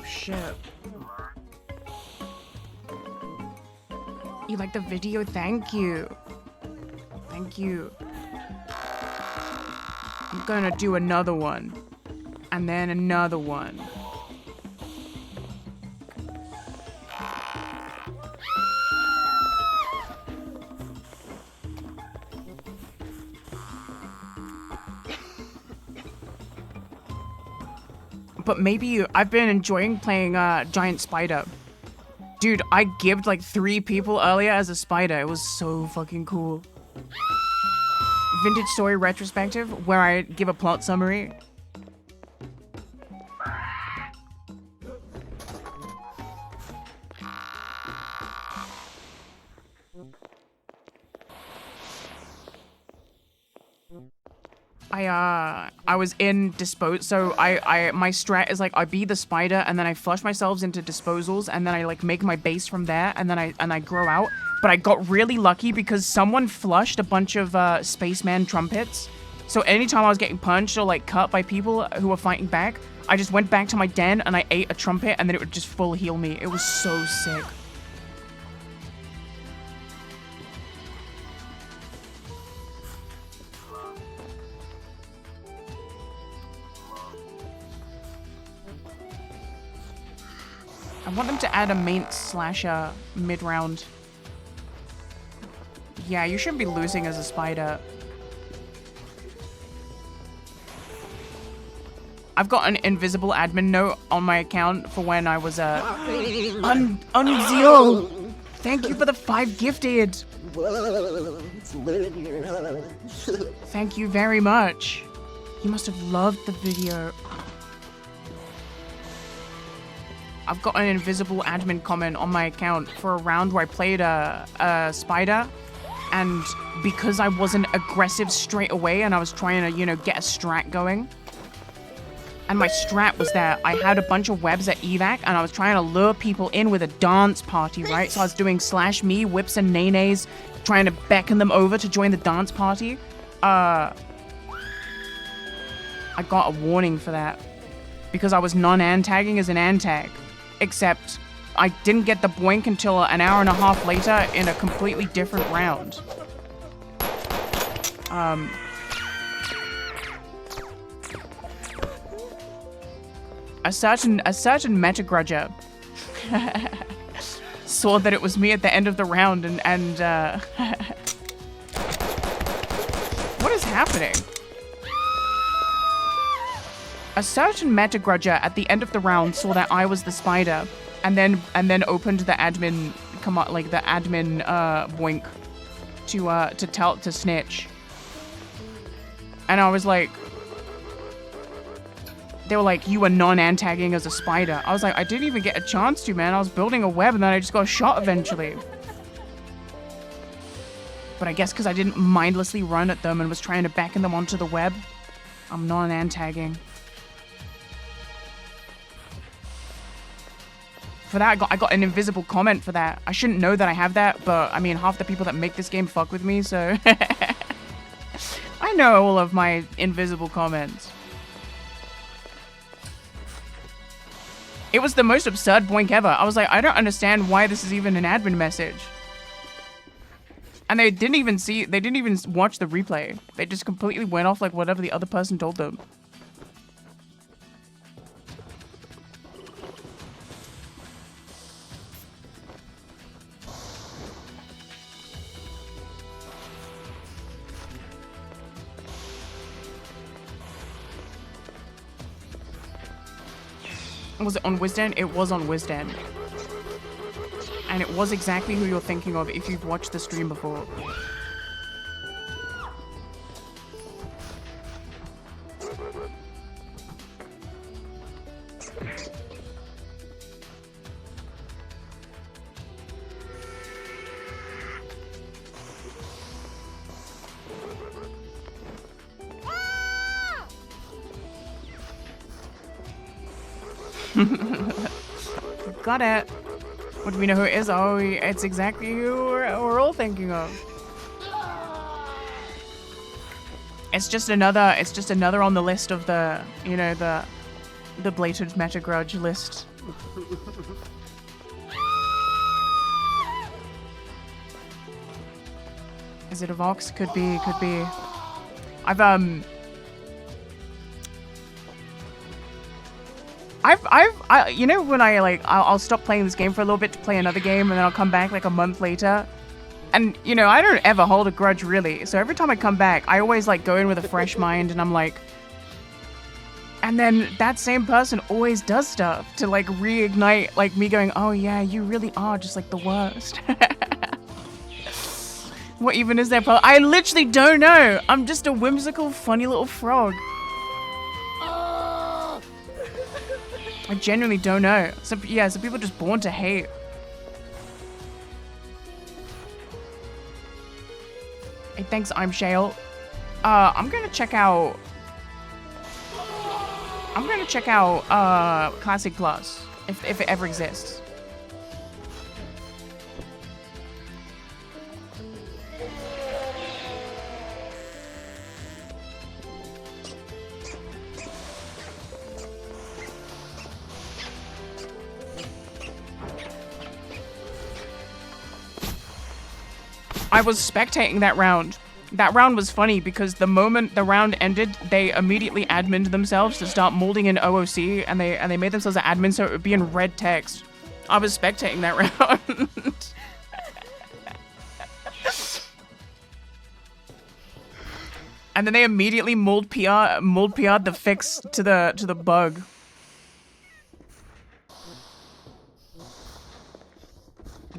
Shit. You like the video? Thank you. Thank you. I'm gonna do another one. And then another one. But maybe I've been enjoying playing Giant Spider. Dude, I gibbed like 3 people earlier as a spider. It was so fucking cool. Vintage Story Retrospective, where I give a plot summary. I was in so my strat is like I be the spider and then I flush myself into disposals and then I like make my base from there and then I grow out. But I got really lucky because someone flushed a bunch of spaceman trumpets. So anytime I was getting punched or like cut by people who were fighting back, I just went back to my den and I ate a trumpet and then it would just full heal me. It was so sick. I want them to add a main slasher mid-round. Yeah, you shouldn't be losing as a spider. I've got an invisible admin note on my account for when I was Unzio. Thank you for the 5 gifted. Thank you very much. You must have loved the video. I've got an invisible admin comment on my account for a round where I played a spider, and because I wasn't aggressive straight away and I was trying to, you know, get a strat going, and my strat was that I had a bunch of webs at evac and I was trying to lure people in with a dance party, right? So I was doing slash me, whips and nays, trying to beckon them over to join the dance party. I got a warning for that because I was non-antagging as an antag. Except I didn't get the boink until an hour and a half later in a completely different round. A certain metagrudger saw that it was me at the end of the round and what is happening? A certain metagrudger at the end of the round saw that I was the spider, and then opened the admin the admin boink to snitch. And I was like, they were like, you were non-antagging as a spider. I was like, I didn't even get a chance to, man. I was building a web and then I just got shot eventually. But I guess because I didn't mindlessly run at them and was trying to beckon them onto the web, I'm non-antagging. For that, I got an invisible comment for that. I shouldn't know that I have that, but I mean, half the people that make this game fuck with me, so... I know all of my invisible comments. It was the most absurd boink ever. I was like, I don't understand why this is even an admin message. And they didn't even watch the replay. They just completely went off like whatever the other person told them. Was it on Wisden? It was on Wisden. And it was exactly who you're thinking of if you've watched the stream before. Got it. What do we know who it is? Oh, it's exactly who we're all thinking of. It's just another on the list of the, you know, the blatant meta grudge list. Is it a Vox? Could be. You know when I'll stop playing this game for a little bit to play another game, and then I'll come back like a month later, and you know I don't ever hold a grudge really. So every time I come back, I always like go in with a fresh mind, and I'm like, and then that same person always does stuff to like reignite like me going, oh yeah, you really are just like the worst. What even is their problem? I literally don't know. I'm just a whimsical, funny little frog. I genuinely don't know. Some people are just born to hate. Hey, thanks, I'm Shale. I'm gonna check out Classic Plus if it ever exists. I was spectating that round. That round was funny because the moment the round ended, they immediately adminned themselves to start molding in OOC, and they made themselves an admin so it would be in red text. I was spectating that round. And then they immediately mold PR'd the fix to the bug.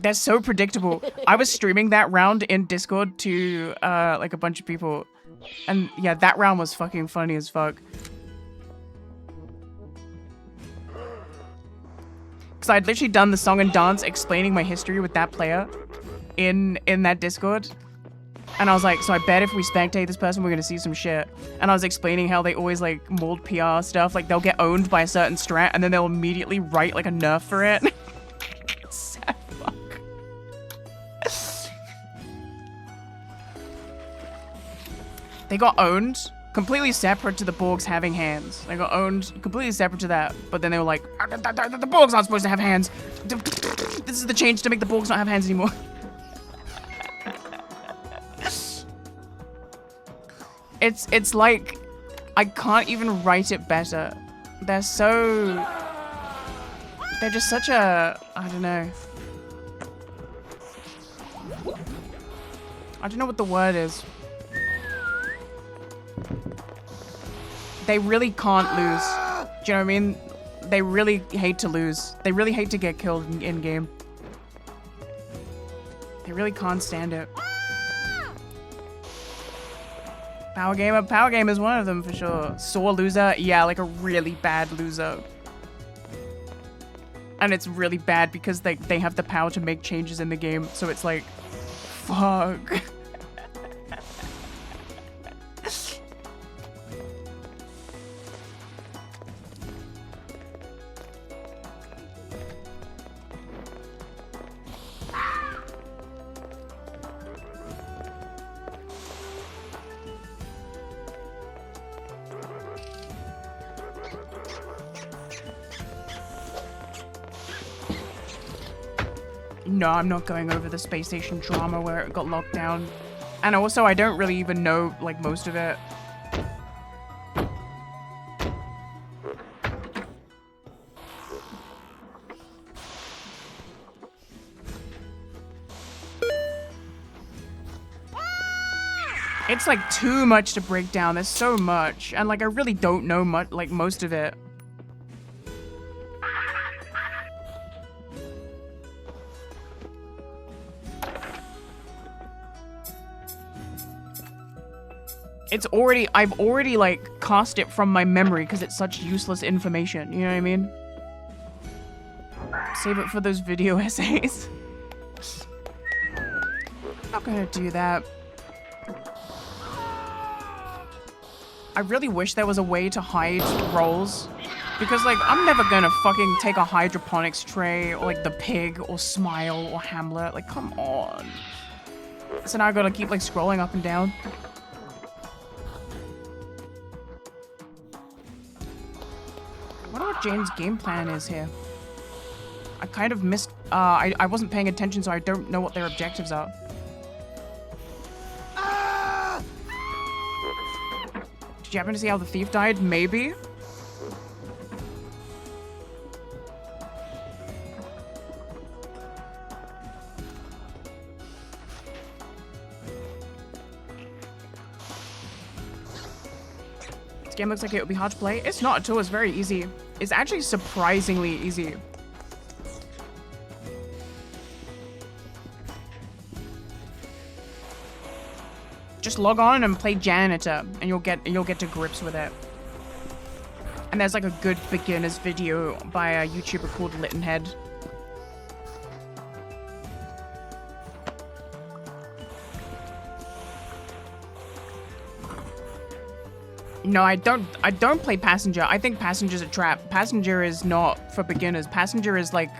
They're so predictable. I was streaming that round in Discord to like a bunch of people. And yeah, that round was fucking funny as fuck. Because I'd literally done the song and dance explaining my history with that player in that Discord. And I was like, so I bet if we spectate this person, we're gonna see some shit. And I was explaining how they always like mold PR stuff. Like they'll get owned by a certain strat and then they'll immediately write like a nerf for it. Sad fuck. They got owned completely separate to the Borgs having hands. They got owned completely separate to that. But then they were like, the Borgs aren't supposed to have hands. This is the change to make the Borgs not have hands anymore. It's like, I can't even write it better. They're just such a, I don't know. I don't know what the word is. They really can't lose. Do you know what I mean? They really hate to lose. They really hate to get killed in game. They really can't stand it. Power Game is one of them for sure. Sore loser, yeah, like a really bad loser. And it's really bad because they have the power to make changes in the game, so it's like, fuck. No, I'm not going over the space station drama where it got locked down. And also, I don't really even know, like, most of it. It's, like, too much to break down. There's so much. And, like, I really don't know much, like, most of it. I've already like cast it from my memory because it's such useless information, you know what I mean? Save it for those video essays. I'm not gonna do that. I really wish there was a way to hide rolls. Because like, I'm never gonna fucking take a hydroponics tray or like the pig or Smile or Hamlet. Like, come on. So now I gotta keep like scrolling up and down. I wonder what Jane's game plan is here. I kind of missed, I wasn't paying attention, so I don't know what their objectives are. Did you happen to see how the thief died? Maybe. This game looks like it would be hard to play. It's not at all, it's very easy. It's actually surprisingly easy. Just log on and play janitor, and you'll get to grips with it. And there's like a good beginner's video by a YouTuber called Littenhead. No, I don't play Passenger. I think Passenger's a trap. Passenger is not for beginners. Passenger is like,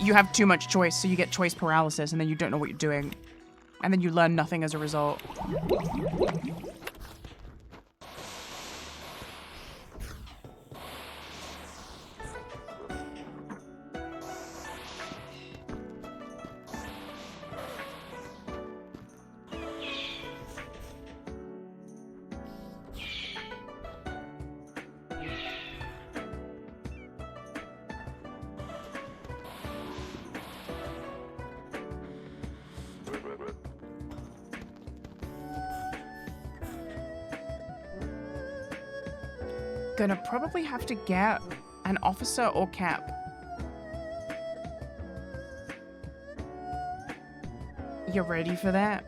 you have too much choice, so you get choice paralysis, and then you don't know what you're doing. And then you learn nothing as a result. Gonna probably have to get an officer or cap. You ready for that?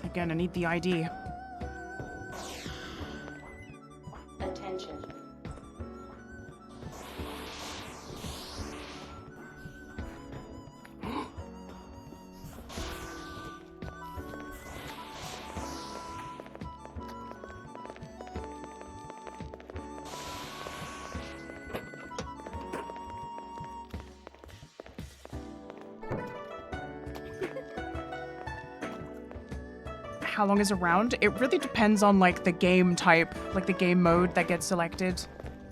You're gonna need the ID. Attention. How long is a round? It really depends on like the game type, like the game mode that gets selected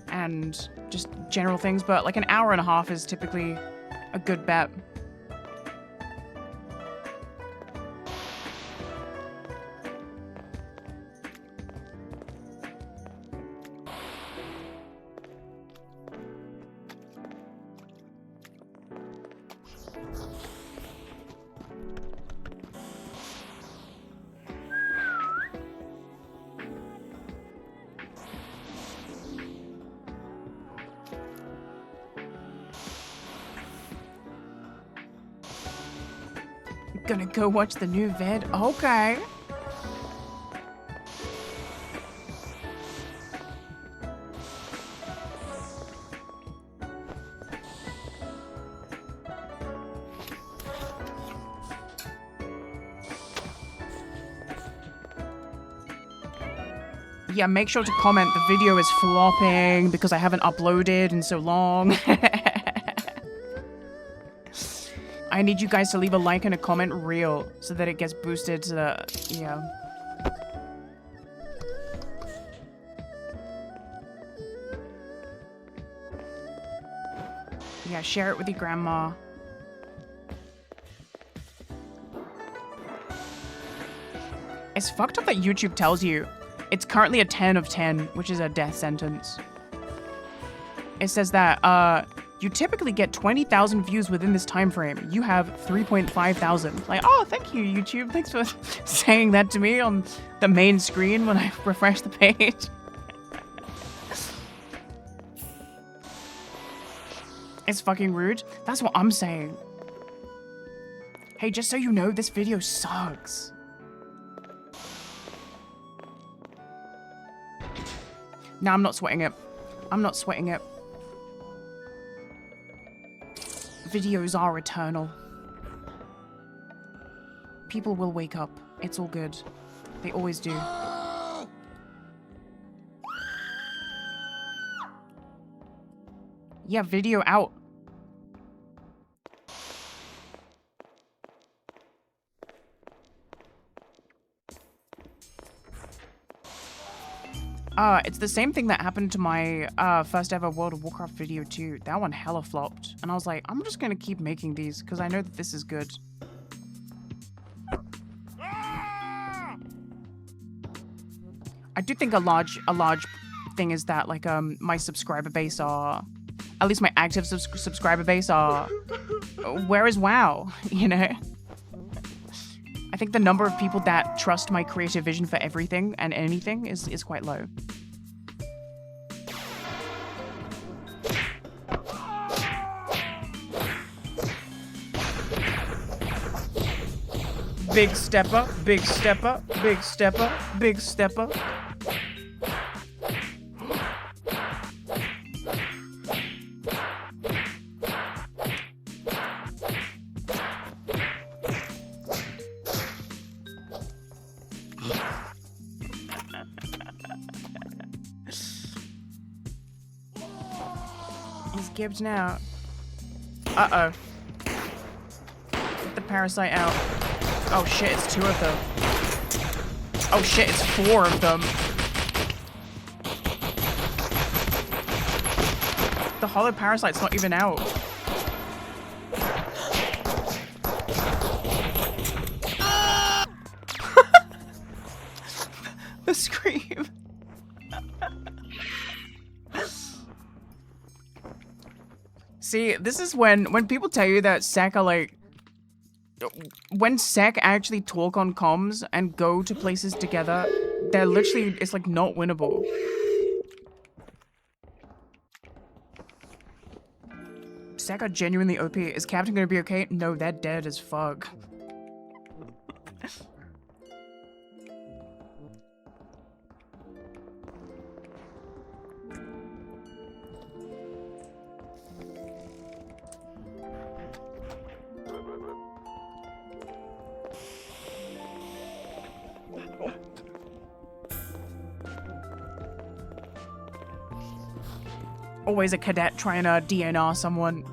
and just general things, but like an hour and a half is typically a good bet. Gonna go watch the new vid? Okay. Yeah, make sure to comment the video is flopping because I haven't uploaded in so long. I need you guys to leave a like and a comment real so that it gets boosted to the, yeah. Yeah, share it with your grandma. It's fucked up that YouTube tells you it's currently a 10 of 10, which is a death sentence. It says that, you typically get 20,000 views within this time frame. You have 3.5 thousand. Like, oh, thank you, YouTube. Thanks for saying that to me on the main screen when I refresh the page. It's fucking rude. That's what I'm saying. Hey, just so you know, this video sucks. No, I'm not sweating it. I'm not sweating it. Videos are eternal. People will wake up. It's all good. They always do. Yeah, video out. It's the same thing that happened to my first ever World of Warcraft video too. That one hella flopped. And I was like, I'm just gonna keep making these because I know that this is good. I do think a large thing is that like my subscriber base are, at least my active subscriber base are, where is WoW, you know? I think the number of people that trust my creative vision for everything and anything is quite low. Big stepper, big stepper, big stepper, big stepper. He's gibbed now. Uh-oh. Get the parasite out. Oh shit, it's 2 of them. Oh shit, it's 4 of them. The hollow parasite's not even out. The scream. See, this is when people tell you that Sec are like, when Sec actually talk on comms and go to places together, they're literally, it's like not winnable. Sek are genuinely OP. Is Captain gonna be okay? No, they're dead as fuck. Always a cadet trying to DNR someone.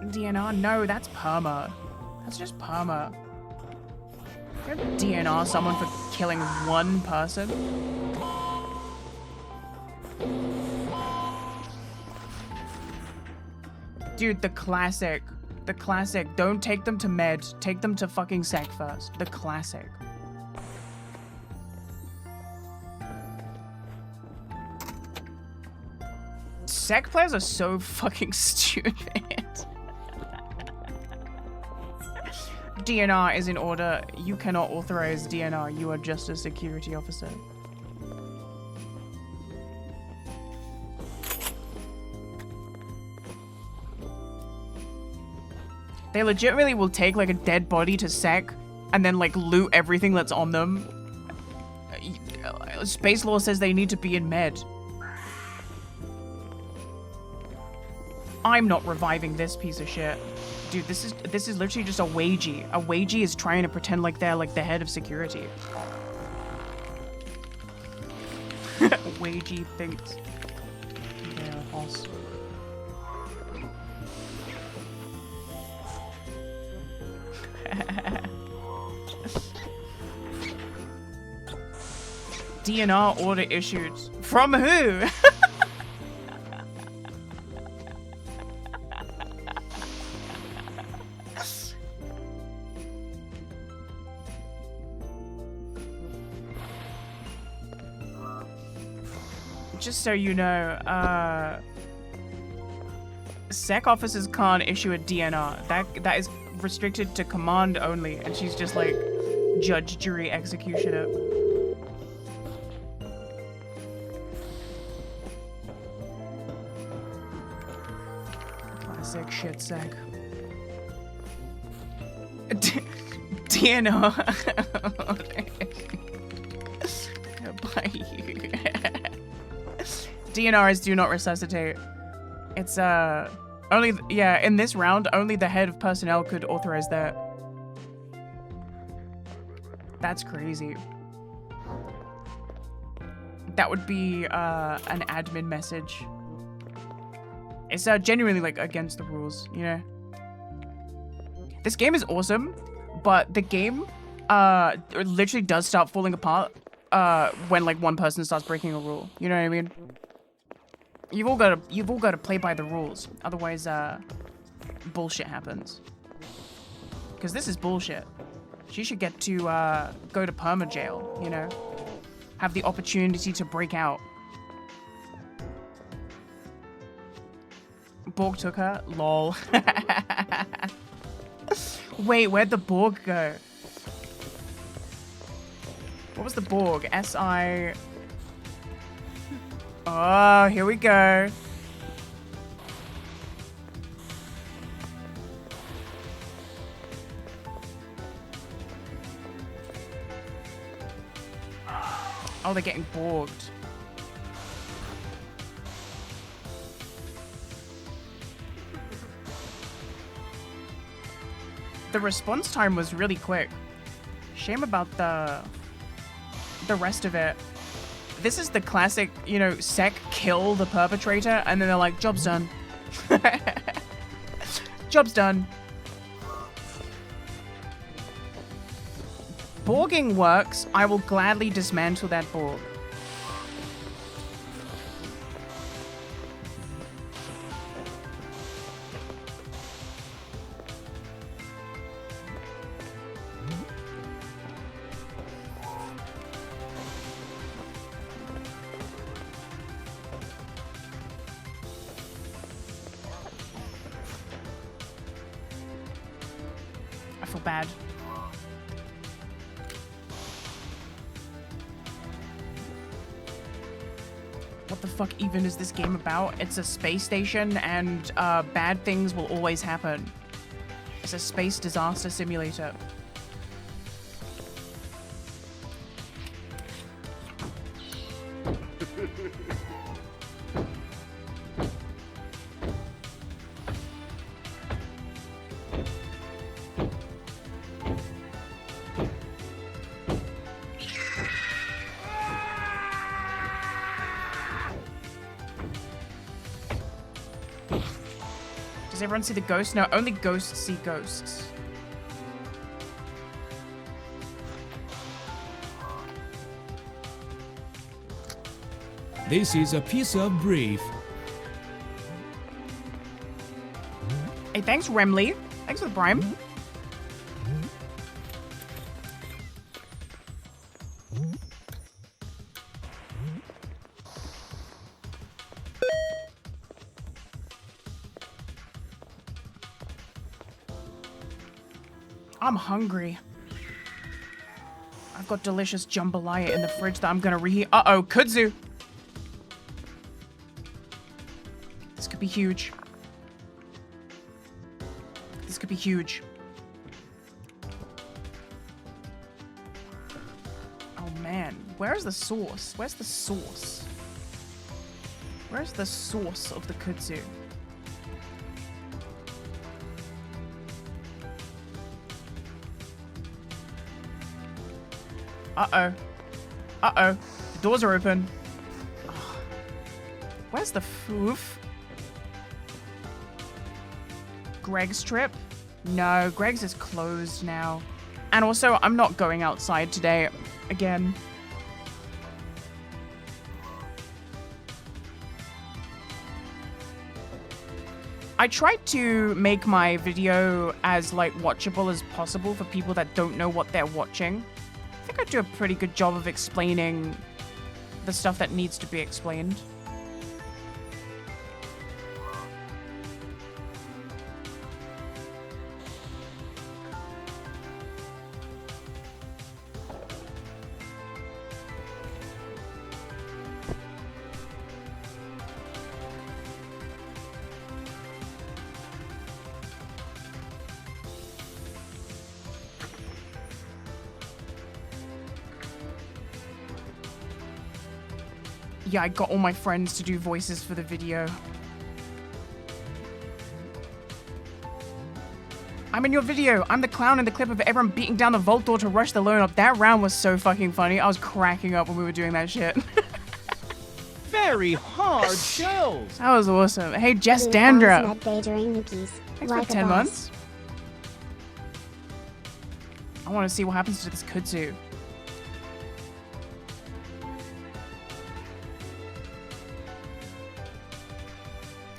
DNR? No, that's perma. That's just perma. You don't DNR someone for killing one person. Dude, the classic. The classic. Don't take them to med. Take them to fucking sec first. The classic. Sec players are so fucking stupid. DNR is in order. You cannot authorize DNR. You are just a security officer. They legitimately will take like a dead body to sec and then like loot everything that's on them. Space law says they need to be in med. I'm not reviving this piece of shit. Dude, this is literally just a wagey. A wagey is trying to pretend like they're like the head of security. Wagey thinks they're boss. DNR order issued. From who? Just so you know, sec officers can't issue a DNR. That is restricted to command only, and she's just like judge, jury, executioner. Classic shit sec. DNR. By you. DNRs do not resuscitate. It's only, yeah, in this round only the head of personnel could authorize that. That's crazy. That would be an admin message. It's genuinely like against the rules, you know. This game is awesome, but the game literally does start falling apart when like one person starts breaking a rule. You know what I mean? You've all got to play by the rules. Otherwise, bullshit happens. Because this is bullshit. She should get to go to perma jail, you know? Have the opportunity to break out. Borg took her? Lol. Wait, where'd the Borg go? What was the Borg? S.I... Oh, here we go. Oh, they're getting Borged. The response time was really quick. Shame about the rest of it. This is the classic, you know, sec kill the perpetrator, and then they're like, job's done. Job's done. Borging works. I will gladly dismantle that Borg. I feel bad. What the fuck even is this game about? It's a space station and bad things will always happen. It's a space disaster simulator. Does everyone see the ghost? No, only ghosts see ghosts. This is a piece of brief. Hey, thanks, Remley. Thanks for the prime. I'm hungry. I've got delicious jambalaya in the fridge that I'm gonna reheat. Uh-oh, kudzu. This could be huge. This could be huge. Oh man, where's the sauce? Where's the sauce? Where's the sauce of the kudzu? Uh-oh. Uh-oh. The doors are open. Oh. Where's the foof? Greg's trip? No, Greg's is closed now. And also, I'm not going outside today. Again. I tried to make my video as, like, watchable as possible for people that don't know what they're watching. I think I do a pretty good job of explaining the stuff that needs to be explained. Yeah, I got all my friends to do voices for the video. I'm in your video. I'm the clown in the clip of everyone beating down the vault door to rush the loan up. That round was so fucking funny. I was cracking up when we were doing that shit. Very hard shells. That was awesome. Hey, Jess Blue Dandra. bounce that day during the piece. Thanks Like for a 10 boss. months. I want to see what happens to this kudzu.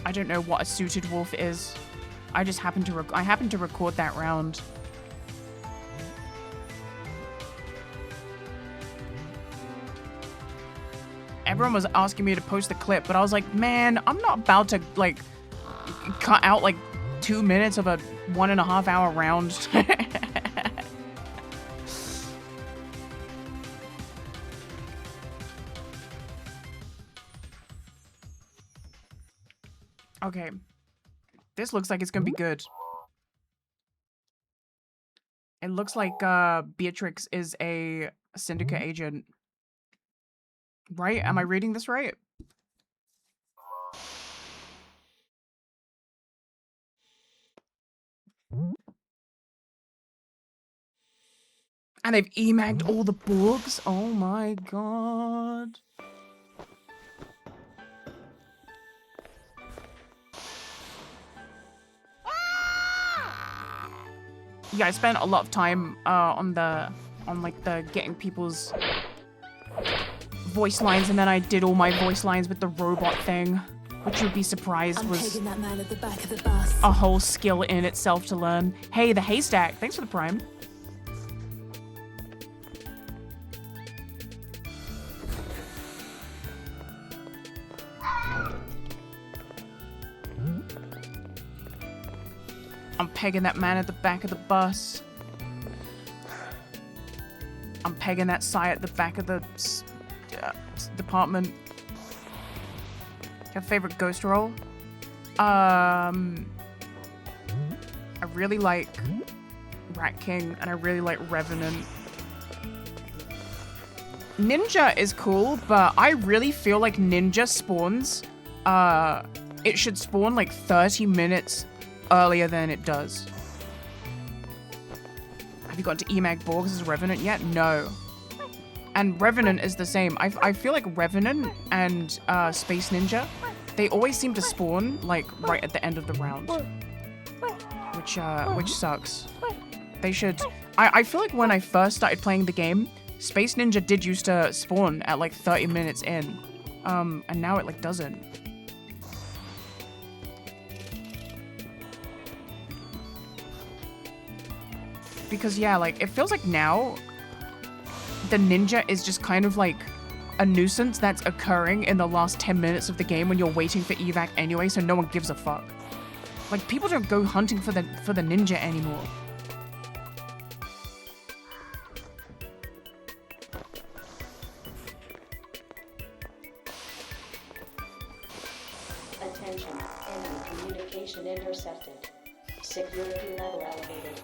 I don't know what a suited wolf is. I just happened to record that round. Everyone was asking me to post the clip, but I was like, man, I'm not about to like cut out like 2 minutes of a 1.5 hour round. Okay. This looks like it's gonna be good. It looks like Beatrix is a syndicate agent. Right? Am I reading this right? And they've emagged all the books? Oh my god. Yeah, I spent a lot of time on like the getting people's voice lines, and then I did all my voice lines with the robot thing, which you'd be surprised was that man at the back of the bus. a whole skill in itself to learn. Hey, the haystack, thanks for the prime. I'm pegging that man at the back of the bus. I'm pegging that sigh at the back of the department. Your favorite ghost role? I really like Rat King, and I really like Revenant. Ninja is cool, but I really feel like Ninja spawns, it should spawn like 30 minutes earlier than it does. Have you gotten to Emag Borgs as Revenant yet? No. And Revenant is the same. I feel like Revenant and Space Ninja, they always seem to spawn like right at the end of the round, which sucks. They should. I feel like when I first started playing the game, Space Ninja did used to spawn at like 30 minutes in, and now it like doesn't. Because yeah, like it feels like now the ninja is just kind of like a nuisance that's occurring in the last 10 minutes of the game when you're waiting for evac anyway, so no one gives a fuck. Like people don't go hunting for the ninja anymore. Attention, enemy communication intercepted. Security level elevated.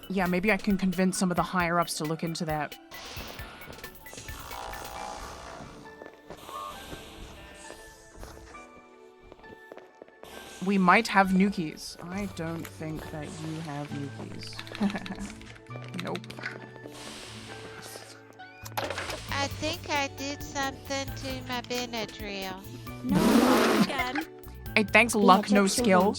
Yeah, maybe I can convince some of the higher-ups to look into that. We might have nukies. I don't think that you have nukies. Nope. I think I did something to my Benadryl. No, again. Hey, thanks, luck, no skill.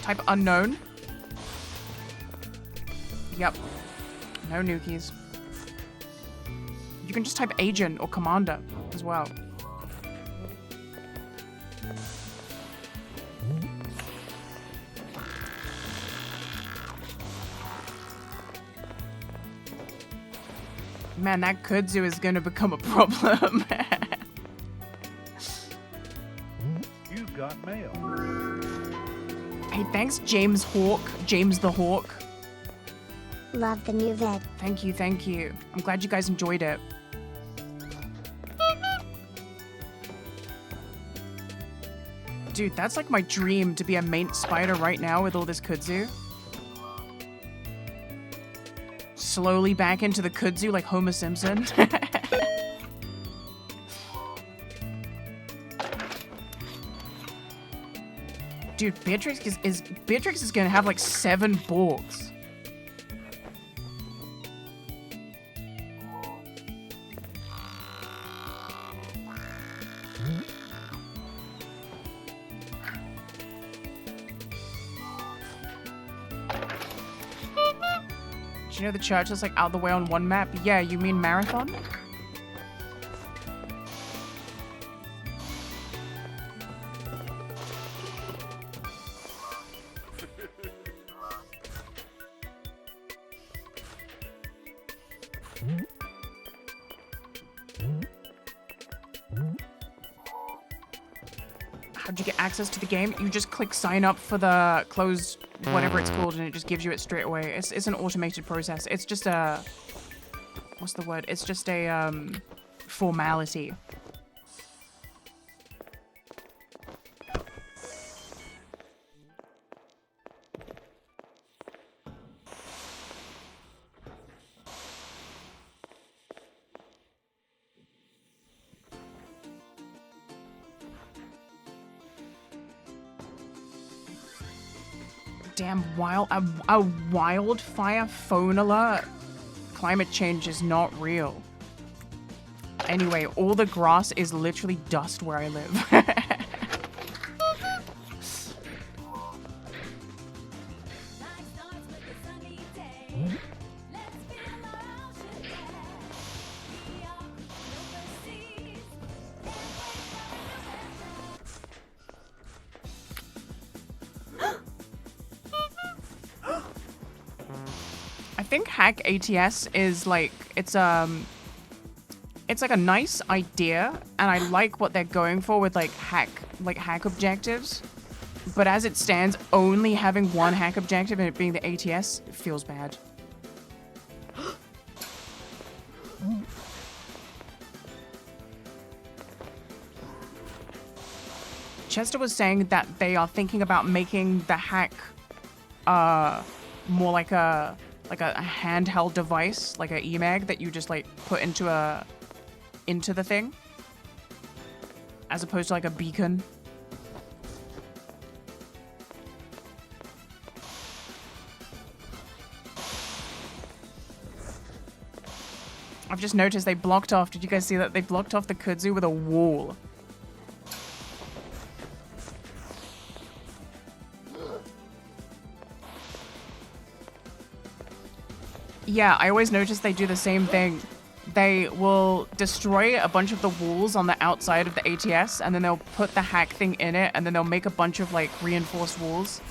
Type unknown. Yep. No nukies. You can just type agent or commander as well. Man, that kudzu is gonna become a problem. You got mail. Hey, thanks, James Hawk. James the Hawk. Love the new vet. Thank you, thank you. I'm glad you guys enjoyed it. Dude, that's like my dream to be a main spider right now with all this kudzu. Slowly back into the kudzu like Homer Simpson. Dude, Beatrix is gonna have like 7 Borgs. Do you know the church is like out the way on one map? Yeah, you mean Marathon? How'd you get access to the game? You just click sign up for the closed whatever it's called and it just gives you it straight away. It's an automated process. It's just a... What's the word? It's just a formality. Damn, a wildfire phone alert. Climate change is not real. Anyway, all the grass is literally dust where I live. I think hack ATS is like it's like a nice idea, and I like what they're going for with like hack objectives. But as it stands, only having one hack objective and it being the ATS, it feels bad. Chester was saying that they are thinking about making the hack more like a handheld device, like an EMAG that you just like put into the thing, as opposed to like a beacon. I've just noticed they blocked off. Did you guys see that? They blocked off the kudzu with a wall. Yeah, I always notice they do the same thing. They will destroy a bunch of the walls on the outside of the ATS, and then they'll put the hack thing in it, and then they'll make a bunch of, like, reinforced walls.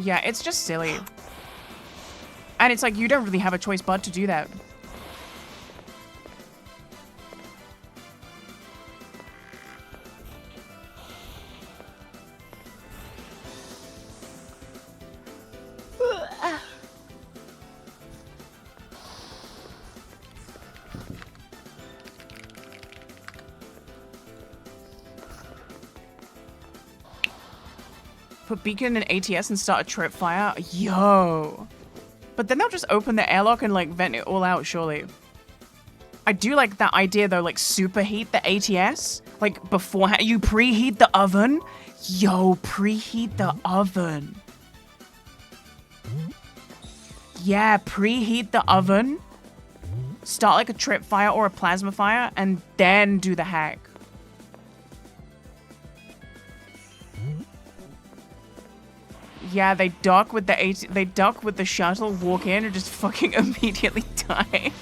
Yeah, it's just silly. And it's like, you don't really have a choice but to do that. Put beacon in ATS and start a trip fire? Yo. But then they'll just open the airlock and like vent it all out, surely. I do like that idea though, like superheat the ATS. Like beforehand, you preheat the oven. Yo, preheat the oven. Yeah, preheat the oven. Start like a trip fire or a plasma fire and then do the hack. Yeah, they dock with the shuttle, walk in, and just fucking immediately die.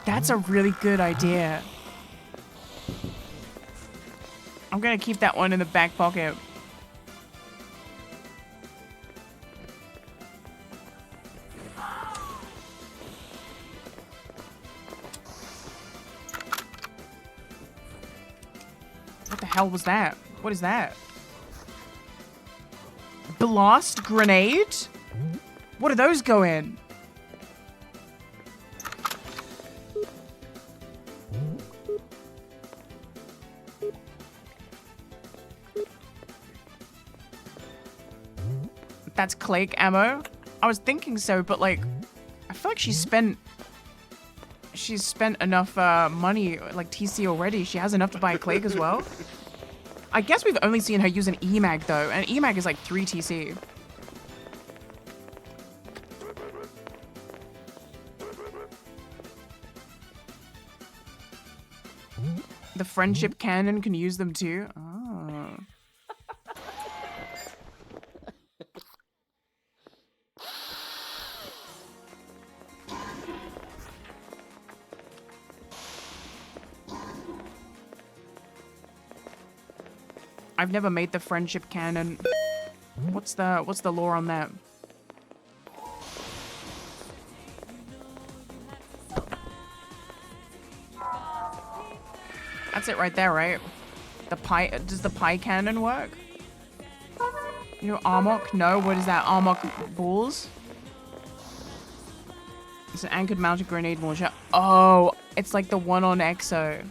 That's a really good idea. I'm gonna keep that one in the back pocket. What the hell was that? What is that? Blast grenade? What do those go in? That's Clake ammo? I was thinking so, but like, I feel like she's spent enough money, like TC already. She has enough to buy a Clake as well. I guess we've only seen her use an EMAG though, and EMAG is like 3 TC. The friendship cannon can use them too. Oh. I've never made the friendship cannon. What's the lore on that? That's it right there, right? The pie. Does the pie cannon work? You know, Armok? No. What is that? Armok balls? It's an anchored mounted grenade launcher. Oh, it's like the one on EXO.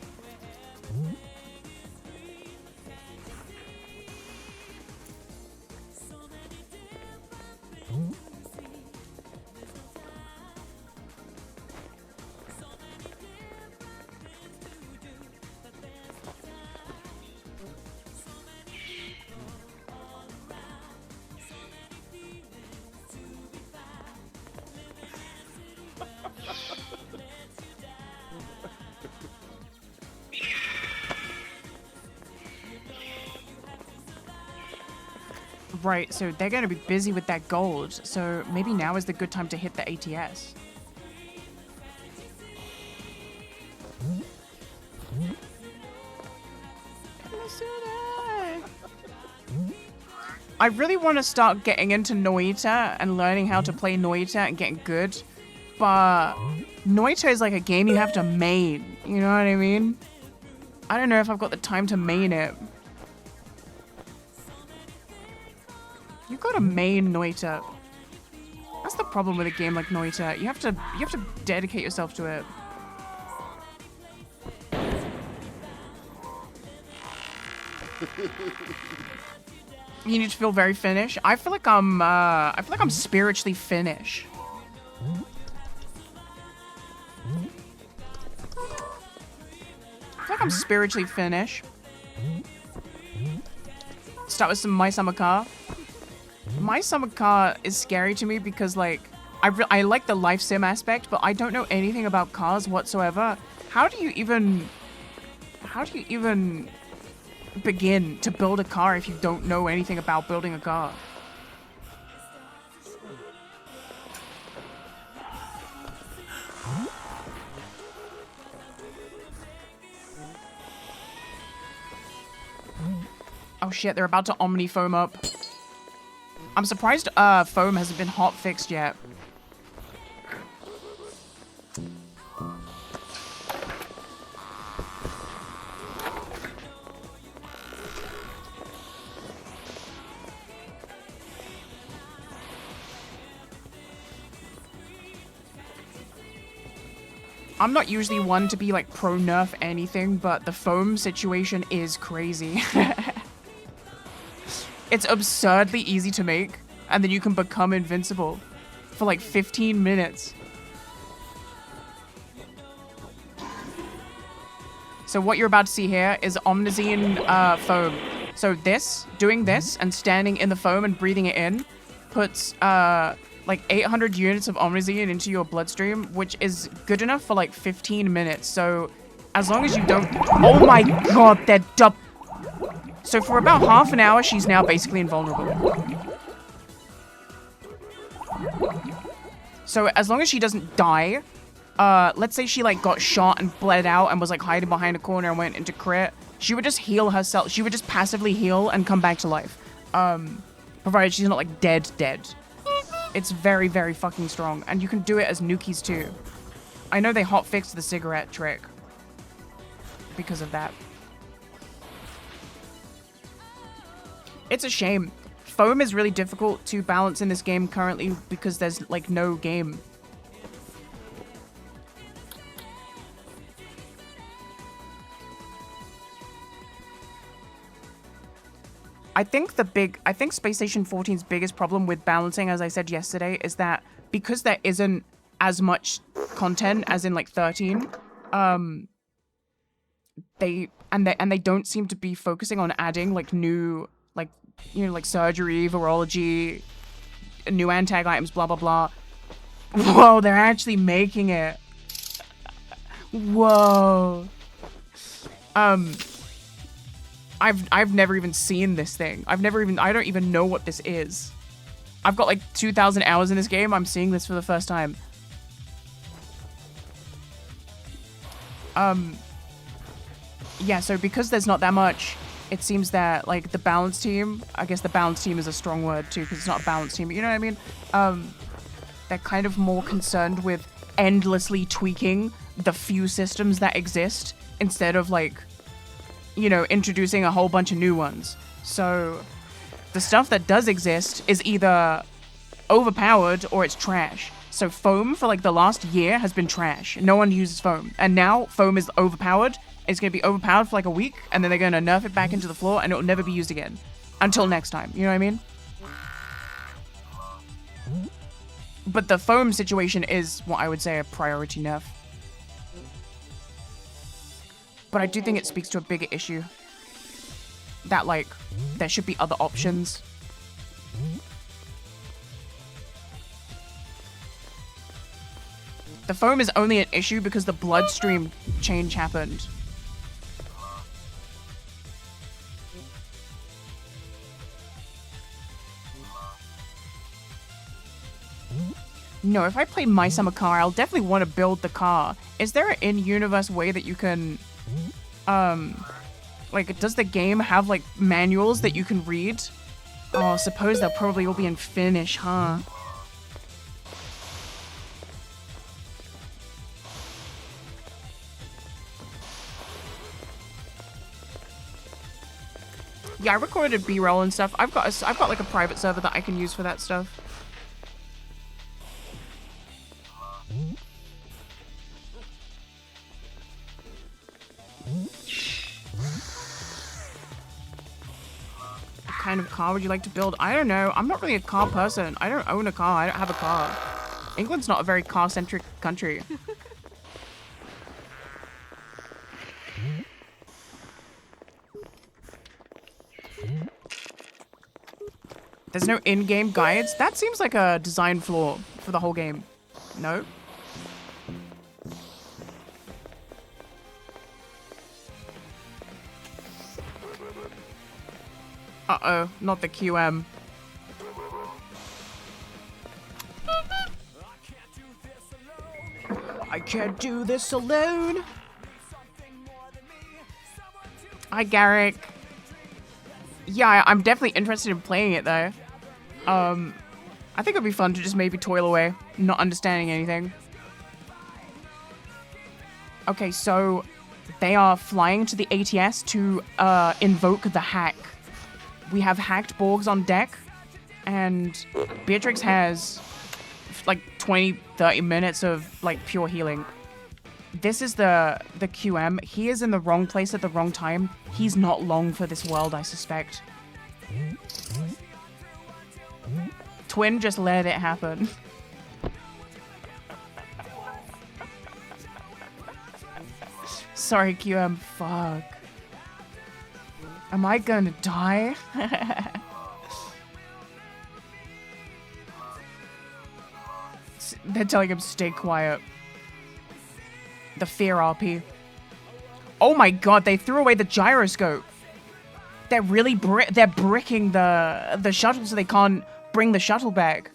Right, so they're going to be busy with that gold, so maybe now is the good time to hit the ATS. I really want to start getting into Noita and learning how to play Noita and getting good. But Noita is like a game you have to main. You know what I mean? I don't know if I've got the time to main it. You gotta main Noita. That's the problem with a game like Noita. You have to dedicate yourself to it. You need to feel very Finnish. I feel like I'm spiritually Finnish. I feel like I'm spiritually Finnish. Start with some My Summer Car. My Summer Car is scary to me because, like, I like the life sim aspect, but I don't know anything about cars whatsoever. How do you even begin to build a car if you don't know anything about building a car? Oh shit, they're about to Omni Foam up. I'm surprised foam hasn't been hot fixed yet. I'm not usually one to be like pro nerf anything, but the foam situation is crazy. It's absurdly easy to make, and then you can become invincible for like 15 minutes. So what you're about to see here is Omnizine foam. So doing this and standing in the foam and breathing it in puts like 800 units of Omnizine into your bloodstream, which is good enough for like 15 minutes. So as long as you don't... Oh my god, they're dumb. So for about half an hour, she's now basically invulnerable. So as long as she doesn't die, let's say she like got shot and bled out and was like hiding behind a corner and went into crit, she would just heal herself. She would just passively heal and come back to life. Provided she's not like dead. It's very, very fucking strong. And you can do it as Nukies too. I know they hotfixed the cigarette trick because of that. It's a shame. Foam is really difficult to balance in this game currently because there's like no game. I think Space Station 14's biggest problem with balancing, as I said yesterday, is that because there isn't as much content as in like 13, they don't seem to be focusing on adding like new, like, you know, like surgery, virology, new antag items, blah blah blah. Whoa, they're actually making it. Whoa. I've never even seen this thing. I don't even know what this is. I've got like 2,000 hours in this game. I'm seeing this for the first time. Yeah, so because there's not that much, it seems that like the balance team, I guess the balance team is a strong word too, because it's not a balance team, but you know what I mean? They're kind of more concerned with endlessly tweaking the few systems that exist instead of like, you know, introducing a whole bunch of new ones. So the stuff that does exist is either overpowered or it's trash. So foam for like the last year has been trash. No one uses foam. And now foam is overpowered. It's going to be overpowered for like a week, and then they're going to nerf it back into the floor, and it will never be used again. Until next time. You know what I mean? But the foam situation is what I would say a priority nerf. But I do think it speaks to a bigger issue. That, like, there should be other options. The foam is only an issue because the bloodstream change happened. No, if I play My Summer Car, I'll definitely want to build the car. Is there an in-universe way that you can... like, does the game have, like, manuals that you can read Oh, suppose they'll probably all be in Finnish, huh? Yeah, I recorded B-roll and stuff. I've got like a private server that I can use for that stuff. What kind of car would you like to build? I don't know. I'm not really a car person. I don't own a car. I don't have a car. England's not a very car-centric country. There's no in-game guides? That seems like a design flaw for the whole game. No? Uh-oh, not the QM. I can't do this alone. Hi, Garrick. Yeah, I'm definitely interested in playing it, though. I think it'd be fun to just maybe toil away, not understanding anything. Okay, so they are flying to the ATS to invoke the hack. We have hacked Borgs on deck, and Beatrix has like 20-30 minutes of like pure healing. This is the QM. He is in the wrong place at the wrong time. He's not long for this world, I suspect. Twin just let it happen. Sorry, QM. Fuck. Am I gonna die? They're telling him stay quiet. The fear RP. Oh my god, they threw away the gyroscope. They're really they're bricking the shuttle so they can't bring the shuttle back.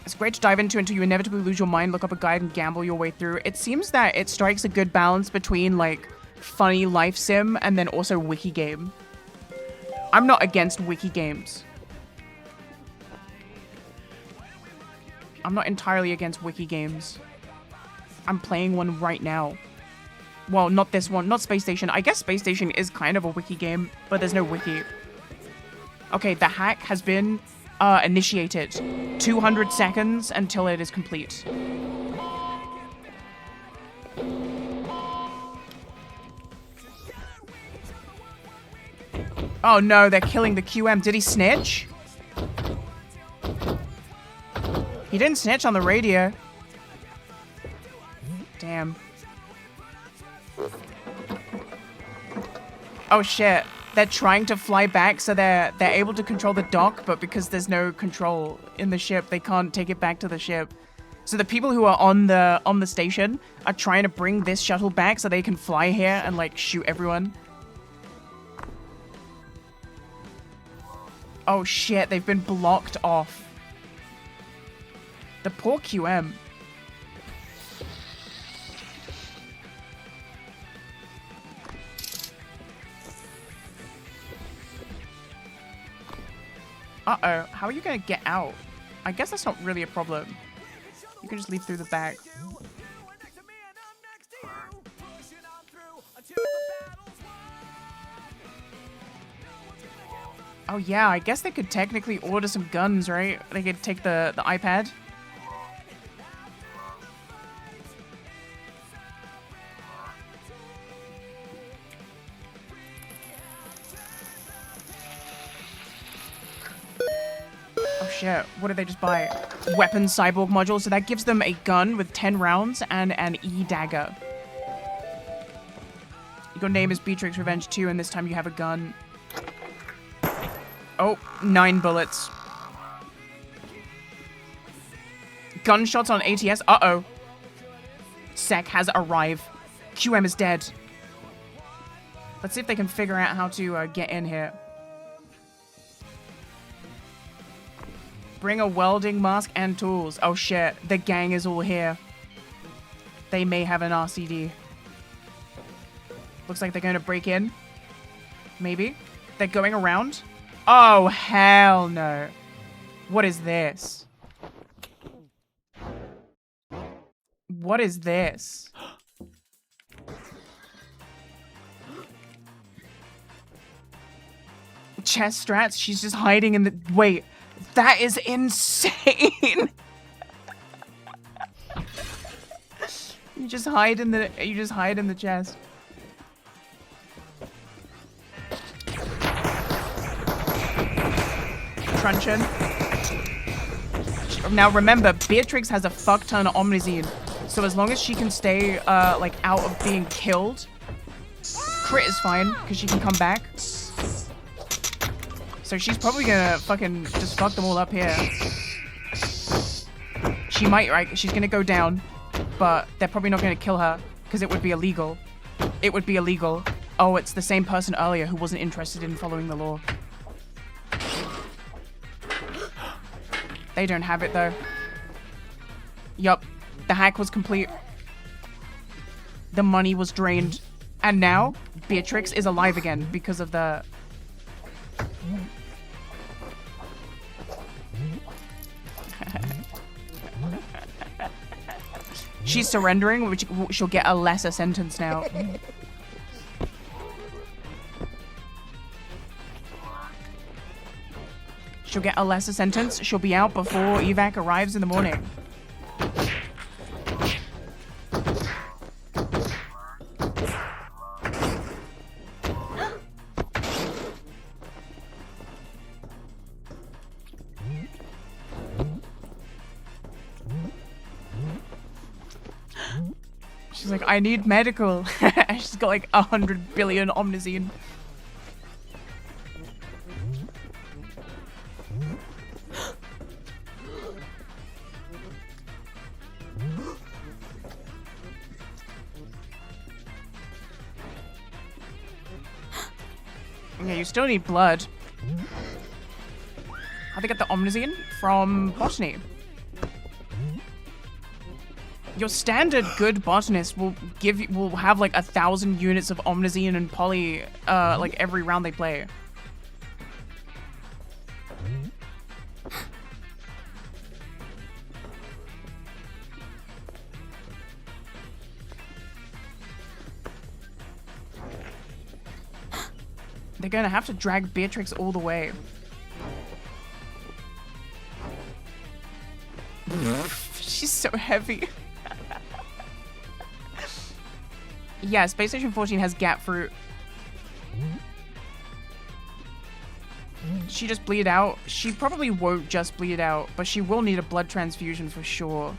It's great to dive into until you inevitably lose your mind, look up a guide, and gamble your way through. It seems that it strikes a good balance between, like, funny life sim and then also wiki game. I'm not against wiki games. I'm not entirely against wiki games. I'm playing one right now. Well, not this one, not Space Station. I guess Space Station is kind of a wiki game, but there's no wiki. Okay, the hack has been initiated. 200 seconds until it is complete. Oh no, they're killing the QM. Did he snitch? He didn't snitch on the radio. Damn. Oh shit. They're trying to fly back, so they're able to control the dock, but because there's no control in the ship, they can't take it back to the ship. So the people who are on the station are trying to bring this shuttle back so they can fly here and like shoot everyone. Oh shit, they've been blocked off. The poor QM. Uh-oh, how are you gonna get out? I guess that's not really a problem. You can just leave through the back. Oh yeah, I guess they could technically order some guns, right? They could take the iPad. Oh shit, what did they just buy? Weapons cyborg module, so that gives them a gun with 10 rounds and an E-dagger. Your name is Beatrix Revenge 2, and this time you have a gun. Oh, 9 bullets. Gunshots on ATS. Uh-oh. Sec has arrived. QM is dead. Let's see if they can figure out how to get in here. Bring a welding mask and tools. Oh shit, the gang is all here. They may have an RCD. Looks like they're going to break in. Maybe. They're going around. Oh, hell no. What is this? What is this? Chest strats? She's just hiding in the... Wait. That is insane. You just hide in the chest. Truncheon. Now remember, Beatrix has a fuck ton of Omnizine, so as long as she can stay like out of being killed, crit is fine because she can come back. So she's probably gonna fucking just fuck them all up here. She might, right? She's gonna go down, but they're probably not gonna kill her because it would be illegal. It would be illegal. Oh, it's the same person earlier who wasn't interested in following the law. They don't have it though. Yup. The hack was complete. The money was drained. And now, Beatrix is alive again because of the... She's surrendering, which she'll get a lesser sentence now. She'll get a lesser sentence. She'll be out before evac arrives in the morning. She's like, I need medical. She's got like 100 billion Omnizine. Yeah, you still need blood. How they get the Omnizine? From botany. Your standard good botanist will have like 1,000 units of Omnizine and poly like every round they play. They're gonna have to drag Beatrix all the way. She's so heavy. Yeah, Space Station 14 has gap fruit. She just bleed out. She probably won't just bleed out, but she will need a blood transfusion for sure.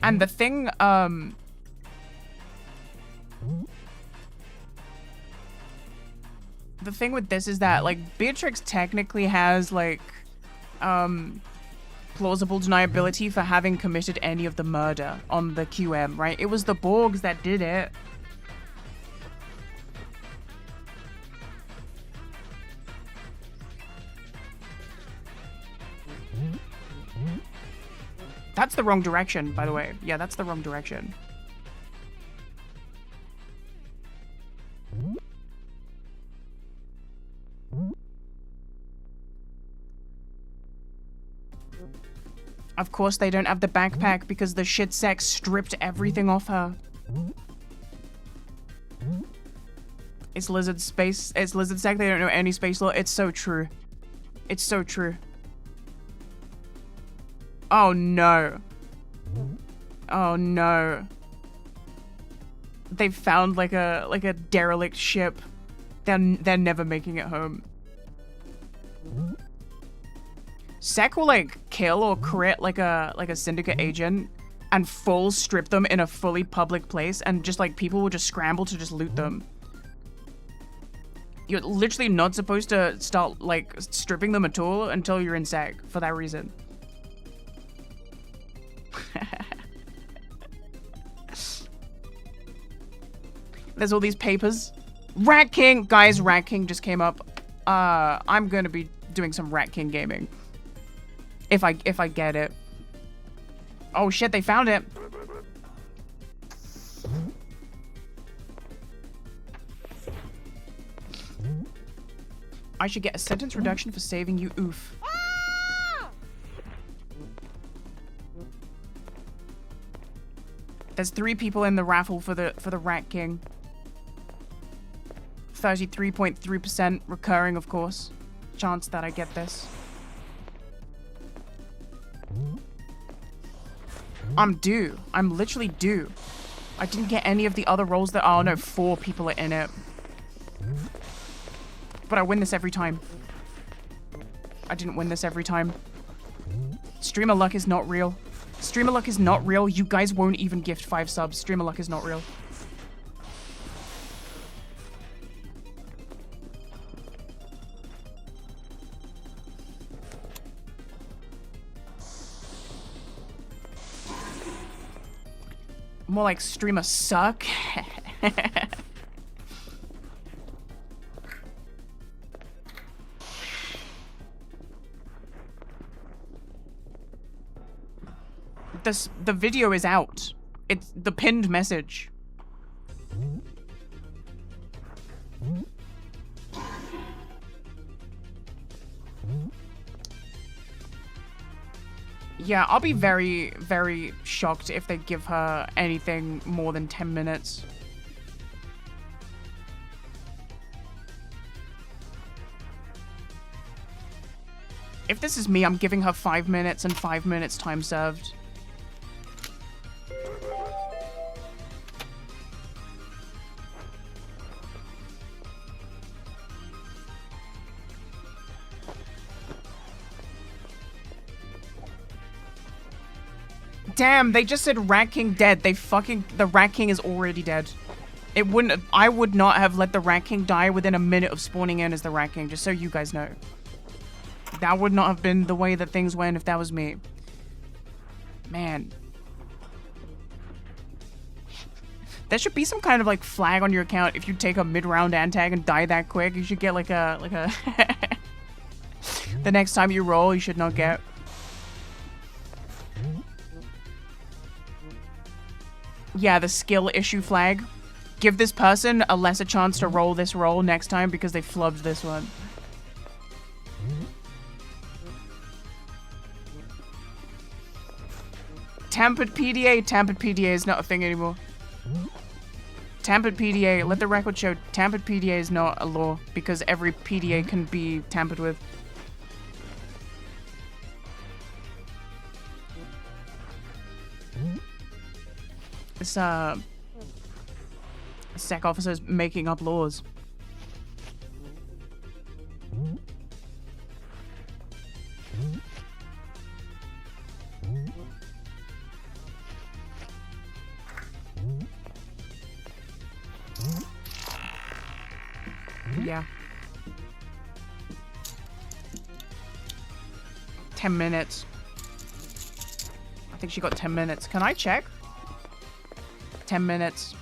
And the thing, the thing with this is that, like, Beatrix technically has, like, plausible deniability for having committed any of the murder on the QM, right? It was the Borgs that did it. That's the wrong direction, by the way. Yeah, that's the wrong direction. Of course they don't have the backpack because the shit sex stripped everything off her. It's lizard space. It's lizard sec. They don't know any space law. It's so true. It's so true. Oh no. Oh no. They've found like a derelict ship. They're never making it home. Sec will like kill or crit like a syndicate agent and full strip them in a fully public place, and just like people will just scramble to just loot them. You're literally not supposed to start like stripping them at all until you're in Sec for that reason. There's all these papers. Rat King! Guys, Rat King just came up. I'm gonna be doing some Rat King gaming. If I get it. Oh shit, they found it. I should get a sentence reduction for saving you, oof. There's 3 people in the raffle for the Rat King. 33.3% recurring, of course. Chance that I get this. I'm due. I'm literally due. I didn't get any of the other rolls that— oh no, 4 people are in it. But I win this every time. I didn't win this every time. Streamer luck is not real. Streamer luck is not real. You guys won't even gift 5 subs. Streamer luck is not real. More like streamer suck. The video is out. It's the pinned message. Yeah, I'll be very, very shocked if they give her anything more than 10 minutes. If this is me, I'm giving her 5 minutes and 5 minutes time served. Damn, they just said Rat King dead. The Rat King is already dead. It wouldn't have— I would not have let the Rat King die within a minute of spawning in as the Rat King, just so you guys know. That would not have been the way that things went if that was me. Man. There should be some kind of like flag on your account if you take a mid-round antag and die that quick. You should get like a the next time you roll, you should not get. Yeah, the skill issue flag. Give this person a lesser chance to roll this roll next time because they flubbed this one. Tampered PDA? Tampered PDA is not a thing anymore. Tampered PDA, let the record show, tampered PDA is not a law because every PDA can be tampered with. This, SEC officers making up laws. Yeah. 10 minutes. I think she got 10 minutes. Can I check? 10 minutes.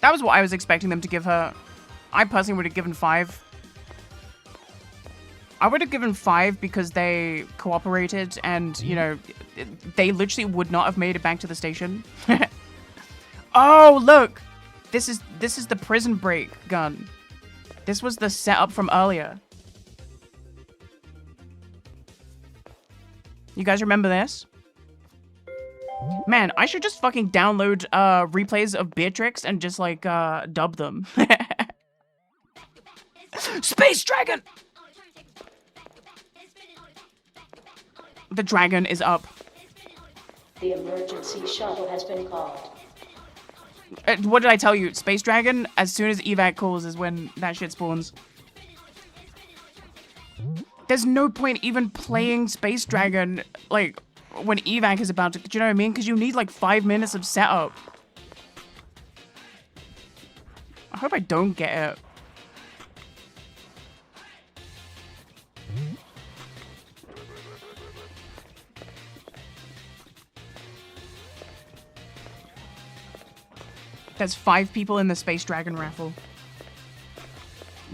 That was what I was expecting them to give her. I personally would have given 5. I would have given 5 because they cooperated and, you know, they literally would not have made it back to the station. Oh, look! This is the prison break gun. This was the setup from earlier. You guys remember this? Man, I should just fucking download replays of Beatrix and just like dub them. Space Dragon! The dragon is up. The emergency shuttle has been called. What did I tell you? Space Dragon, as soon as evac calls is when that shit spawns. There's no point even playing Space Dragon, like, when evac is about to, do you know what I mean? Because you need like 5 minutes of setup. I hope I don't get it. There's 5 people in the Space Dragon raffle.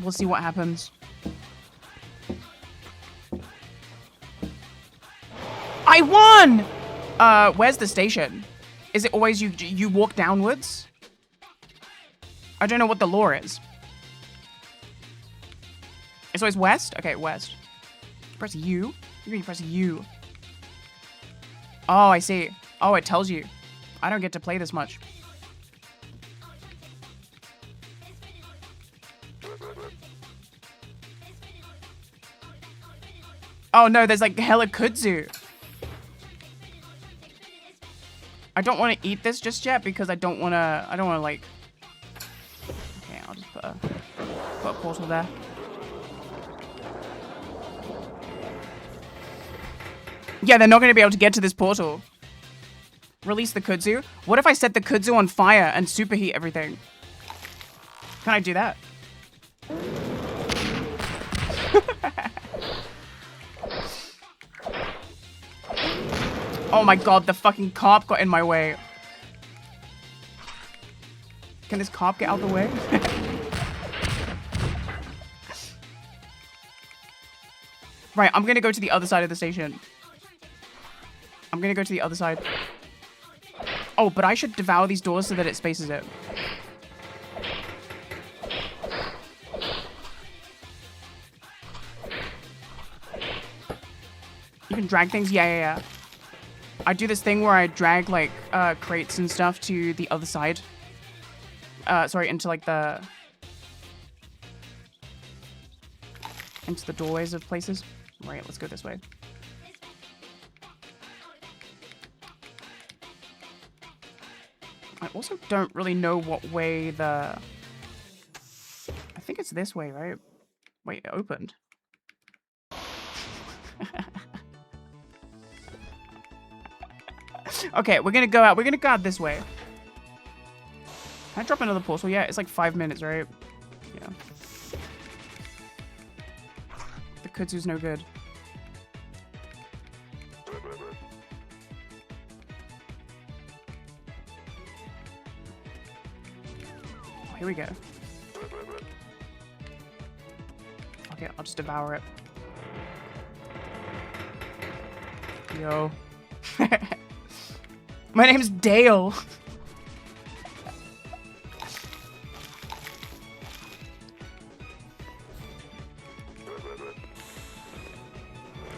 We'll see what happens. I won! Where's the station? Is it always you walk downwards? I don't know what the law is. It's always west? Okay, west. Press U? You press U. Oh, I see. Oh, it tells you. I don't get to play this much. Oh no, there's like hella kudzu. I don't want to eat this just yet because I don't want to like... Okay, I'll just put a portal there. Yeah, they're not going to be able to get to this portal. Release the kudzu. What if I set the kudzu on fire and superheat everything? Can I do that? Oh my god, the fucking carp got in my way. Can this carp get out of the way? Right, I'm gonna go to the other side of the station. I'm gonna go to the other side. Oh, but I should devour these doors so that it spaces it. You can drag things? Yeah. I do this thing where I drag, like, crates and stuff to the other side. Sorry, into, like, into the doorways of places. Right, let's go this way. I also don't really know what way I think it's this way, right? Wait, it opened. Okay, we're gonna go out. We're gonna go out this way. Can I drop another portal? Yeah, it's like 5 minutes, right? Yeah. The kudzu's no good. Oh, here we go. Okay, I'll just devour it. Yo. My name's Dale.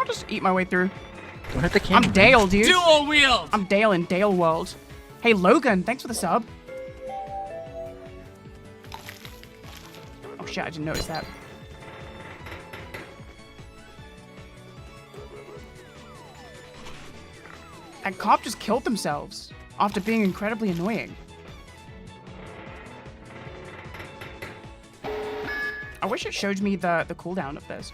I'll just eat my way through. I'm Dale, dude. Dual wield! I'm Dale in Dale World. Hey, Logan, thanks for the sub. Oh shit, I didn't notice that. That cop just killed themselves after being incredibly annoying. I wish it showed me the cooldown of this.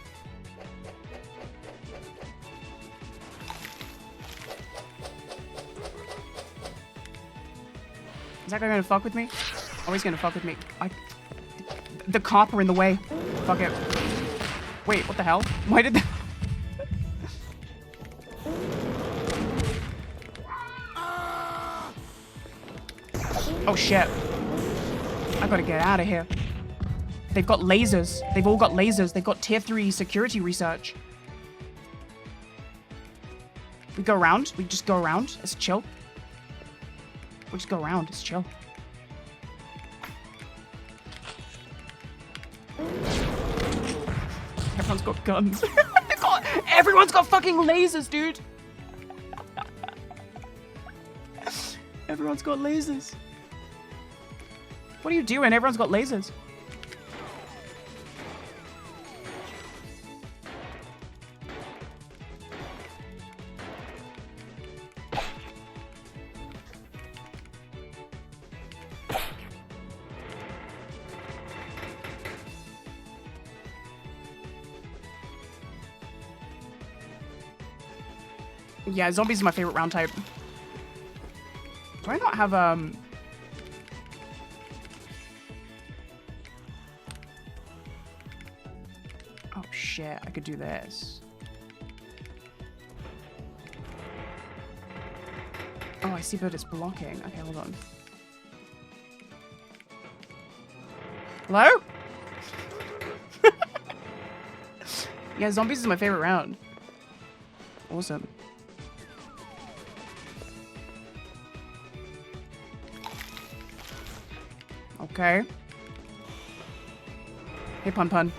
Is that guy gonna fuck with me? Oh, he's gonna fuck with me. The cop are in the way. Fuck it. Wait, what the hell? Why did that? Oh shit. I gotta get out of here. They've got lasers. They've all got lasers. They've got tier 3 security research. We go around. We just go around. It's chill. We just go around. It's chill. Everyone's got guns. Everyone's got fucking lasers, dude. Everyone's got lasers. What are you doing? Everyone's got lasers. Yeah, zombies is my favorite round type. Do I not have, Oh shit, I could do this. Oh, I see, but it's blocking. Okay, hold on. Hello? Yeah, zombies is my favorite round. Awesome. Okay. Hey, Pun Pun.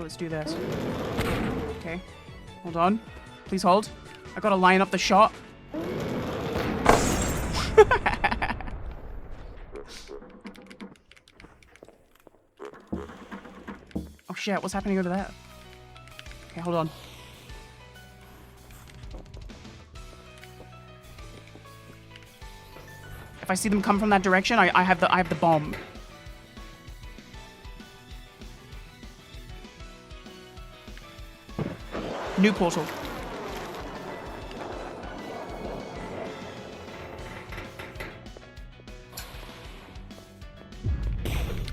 Let's do this. Okay. Hold on. Please hold. I gotta line up the shot. Oh shit, what's happening over there? Okay, hold on. If I see them come from that direction, I have the bomb. New portal.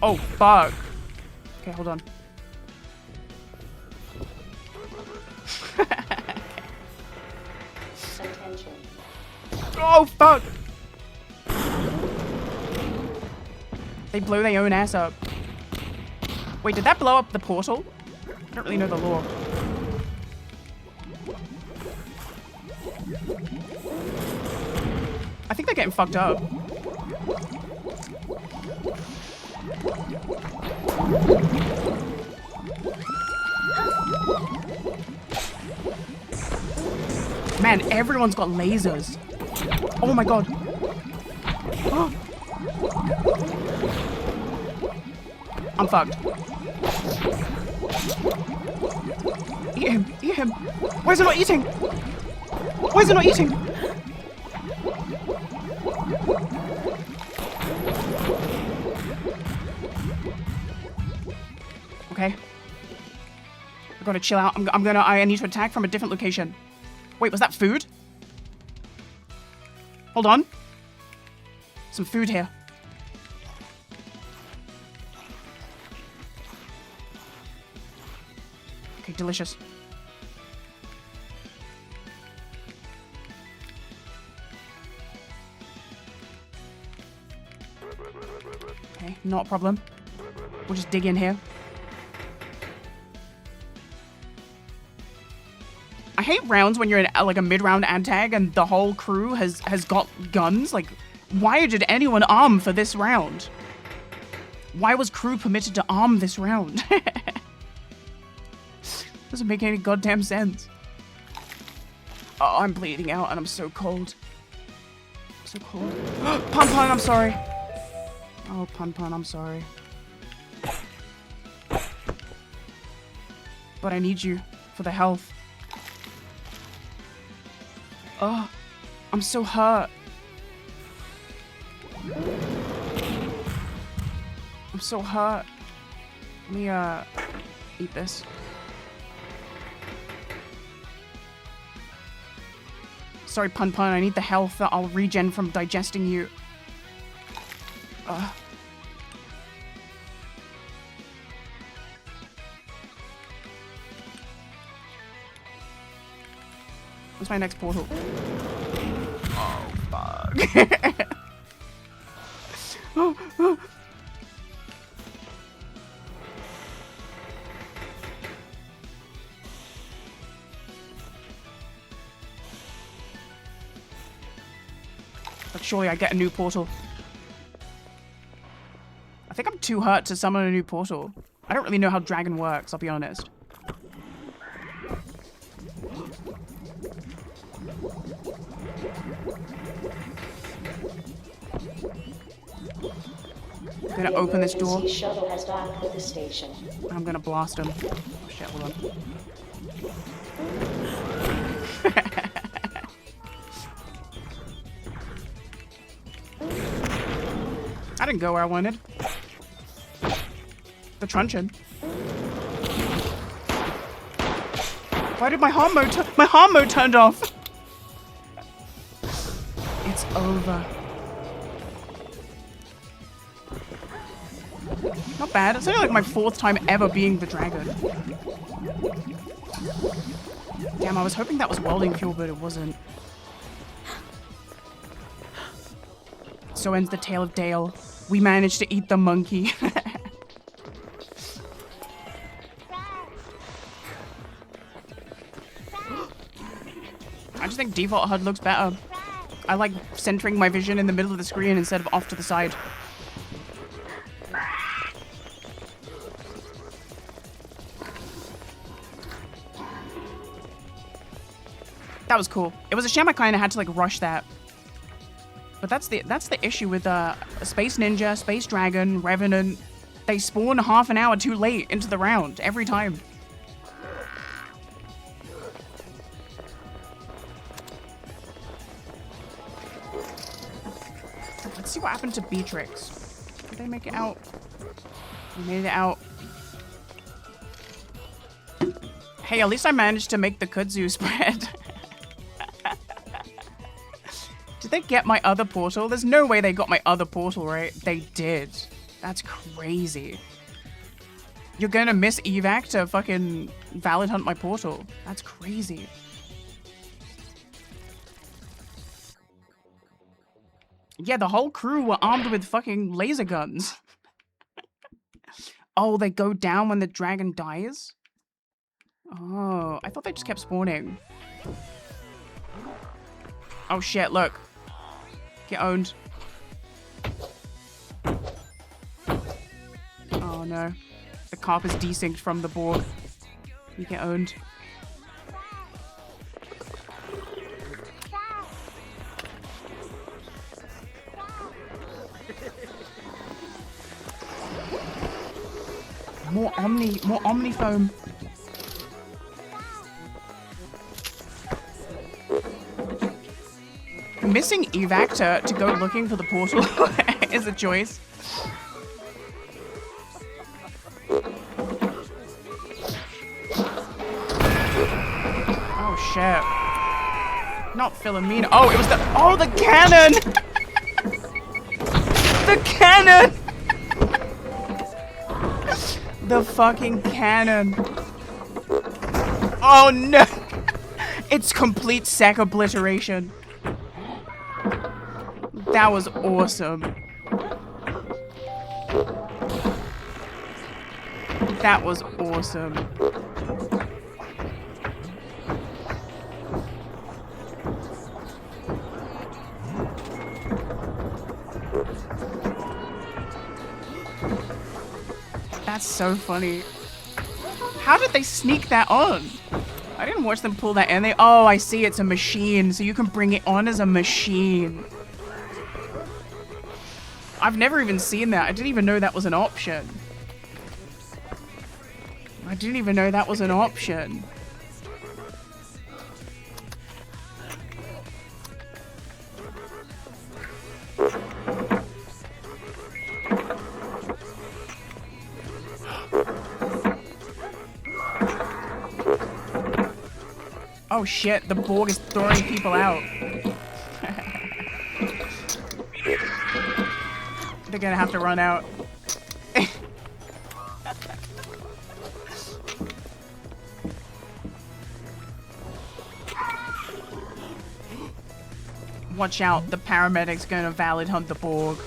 Oh, fuck. Okay, hold on. Attention. Oh, fuck! They blow their own ass up. Wait, did that blow up the portal? I don't really know the lore. I think they're getting fucked up. Man, everyone's got lasers. Oh my god. I'm fucked. Eat him, eat him. Why is it not eating? Why is it not eating? Okay. I gotta chill out. I need to attack from a different location. Wait, was that food? Hold on. Some food here. Okay, delicious. Okay, not a problem. We'll just dig in here. I hate rounds when you're in like a mid-round ad tag and the whole crew has got guns. Like, why did anyone arm for this round? Why was crew permitted to arm this round? Doesn't make any goddamn sense. Oh, I'm bleeding out and I'm so cold. I'm so cold. Pun Pun, I'm sorry. Oh, Pun Pun, I'm sorry. But I need you for the health. Oh, I'm so hurt. I'm so hurt. Let me, eat this. Sorry, Pun Pun, I need the health that I'll regen from digesting you. What's my next portal? Oh, fuck. But surely I get a new portal. I think I'm too hurt to summon a new portal. I don't really know how dragon works, I'll be honest. I'm gonna open this door. Shuttle has docked with the station. I'm gonna blast him. Oh, shit, hold on. I didn't go where I wanted. The truncheon. Why did my harm mode turned off? It's over. Not bad. It's only like my 4th time ever being the dragon. Damn, I was hoping that was welding fuel, but it wasn't. So ends the tale of Dale. We managed to eat the monkey. I just think default HUD looks better. I like centering my vision in the middle of the screen instead of off to the side. That was cool. It was a shame I kind of had to like rush that. But that's the issue with Space Ninja, Space Dragon, Revenant. They spawn half an hour too late into the round every time. Let's see what happened to Beatrix. Did they make it out? We made it out. Hey, at least I managed to make the kudzu spread. Did they get my other portal? There's no way they got my other portal, right? They did. That's crazy. You're gonna miss evac to fucking valid hunt my portal. That's crazy. Yeah, the whole crew were armed with fucking laser guns. Oh, they go down when the dragon dies? Oh, I thought they just kept spawning. Oh shit, look. Get owned. Oh no. The carp is desynced from the Borg. You get owned. More Omni foam. Missing evac to go looking for the portal is a choice. Oh shit. Not Philomena. Oh, it was the cannon! The cannon! The fucking cannon. Oh no! It's complete sack obliteration. That was awesome. That was awesome. That's so funny. How did they sneak that on? I didn't watch them pull that in. Oh, I see. It's a machine, so you can bring it on as a machine. I've never even seen that. I didn't even know that was an option. I didn't even know that was an option. Oh shit, the Borg is throwing people out. They're gonna have to run out. Watch out, the paramedic's gonna valid hunt the Borg.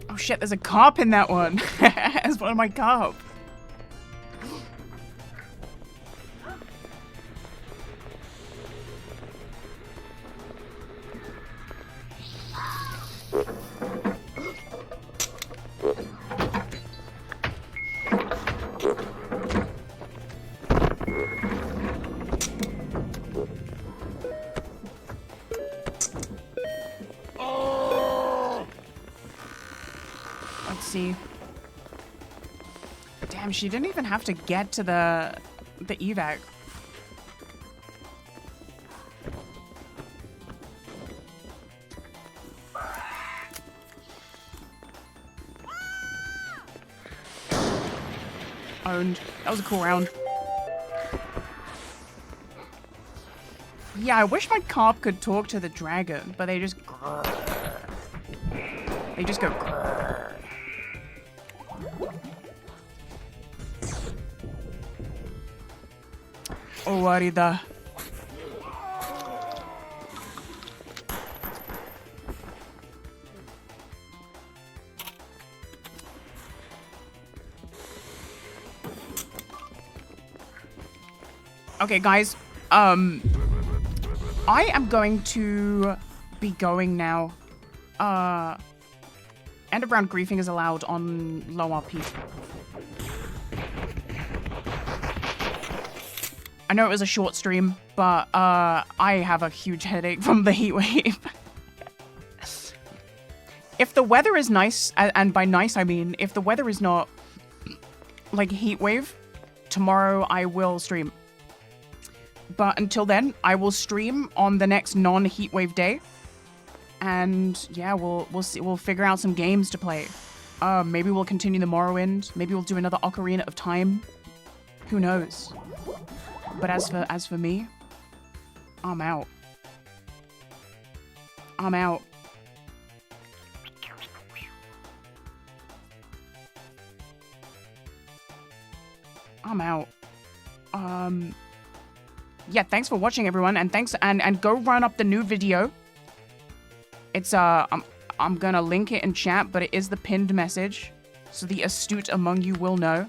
Oh shit, there's a carp in that one. As one of my carp. Damn, she didn't even have to get to the evac. Owned. That was a cool round. Yeah, I wish my carp could talk to the dragon, but they just go. Owarida. Okay, guys. I am going to be going now. End of round griefing is allowed on low RP. I know it was a short stream, but I have a huge headache from the heat wave. If the weather is nice, and by nice I mean if the weather is not like heat wave, tomorrow I will stream. But until then, I will stream on the next non-heat wave day. And yeah, we'll see. We'll figure out some games to play. Maybe we'll continue the Morrowind. Maybe we'll do another Ocarina of Time. Who knows? But as for me, I'm out. I'm out. I'm out. Yeah, thanks for watching, everyone, and thanks, and go run up the new video. It's I'm gonna link it in chat, but it is the pinned message, so the astute among you will know.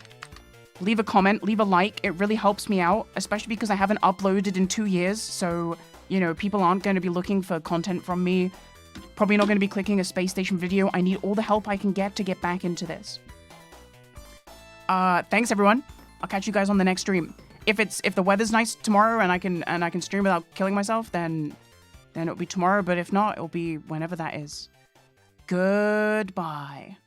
Leave a comment, leave a like, it really helps me out, especially because I haven't uploaded in 2 years, so, you know, people aren't going to be looking for content from me. Probably not going to be clicking a space station video. I need all the help I can get to get back into this. Thanks, everyone. I'll catch you guys on the next stream. If the weather's nice tomorrow and I can stream without killing myself, then it'll be tomorrow. But if not, it'll be whenever that is. Goodbye.